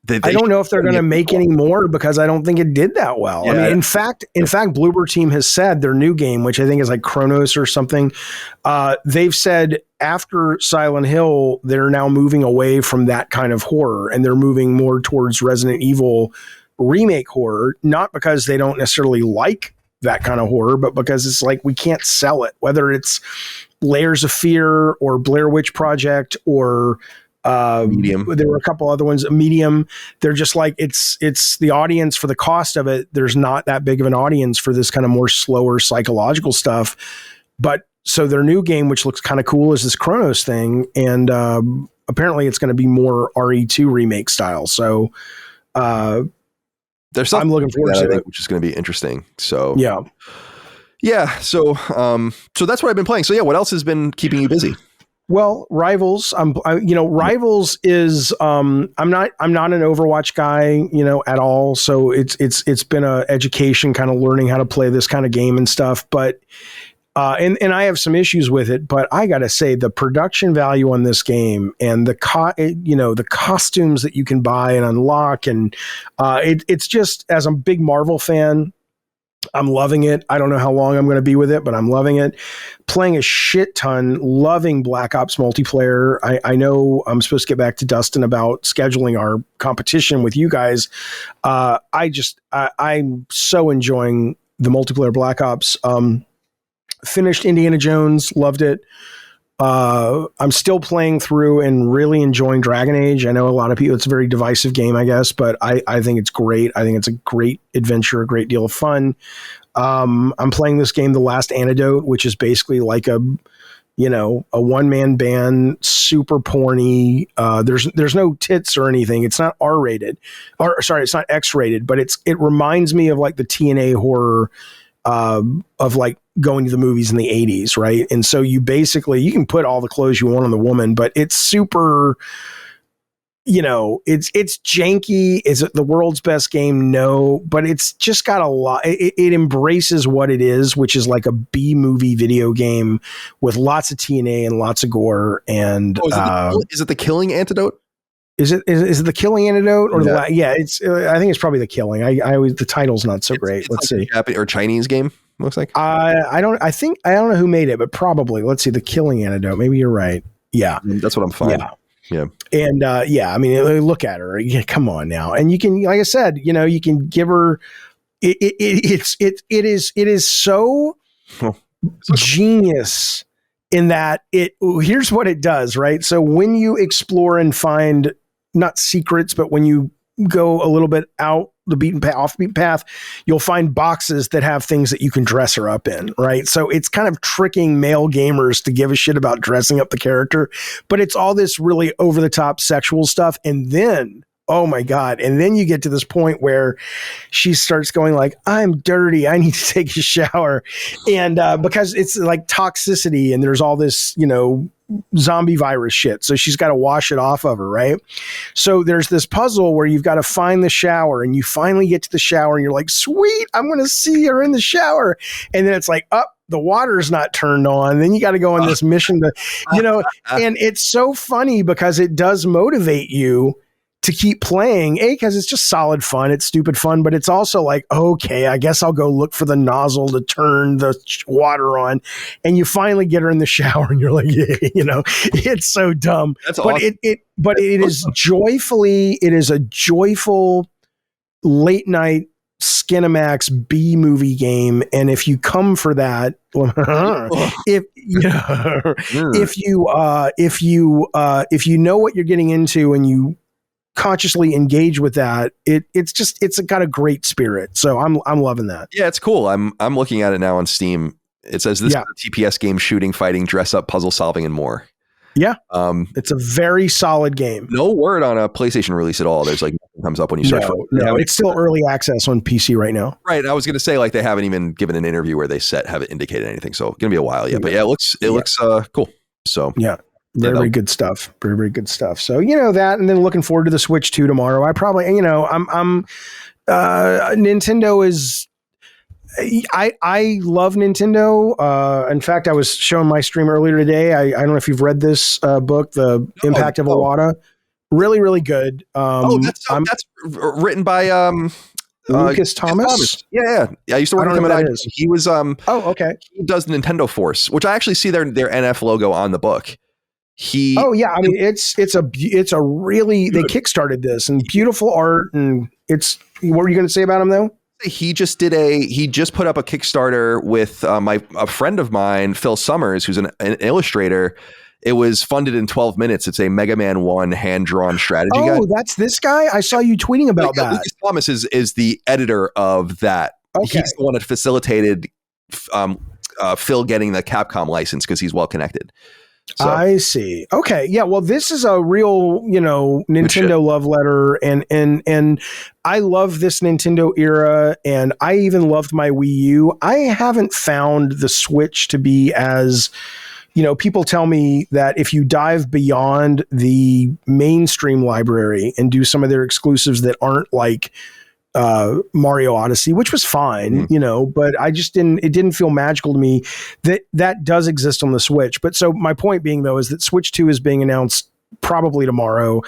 I don't know if they're going to make any more, because I don't think it did that well. Yeah. I mean, in fact, Bloober Team has said their new game, which I think is like Chronos or something, they've said after Silent Hill, they're now moving away from that kind of horror, and they're moving more towards Resident Evil remake horror, not because they don't necessarily like that kind of horror, but because it's like, we can't sell it, whether it's Layers of Fear or Blair Witch Project or Medium. There were a couple other ones. Medium. They're just like it's the audience for the cost of it. There's not that big of an audience for this kind of more slower psychological stuff. But so their new game, which looks kind of cool, is this Chronos thing, and apparently it's going to be more RE2 remake style. So there's something I'm looking forward to it, which is going to be interesting. So yeah. So that's what I've been playing. So yeah, what else has been keeping you busy? Well, Rivals. Rivals is. I'm not an Overwatch guy, at all. So it's been a education, kind of learning how to play this kind of game and stuff. But and I have some issues with it. But I gotta say, the production value on this game and the costumes that you can buy and unlock, and it's just, as a big Marvel fan, I'm loving it. I don't know how long I'm going to be with it, but I'm loving it. Playing a shit ton, loving Black Ops multiplayer. I know I'm supposed to get back to Dustin about scheduling our competition with you guys. I'm so enjoying the multiplayer Black Ops. Finished Indiana Jones, loved it. I'm still playing through and really enjoying Dragon Age. I know a lot of people, it's a very divisive game, I guess, but I think it's great. I think it's a great adventure, a great deal of fun. I'm playing this game, The Last Antidote, which is basically like a one-man band, super porny. There's no tits or anything. It's not R-rated, it's not X-rated, but it reminds me of like the TNA horror of like going to the movies in the 80s, right? And so you can put all the clothes you want on the woman, but it's super, it's janky. Is it the world's best game? No, but it's just got a lot. It embraces what it is, which is like a B movie video game with lots of TNA and lots of gore. And is it the Killing Antidote? Is it the Killing Antidote or I think it's probably the Killing. The title's not so great. Let's see. Japanese or Chinese game, looks like. I don't know who made it, but probably. Let's see, the Killing Antidote. Maybe you're right. Yeah. That's what I'm finding. Yeah. And I mean, look at her. Yeah, come on now. And you can, like I said, you can give her it is so genius in that here's what it does, right? So when you explore and find not secrets, but when you go a little bit off the beaten path, you'll find boxes that have things that you can dress her up in, right? So it's kind of tricking male gamers to give a shit about dressing up the character, but it's all this really over the top sexual stuff. And then, oh my God. And then you get to this point where she starts going like, I'm dirty, I need to take a shower. And because it's like toxicity and there's all this, zombie virus shit. So she's got to wash it off of her, right? So there's this puzzle where you've got to find the shower, and you finally get to the shower and you're like, sweet, I'm going to see her in the shower. And then it's like, the water's not turned on. Then you got to go on this mission to, and it's so funny because it does motivate you to keep playing, because it's just solid fun. It's stupid fun, but it's also like, okay, I guess I'll go look for the nozzle to turn the water on. And you finally get her in the shower and you're like, yeah, it's so dumb. That's but awesome. It is a joyful late night Skinamax B movie game. And if you come for that, if you know what you're getting into and you consciously engage with that, it's got a great spirit. So I'm loving that. Yeah, it's cool. I'm looking at it now on Steam. It says this is a TPS game, shooting, fighting, dress up, puzzle solving, and more. Yeah. It's a very solid game. No word on a PlayStation release at all. There's like nothing comes up when you search for it. No, it's still early access on PC right now. Right. I was going to say, like, they haven't even given an interview where they haven't indicated anything. So it's going to be a while yet. But yeah, it looks cool. So yeah. Very good stuff. Very, very good stuff. So, that, and then looking forward to the Switch 2 tomorrow. I probably, Nintendo is, I love Nintendo. In fact, I was showing my stream earlier today. I don't know if you've read this book, The Impact of Iwata. Really, really good. That's written by, Lucas Thomas? Yeah. I used to work with him at IGN. He was, okay. He does Nintendo Force, which I actually see their NF logo on the book. I mean, it's a really, they kickstarted this and beautiful art, and what were you going to say about him though? He just put up a Kickstarter with a friend of mine, Phil Summers, who's an illustrator, It was funded in 12 minutes. It's a Mega Man 1 hand-drawn strategy guide. Oh, that's this guy? I saw you tweeting about that. Lucas Thomas is the editor of that. Okay. He's the one that facilitated Phil getting the Capcom license because he's well connected. So. I see. Okay. Yeah. Well, this is a real, Nintendo love letter, and I love this Nintendo era, and I even loved my Wii U. I haven't found the Switch to be as, people tell me that if you dive beyond the mainstream library and do some of their exclusives that aren't like Mario Odyssey, which was fine, but I just it didn't feel magical to me that does exist on the Switch. But so my point being though, is that Switch 2 is being announced probably tomorrow,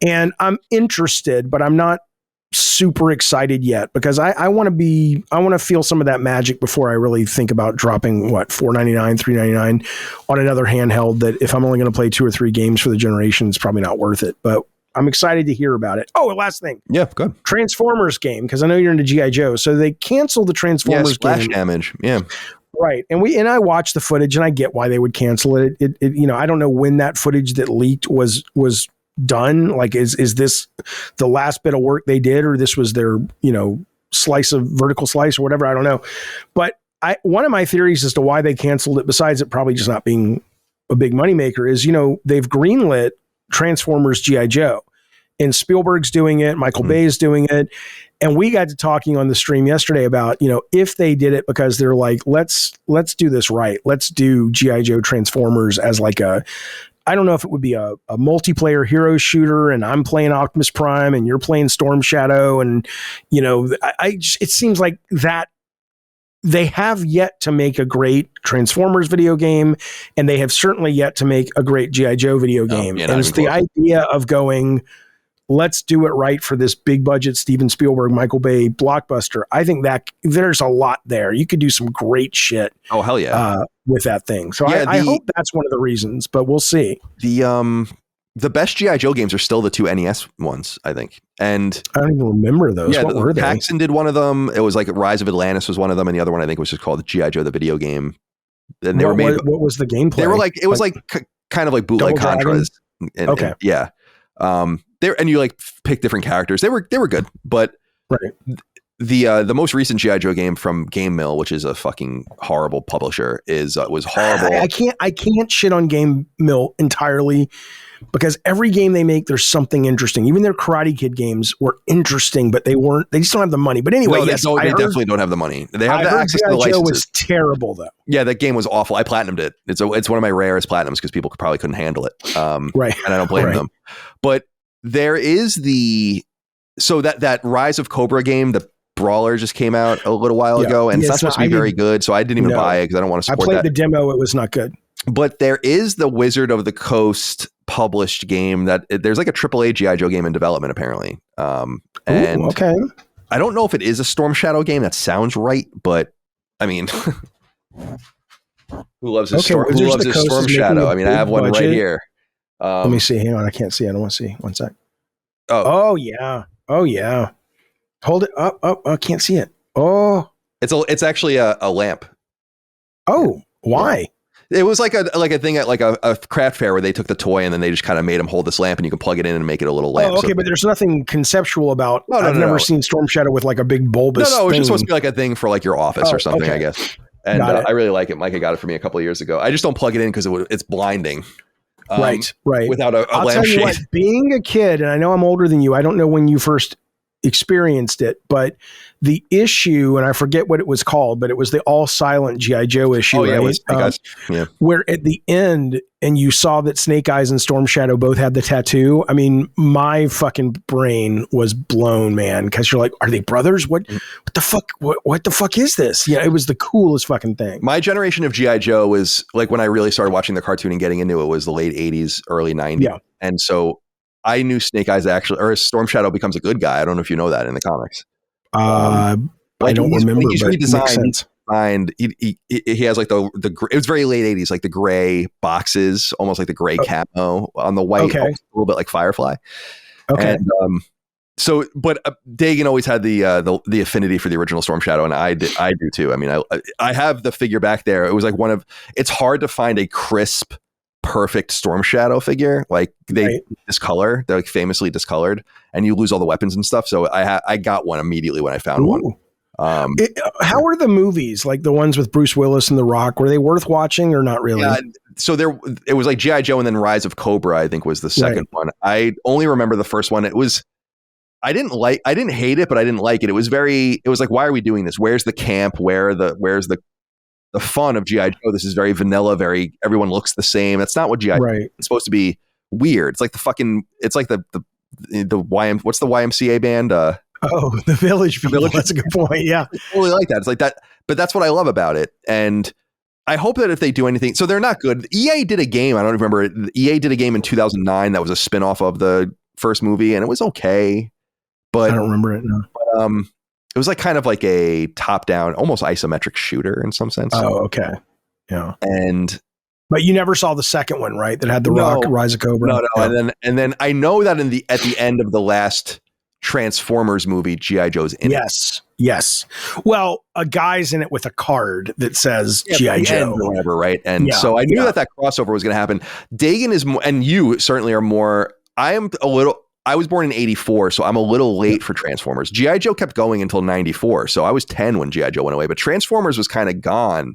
and I'm interested, but I'm not super excited yet because I want to feel some of that magic before I really think about dropping $4.99, $3.99 on another handheld that if I'm only going to play 2 or 3 games for the generation, it's probably not worth it. But I'm excited to hear about it. Oh, last thing. Yeah, good. Transformers game, because I know you're into G.I. Joe. So they canceled the Transformers splash game. damage. Yeah. Right. And I watched the footage and I get why they would cancel it. I don't know when that footage that leaked was done. Like, is this the last bit of work they did, or this was their, vertical slice or whatever? I don't know. But one of my theories as to why they canceled it, besides it probably just not being a big moneymaker, is, they've greenlit Transformers G.I. Joe, and Spielberg's doing it, Michael Bay is doing it, and we got to talking on the stream yesterday about if they did it because they're like, let's do this right, let's do G.I. Joe Transformers as like I don't know if it would be a multiplayer hero shooter, and I'm playing Optimus Prime and you're playing Storm Shadow, and it seems like that. They have yet to make a great Transformers video game, and they have certainly yet to make a great G.I. Joe video game. And it's the idea of going, let's do it right for this big budget Steven Spielberg, Michael Bay blockbuster. I think that there's a lot there. You could do some great shit. Oh, hell yeah. With that thing. So I hope that's one of the reasons, but we'll see. The best G.I. Joe games are still the 2 NES ones, I think. And I don't even remember those. What were they? Paxton did one of them. It was like Rise of Atlantis was one of them. And the other one I think was just called G.I. Joe, the video game. And they were made. What was the gameplay? They were like, it was kind of like bootleg Contras. Okay. Yeah. And you pick different characters. They were good, but right. The most recent G.I. Joe game from Game Mill, which is a fucking horrible publisher, was horrible. I can't shit on Game Mill entirely, because every game they make, there's something interesting. Even their Karate Kid games were interesting, but they just don't have the money. But anyway, they definitely don't have the money. They have the access to the licenses. Joe was terrible though. Yeah, that game was awful. I platinumed it. It's one of my rarest platinums because people probably couldn't handle it. Right. And I don't blame them. But there is that Rise of Cobra game, the Brawler, just came out a little while ago, and it's not supposed to be very good. So I didn't even buy it because I don't want to support that. I played the demo. It was not good. But there is the Wizard of the Coast published game that there's like a AAA G.I. Joe game in development apparently. And okay. I don't know if it is a Storm Shadow game. That sounds right, but I mean, who loves his Storm Shadow? I mean, I have one right here. Let me see. Hang on, I can't see. I don't want to see. One sec. Oh yeah. Hold it up. I can't see it. Oh, it's actually a lamp. Oh, why? It was like a thing at like a craft fair where they took the toy and then they just kind of made him hold this lamp and you can plug it in and make it a little lamp. Oh, okay, but there's nothing conceptual about. I've never seen Storm Shadow with like a big bulbous. No, it's just supposed to be like a thing for like your office or something, okay. I guess. And I really like it. Micah got it for me a couple of years ago. I just don't plug it in because it's blinding. Right. Without a I'll lampshade. Tell you what, being a kid, and I know I'm older than you, I don't know when you first experienced it, but the issue, and I forget what it was called, but it was the all silent G.I. Joe issue. Oh yeah, right? It was Snake Eyes. Yeah. Where at the end, and you saw that Snake Eyes and Storm Shadow both had the tattoo. I mean, my fucking brain was blown, man, because you're like, are they brothers? What the fuck? What the fuck is this? Yeah, it was the coolest fucking thing. My generation of G.I. Joe was like when I really started watching the cartoon and getting into it was the late 80s, early 90s. Yeah. And so I knew Snake Eyes or Storm Shadow becomes a good guy. I don't know if you know that in the comics. I don't remember. He's redesigned. He has like it was very late 80s, like the gray boxes, almost like the gray camo on the white, a little bit like Firefly. Okay. And but Dagan always had the affinity for the original Storm Shadow, and I do too. I mean, I have the figure back there. It was like it's hard to find a crisp perfect Storm Shadow figure. Like they discolor, they're like famously discolored, and you lose all the weapons and stuff. So I got one immediately when I found one. How are the movies, like the ones with Bruce Willis and The Rock? Were they worth watching or not really? Yeah, so it was like G.I. Joe and then Rise of Cobra, I think was the second one. I only remember the first one. I didn't hate it, but I didn't like it. It was like, why are we doing this? Where's the camp? Where's the fun of G.I. Joe? This is very vanilla, everyone looks the same. That's not what G.I. Joe is. It's supposed to be weird. It's like what's the YMCA band? The Village People. That's a good point. Yeah. I totally like that. It's like that, but that's what I love about it. And I hope that if they do anything, so they're not good. EA did a game. I don't remember. EA did a game in 2009 that was a spinoff of the first movie, and it was okay. But I don't remember it. No. But, it was like kind of like a top-down, almost isometric shooter in some sense. Oh, okay. Yeah. But you never saw the second one, right? That had the Rock, Rise of Cobra. No. Yeah. And then I know that at the end of the last Transformers movie, G.I. Joe's in it. Yes. Well, a guy's in it with a card that says G.I. Joe or whatever, right? And so I knew that crossover was going to happen. Dagan is more, and you certainly are more. I was born in 84, so I'm a little late for Transformers. G.I. Joe kept going until 94, so I was 10 when G.I. Joe went away, but Transformers was kind of gone.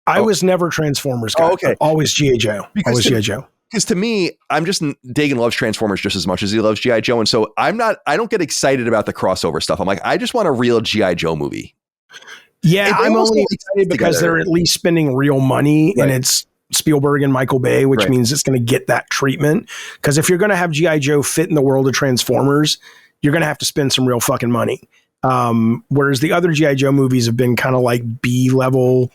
I was never Transformers guy. Okay. Always G.I. Joe. Always G.I. Joe. Because to me, Dagan loves Transformers just as much as he loves G.I. Joe. And so I don't get excited about the crossover stuff. I'm like, I just want a real G.I. Joe movie. Yeah, I'm only excited because they're at least spending real money and it's Spielberg and Michael Bay, which means it's going to get that treatment. Because if you're going to have G.I. Joe fit in the world of Transformers, you're going to have to spend some real fucking money. Whereas the other G.I. Joe movies have been kind of like B-level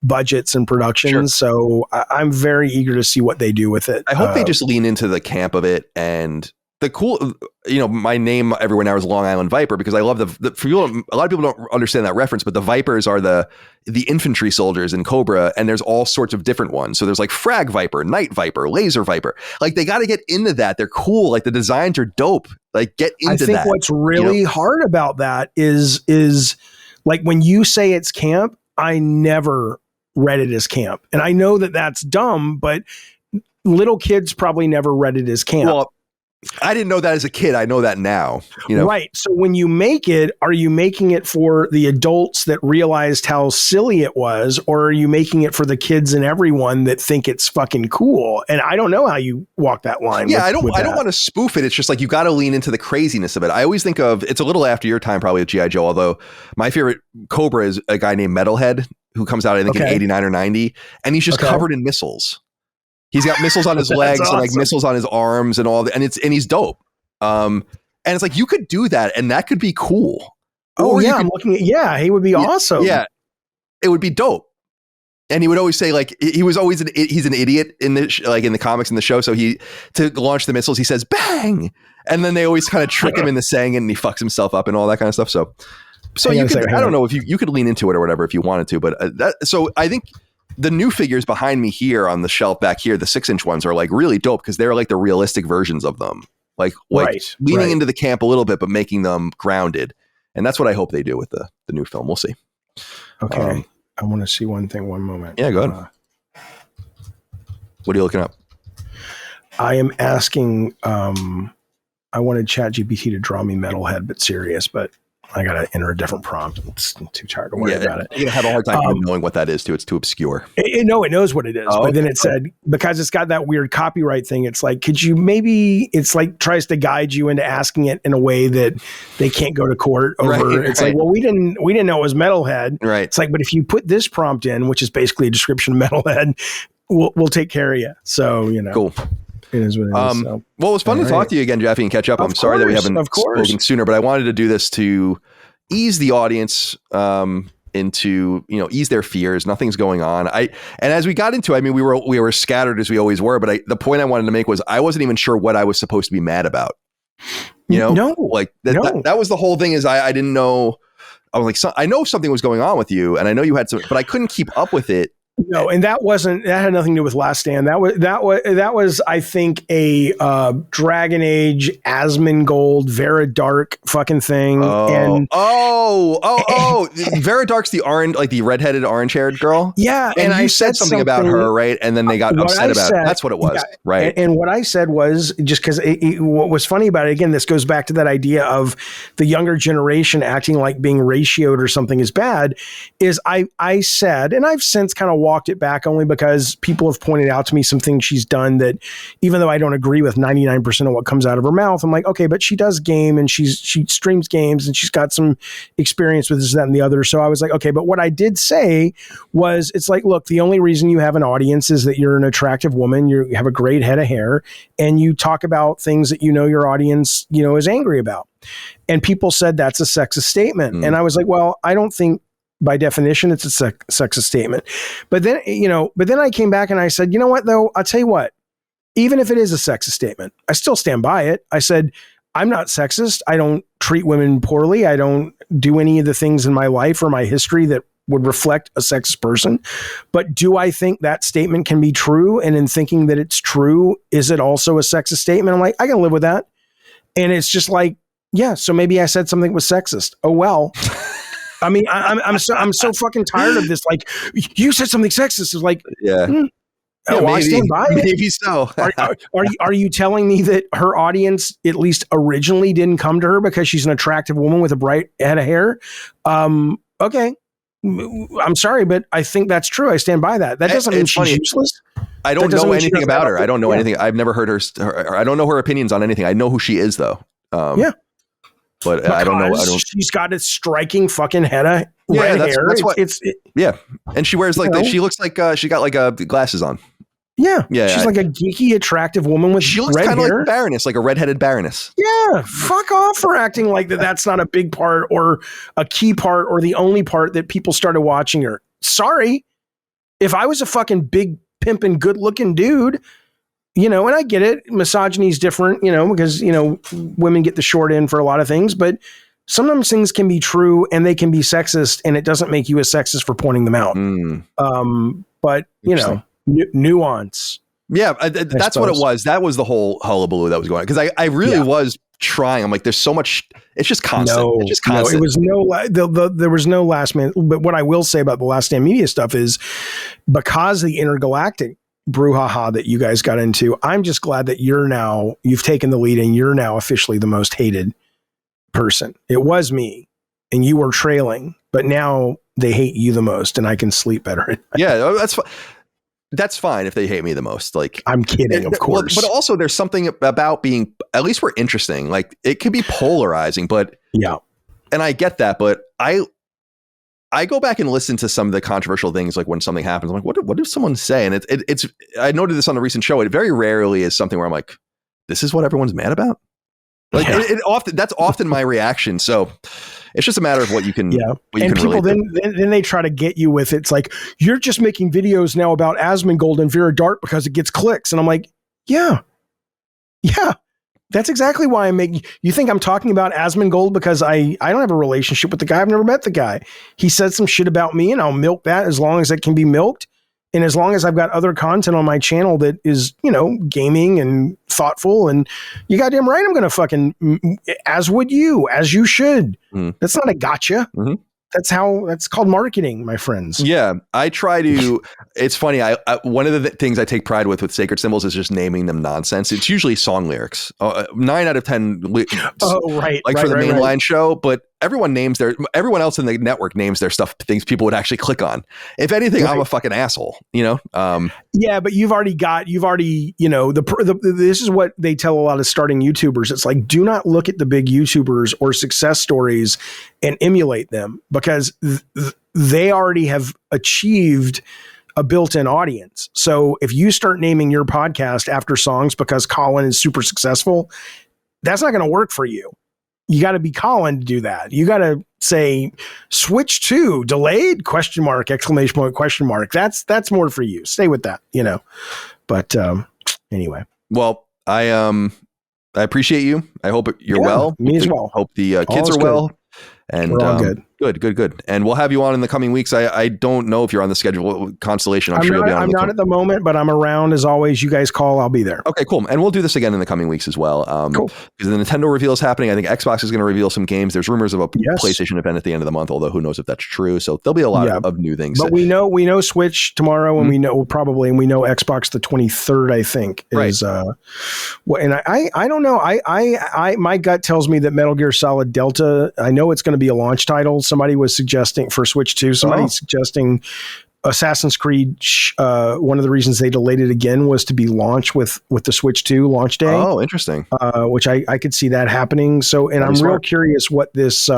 budgets and productions. Sure. So I'm very eager to see what they do with it. I hope they just lean into the camp of it. And the cool, my name everywhere now is Long Island Viper because I love for you. A lot of people don't understand that reference, but the Vipers are the infantry soldiers in Cobra, and there's all sorts of different ones. So there's like Frag Viper, Night Viper, Laser Viper. Like they got to get into that. They're cool. Like the designs are dope. Like get into that. I think what's really hard about that is like when you say it's camp, I never read it as camp. And I know that that's dumb, but little kids probably never read it as camp. Well, I didn't know that as a kid. I know that now. Right. So when you make it, are you making it for the adults that realized how silly it was, or are you making it for the kids and everyone that think it's fucking cool? And I don't know how you walk that line. Yeah, I don't want to spoof it. It's just like you got to lean into the craziness of it. I always think of it's a little after your time probably with G.I. Joe, although my favorite Cobra is a guy named Metalhead who comes out I think in 89 or 90, and he's just covered in missiles. He's got missiles on his legs and like missiles on his arms and all and he's dope. And it's like you could do that and that could be cool. Oh yeah, I'm looking at he would be awesome. Yeah. It would be dope. And he would always say like he was always he's an idiot in the like in the comics in the show, so to launch the missiles he says bang, and then they always kind of trick him into saying it and he fucks himself up and all that kind of stuff. So you could I don't know if you could lean into it or whatever if you wanted to, but so I think the new figures behind me here on the shelf back here, the 6-inch ones are like really dope because they're like the realistic versions of them. Like leaning into the camp a little bit, but making them grounded. And that's what I hope they do with the new film. We'll see. Okay. I want to see one thing, one moment. Yeah, go ahead. What are you looking up? I am asking, I wanted ChatGPT to draw me Metalhead, but serious, but I got to enter a different prompt. I'm too tired to worry about it. You're going to have a hard time knowing what that is too. It's too obscure. It knows what it is. But then it said, because it's got that weird copyright thing, it's like, it's like tries to guide you into asking it in a way that they can't go to court over. It's like, well, we didn't know it was Metalhead. Right. It's like, but if you put this prompt in, which is basically a description of Metalhead, we'll take care of you. So, Cool. It is what it is. Well, it was fun to talk to you again, Jaffe, and catch up. I'm sorry that we haven't spoken sooner, but I wanted to do this to ease the audience into, ease their fears. Nothing's going on. And as we got into it, I mean, we were scattered as we always were, but the point I wanted to make was I wasn't even sure what I was supposed to be mad about. That was the whole thing is I didn't know. I was like, I know something was going on with you and I know you had some, but I couldn't keep up with it. No, and that had nothing to do with Last Stand. That was I think a Dragon Age Asmongold Vera Dark fucking thing. Vera Dark's the orange, like the redheaded, orange-haired girl. Yeah, and you said something about her, right? And then they got upset about it. That's what it was, right? And what I said was just because what was funny about it. Again, this goes back to that idea of the younger generation acting like being ratioed or something is bad. Is I said, and I've since kind of walked it back only because people have pointed out to me some things she's done that, even though I don't agree with 99% of what comes out of her mouth, I'm like, okay, but she does game and she streams games and she's got some experience with this, that, and the other. So I was like, okay, but what I did say was, it's like, look, the only reason you have an audience is that you're an attractive woman, you have a great head of hair, and you talk about things that your audience, is angry about. And people said that's a sexist statement. And I was like, well, I don't think by definition it's a sexist statement. But then, I came back and I said, you know what, though? I'll tell you what, even if it is a sexist statement, I still stand by it. I said, I'm not sexist. I don't treat women poorly. I don't do any of the things in my life or my history that would reflect a sexist person. But do I think that statement can be true? And in thinking that it's true, is it also a sexist statement? I'm like, I can live with that. And it's just like, yeah, so maybe I said something was sexist. Oh, well. I mean, I'm so fucking tired of this. Like, you said something sexist. It's like, yeah. Well, I stand by it. Maybe so. Are you telling me that her audience, at least originally, didn't come to her because she's an attractive woman with a bright head of hair? Okay. I'm sorry, but I think that's true. I stand by that. That doesn't mean she's useless. I don't know anything about her. I don't know anything. I've never heard her. I don't know her opinions on anything. I know who she is, though. Yeah. But because I don't know. She's got a striking fucking head of red hair. That's what, yeah. And she wears she looks like she got like glasses on. Yeah. She's like a geeky, attractive woman with red hair. She looks kind of like a baroness, like a redheaded baroness. Yeah. Fuck off for acting like that. That's not a big part or a key part or the only part that people started watching her. Sorry. If I was a fucking big pimpin' good looking dude, and I get it. Misogyny is different, because, women get the short end for a lot of things, but sometimes things can be true and they can be sexist, and it doesn't make you a sexist for pointing them out. But, nuance. Yeah, that's what it was. That was the whole hullabaloo that was going on. Because I really was trying. I'm like, there's so much. It's just constant. It's just constant. It was there was no last minute. But what I will say about the Last Stand Media stuff is, because the Intergalactic brouhaha that you guys got into, I'm just glad that you've taken the lead and you're now officially the most hated person. It was me and you were trailing, but now they hate you the most and I can sleep better. Yeah, that's fine if they hate me the most. Like, I'm kidding, of course. But also there's something about being, at least we're interesting. Like, it could be polarizing, but yeah. And I get that, but I go back and listen to some of the controversial things, like when something happens, I'm like, what does someone say? And it's I noted this on a recent show. It very rarely is something where I'm like, this is what everyone's mad about. Like that's often my reaction. So it's just a matter of what you can. Yeah. And people then they try to get you with, it's like, you're just making videos now about Asmongold and Vera Dark because it gets clicks. And I'm like, yeah. That's exactly why I'm making. You think I'm talking about Asmongold because I don't have a relationship with the guy. I've never met the guy. He said some shit about me, and I'll milk that as long as it can be milked, and as long as I've got other content on my channel that is, gaming and thoughtful. And you goddamn right, I'm gonna fucking, as would you, as you should. That's not a gotcha. Mm-hmm. That's called marketing, my friends. Yeah. I try to, it's funny. I one of the things I take pride with Sacred Symbols is just naming them nonsense. It's usually song lyrics, 9 out of 10. For the mainline show, but everyone else in the network names their stuff, things people would actually click on. If anything, I'm a fucking asshole, Yeah, but you've already, this is what they tell a lot of starting YouTubers. It's like, do not look at the big YouTubers or success stories and emulate them, because they already have achieved a built-in audience. So if you start naming your podcast after songs because Colin is super successful, that's not going to work for you. You got to be Colin to do that. You got to say, switch to delayed ? Exclamation point, question mark. That's more for you. Stay with that, But anyway. Well, I appreciate you. I hope you're well. Me as well. Hope the kids are well. And we're all good. Good. And we'll have you on in the coming weeks. I don't know if you're on the schedule. Constellation, I'm sure you'll be on. I'm not at the moment, but I'm around as always. You guys call, I'll be there. Okay, cool. And we'll do this again in the coming weeks as well. Cool. Because the Nintendo reveal is happening. I think Xbox is going to reveal some games. There's rumors of a PlayStation event at the end of the month, although who knows if that's true. So there'll be a lot of new things. But we know Switch tomorrow, and we know Xbox the 23rd, I think, is and I don't know. I my gut tells me that Metal Gear Solid Delta, I know it's going to be a launch title. Somebody was suggesting for Switch 2, suggesting Assassin's Creed. One of the reasons they delayed it again was to be launched with the Switch 2 launch day. Oh, interesting. Which I could see that happening. So, and I'm real curious what this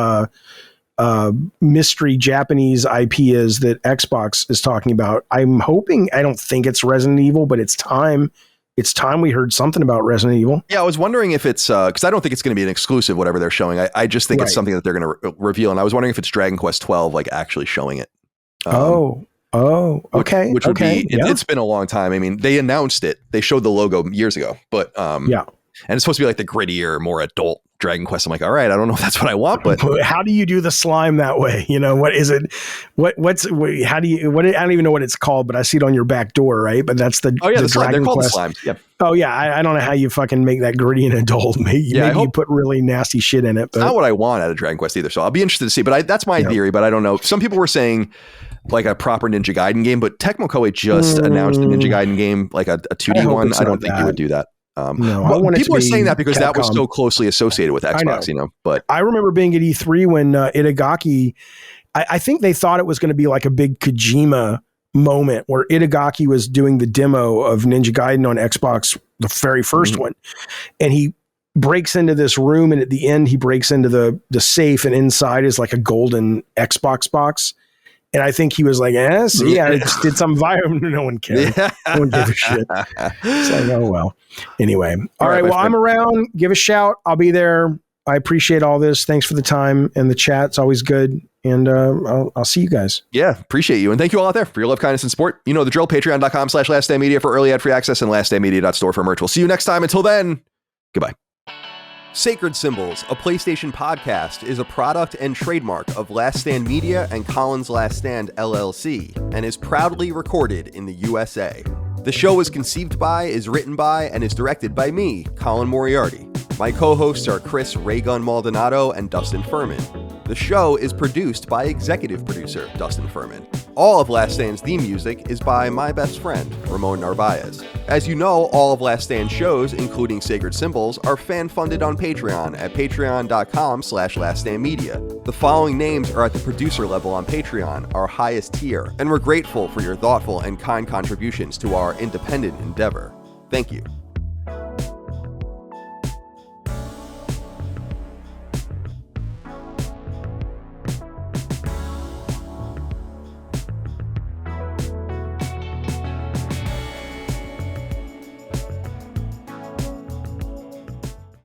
mystery Japanese IP is that Xbox is talking about. I'm hoping, I don't think it's Resident Evil, but it's time. It's time we heard something about Resident Evil. Yeah, I was wondering if it's because I don't think it's going to be an exclusive, whatever they're showing. I just think it's something that they're going to reveal. And I was wondering if it's Dragon Quest 12, like actually showing it. Okay. Which would be, it's been a long time. I mean, they announced it. They showed the logo years ago, but and it's supposed to be like the grittier, more adult Dragon Quest. I'm like, all right, I don't know if that's what I want, but how do you do the slime that way? You know, what is it? How do you, I don't even know what it's called, but I see it on your back door, right? But that's the Dragon Quest. The slimes. Yep. Oh yeah. I don't know how you fucking make that gritty and adult. Maybe you put really nasty shit in it. But it's not what I want out of Dragon Quest either. So I'll be interested to see, but that's my theory, but I don't know. Some people were saying like a proper Ninja Gaiden game, but Tecmo Koei just announced a Ninja Gaiden game, like a 2D one. I don't think you would do that. People are saying that because Capcom. That was so closely associated with Xbox, but I remember being at E3 when Itagaki, I think they thought it was going to be like a big Kojima moment where Itagaki was doing the demo of Ninja Gaiden on Xbox, the very first one. And he breaks into this room, and at the end he breaks into the safe, and inside is like a golden Xbox box. And I think he was like, I just did some viral. No one cared. No one gave a shit. It's like, oh, well. Anyway. All right. Well, I'm around. Give a shout. I'll be there. I appreciate all this. Thanks for the time and the chat. It's always good. And I'll see you guys. Yeah. Appreciate you. And thank you all out there for your love, kindness, and support. You know the drill. Patreon.com/laststandmedia for early ad-free access and laststandmedia.store for merch. We'll see you next time. Until then, goodbye. Sacred Symbols, a PlayStation podcast, is a product and trademark of Last Stand Media and Colin's Last Stand LLC, and is proudly recorded in the USA. The show is conceived by, is written by, and is directed by me, Colin Moriarty. My co-hosts are Chris Raygun Maldonado and Dustin Furman. The show is produced by executive producer Dustin Furman. All of Last Stand's theme music is by my best friend, Ramon Narvaez. As you know, all of Last Stand's shows, including Sacred Symbols, are fan-funded on Patreon at patreon.com/laststandmedia. The following names are at the producer level on Patreon, our highest tier, and we're grateful for your thoughtful and kind contributions to our independent endeavor. Thank you.